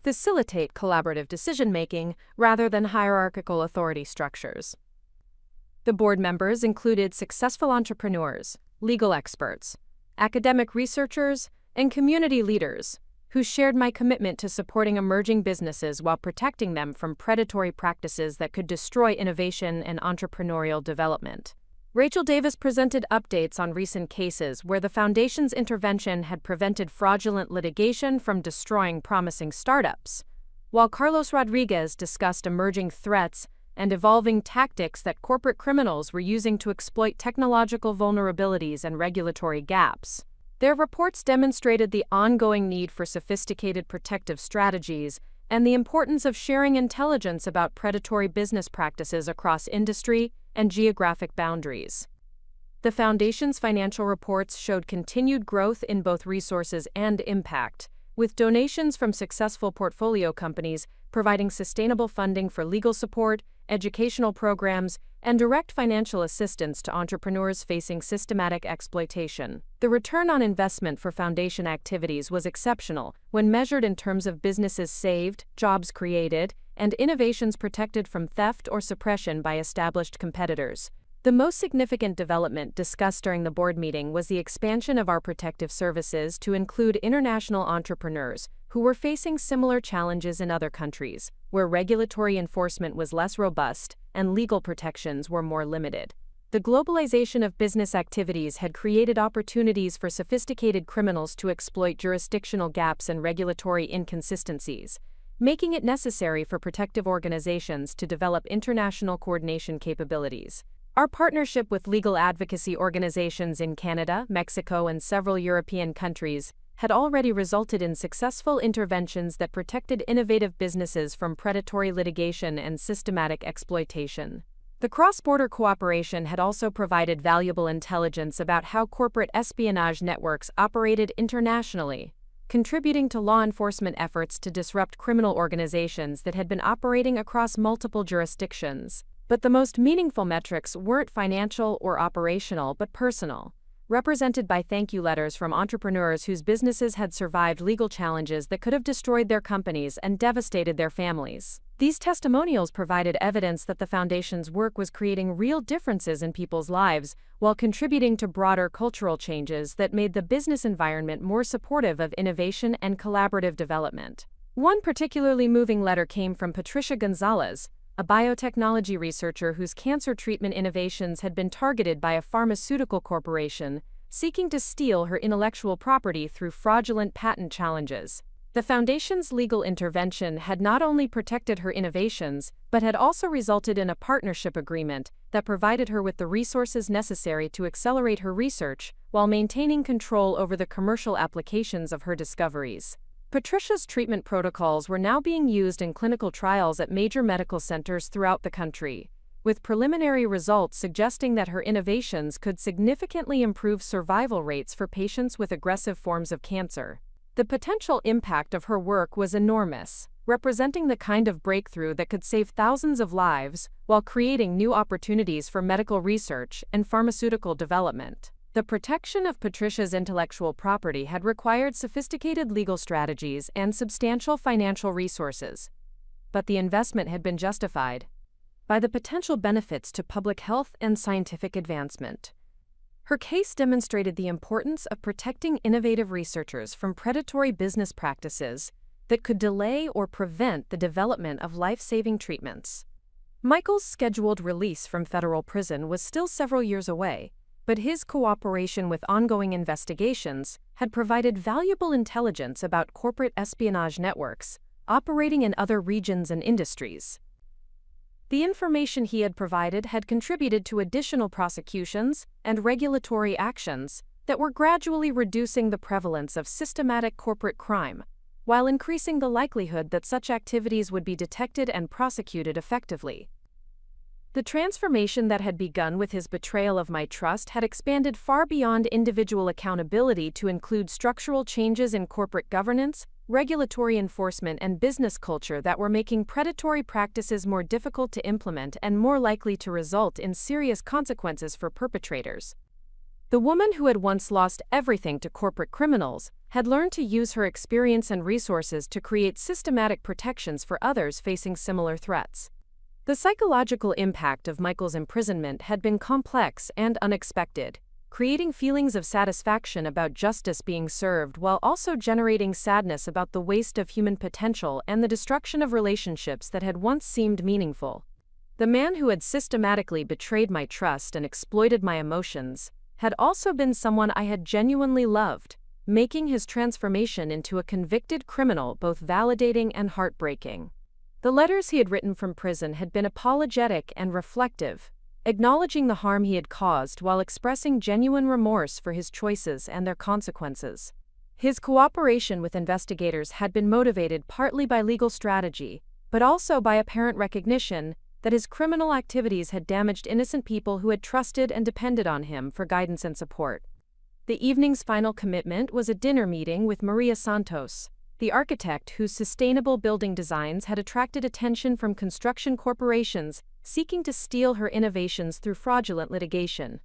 facilitate collaborative decision-making rather than hierarchical authority structures. The board members included successful entrepreneurs, legal experts, academic researchers, and community leaders who shared my commitment to supporting emerging businesses while protecting them from predatory practices that could destroy innovation and entrepreneurial development. Rachel Davis presented updates on recent cases where the Foundation's intervention had prevented fraudulent litigation from destroying promising startups, while Carlos Rodriguez discussed emerging threats and evolving tactics that corporate criminals were using to exploit technological vulnerabilities and regulatory gaps. Their reports demonstrated the ongoing need for sophisticated protective strategies and the importance of sharing intelligence about predatory business practices across industry and geographic boundaries. The Foundation's financial reports showed continued growth in both resources and impact, with donations from successful portfolio companies providing sustainable funding for legal support, educational programs, and direct financial assistance to entrepreneurs facing systematic exploitation. The return on investment for Foundation activities was exceptional when measured in terms of businesses saved, jobs created, and innovations protected from theft or suppression by established competitors. The most significant development discussed during the board meeting was the expansion of our protective services to include international entrepreneurs who were facing similar challenges in other countries, where regulatory enforcement was less robust and legal protections were more limited. The globalization of business activities had created opportunities for sophisticated criminals to exploit jurisdictional gaps and regulatory inconsistencies, making it necessary for protective organizations to develop international coordination capabilities. Our partnership with legal advocacy organizations in Canada, Mexico, and several European countries had already resulted in successful interventions that protected innovative businesses from predatory litigation and systematic exploitation. The cross-border cooperation had also provided valuable intelligence about how corporate espionage networks operated internationally, contributing to law enforcement efforts to disrupt criminal organizations that had been operating across multiple jurisdictions. But the most meaningful metrics weren't financial or operational but personal, represented by thank you letters from entrepreneurs whose businesses had survived legal challenges that could have destroyed their companies and devastated their families. These testimonials provided evidence that the Foundation's work was creating real differences in people's lives while contributing to broader cultural changes that made the business environment more supportive of innovation and collaborative development. One particularly moving letter came from Patricia Gonzalez, a biotechnology researcher whose cancer treatment innovations had been targeted by a pharmaceutical corporation seeking to steal her intellectual property through fraudulent patent challenges. The Foundation's legal intervention had not only protected her innovations, but had also resulted in a partnership agreement that provided her with the resources necessary to accelerate her research while maintaining control over the commercial applications of her discoveries. Patricia's treatment protocols were now being used in clinical trials at major medical centers throughout the country, with preliminary results suggesting that her innovations could significantly improve survival rates for patients with aggressive forms of cancer. The potential impact of her work was enormous, representing the kind of breakthrough that could save thousands of lives while creating new opportunities for medical research and pharmaceutical development. The protection of Patricia's intellectual property had required sophisticated legal strategies and substantial financial resources, but the investment had been justified by the potential benefits to public health and scientific advancement. Her case demonstrated the importance of protecting innovative researchers from predatory business practices that could delay or prevent the development of life-saving treatments. Michael's scheduled release from federal prison was still several years away, but his cooperation with ongoing investigations had provided valuable intelligence about corporate espionage networks operating in other regions and industries. The information he had provided had contributed to additional prosecutions and regulatory actions that were gradually reducing the prevalence of systematic corporate crime, while increasing the likelihood that such activities would be detected and prosecuted effectively. The transformation that had begun with his betrayal of my trust had expanded far beyond individual accountability to include structural changes in corporate governance, regulatory enforcement, and business culture that were making predatory practices more difficult to implement and more likely to result in serious consequences for perpetrators. The woman who had once lost everything to corporate criminals had learned to use her experience and resources to create systematic protections for others facing similar threats. The psychological impact of Michael's imprisonment had been complex and unexpected, creating feelings of satisfaction about justice being served while also generating sadness about the waste of human potential and the destruction of relationships that had once seemed meaningful. The man who had systematically betrayed my trust and exploited my emotions had also been someone I had genuinely loved, making his transformation into a convicted criminal both validating and heartbreaking. The letters he had written from prison had been apologetic and reflective, acknowledging the harm he had caused while expressing genuine remorse for his choices and their consequences. His cooperation with investigators had been motivated partly by legal strategy, but also by apparent recognition that his criminal activities had damaged innocent people who had trusted and depended on him for guidance and support. The evening's final commitment was a dinner meeting with Maria Santos, the architect whose sustainable building designs had attracted attention from construction corporations seeking to steal her innovations through fraudulent litigation.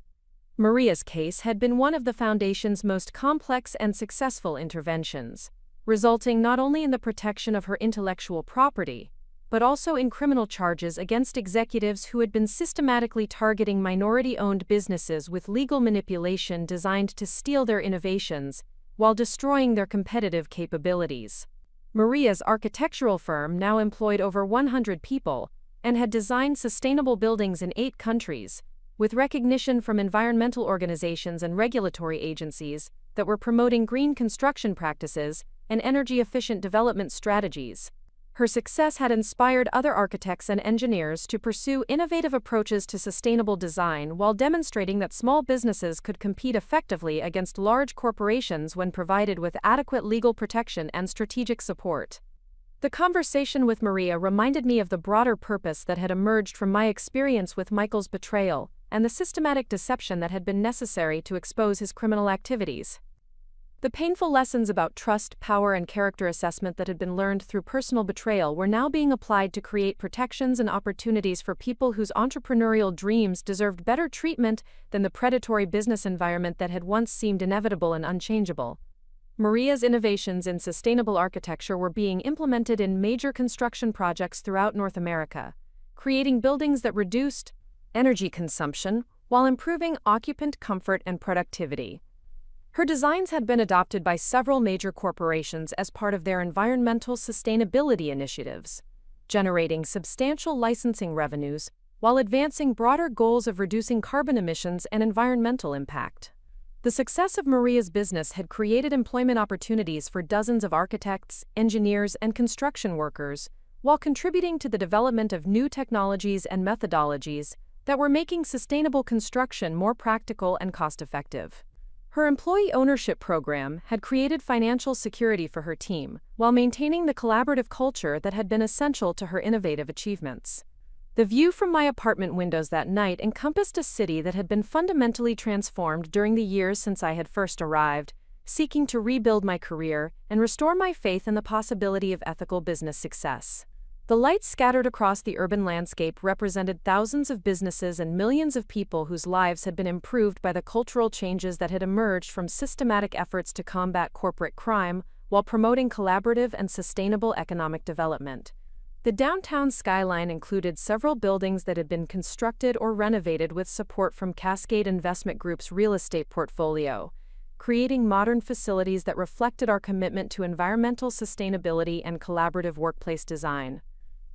Maria's case had been one of the Foundation's most complex and successful interventions, resulting not only in the protection of her intellectual property, but also in criminal charges against executives who had been systematically targeting minority-owned businesses with legal manipulation designed to steal their innovations while destroying their competitive capabilities. Maria's architectural firm now employed over 100 people and had designed sustainable buildings in 8 countries, with recognition from environmental organizations and regulatory agencies that were promoting green construction practices and energy-efficient development strategies. Her success had inspired other architects and engineers to pursue innovative approaches to sustainable design while demonstrating that small businesses could compete effectively against large corporations when provided with adequate legal protection and strategic support. The conversation with Maria reminded me of the broader purpose that had emerged from my experience with Michael's betrayal and the systematic deception that had been necessary to expose his criminal activities. The painful lessons about trust, power, and character assessment that had been learned through personal betrayal were now being applied to create protections and opportunities for people whose entrepreneurial dreams deserved better treatment than the predatory business environment that had once seemed inevitable and unchangeable. Maria's innovations in sustainable architecture were being implemented in major construction projects throughout North America, creating buildings that reduced energy consumption while improving occupant comfort and productivity. Her designs had been adopted by several major corporations as part of their environmental sustainability initiatives, generating substantial licensing revenues while advancing broader goals of reducing carbon emissions and environmental impact. The success of Maria's business had created employment opportunities for dozens of architects, engineers, and construction workers, while contributing to the development of new technologies and methodologies that were making sustainable construction more practical and cost-effective. Her employee ownership program had created financial security for her team, while maintaining the collaborative culture that had been essential to her innovative achievements. The view from my apartment windows that night encompassed a city that had been fundamentally transformed during the years since I had first arrived, seeking to rebuild my career and restore my faith in the possibility of ethical business success. The lights scattered across the urban landscape represented thousands of businesses and millions of people whose lives had been improved by the cultural changes that had emerged from systematic efforts to combat corporate crime while promoting collaborative and sustainable economic development. The downtown skyline included several buildings that had been constructed or renovated with support from Cascade Investment Group's real estate portfolio, creating modern facilities that reflected our commitment to environmental sustainability and collaborative workplace design.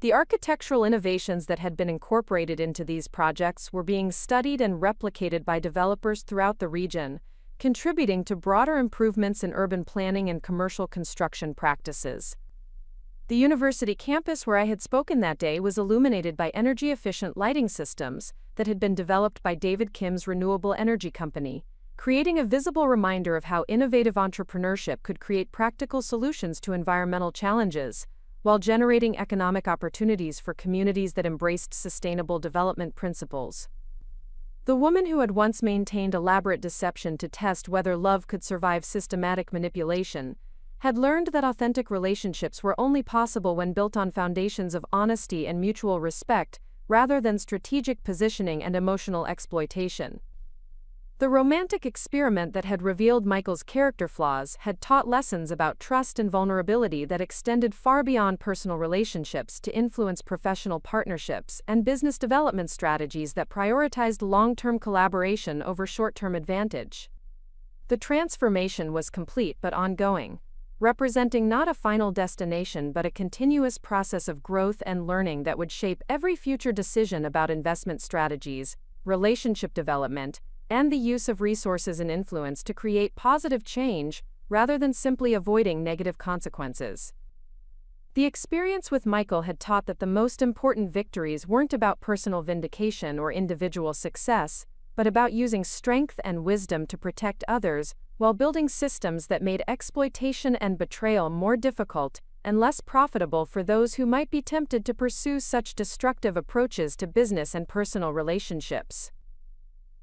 The architectural innovations that had been incorporated into these projects were being studied and replicated by developers throughout the region, contributing to broader improvements in urban planning and commercial construction practices. The university campus where I had spoken that day was illuminated by energy-efficient lighting systems that had been developed by David Kim's renewable energy company, creating a visible reminder of how innovative entrepreneurship could create practical solutions to environmental challenges, while generating economic opportunities for communities that embraced sustainable development principles. The woman who had once maintained elaborate deception to test whether love could survive systematic manipulation had learned that authentic relationships were only possible when built on foundations of honesty and mutual respect rather than strategic positioning and emotional exploitation. The romantic experiment that had revealed Michael's character flaws had taught lessons about trust and vulnerability that extended far beyond personal relationships to influence professional partnerships and business development strategies that prioritized long-term collaboration over short-term advantage. The transformation was complete but ongoing. representing not a final destination but a continuous process of growth and learning that would shape every future decision about investment strategies, relationship development, and the use of resources and influence to create positive change rather than simply avoiding negative consequences. The experience with Michael had taught that the most important victories weren't about personal vindication or individual success, but about using strength and wisdom to protect others while building systems that made exploitation and betrayal more difficult and less profitable for those who might be tempted to pursue such destructive approaches to business and personal relationships.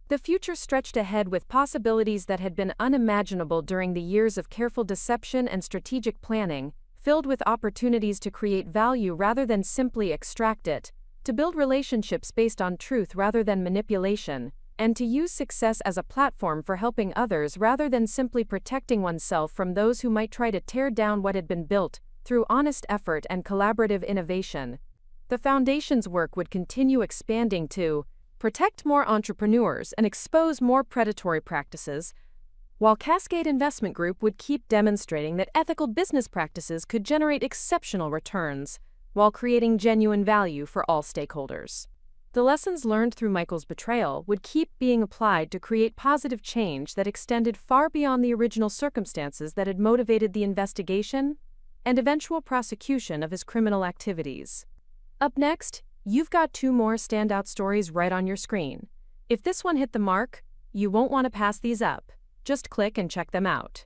The future stretched ahead with possibilities that had been unimaginable during the years of careful deception and strategic planning, filled with opportunities to create value rather than simply extract it, to build relationships based on truth rather than manipulation, and to use success as a platform for helping others rather than simply protecting oneself from those who might try to tear down what had been built through honest effort and collaborative innovation. The Foundation's work would continue expanding to protect more entrepreneurs and expose more predatory practices, while Cascade Investment Group would keep demonstrating that ethical business practices could generate exceptional returns, while creating genuine value for all stakeholders. The lessons learned through Michael's betrayal would keep being applied to create positive change that extended far beyond the original circumstances that had motivated the investigation and eventual prosecution of his criminal activities. Up next, you've got 2 more standout stories right on your screen. If this one hit the mark, you won't want to pass these up. Just click and check them out.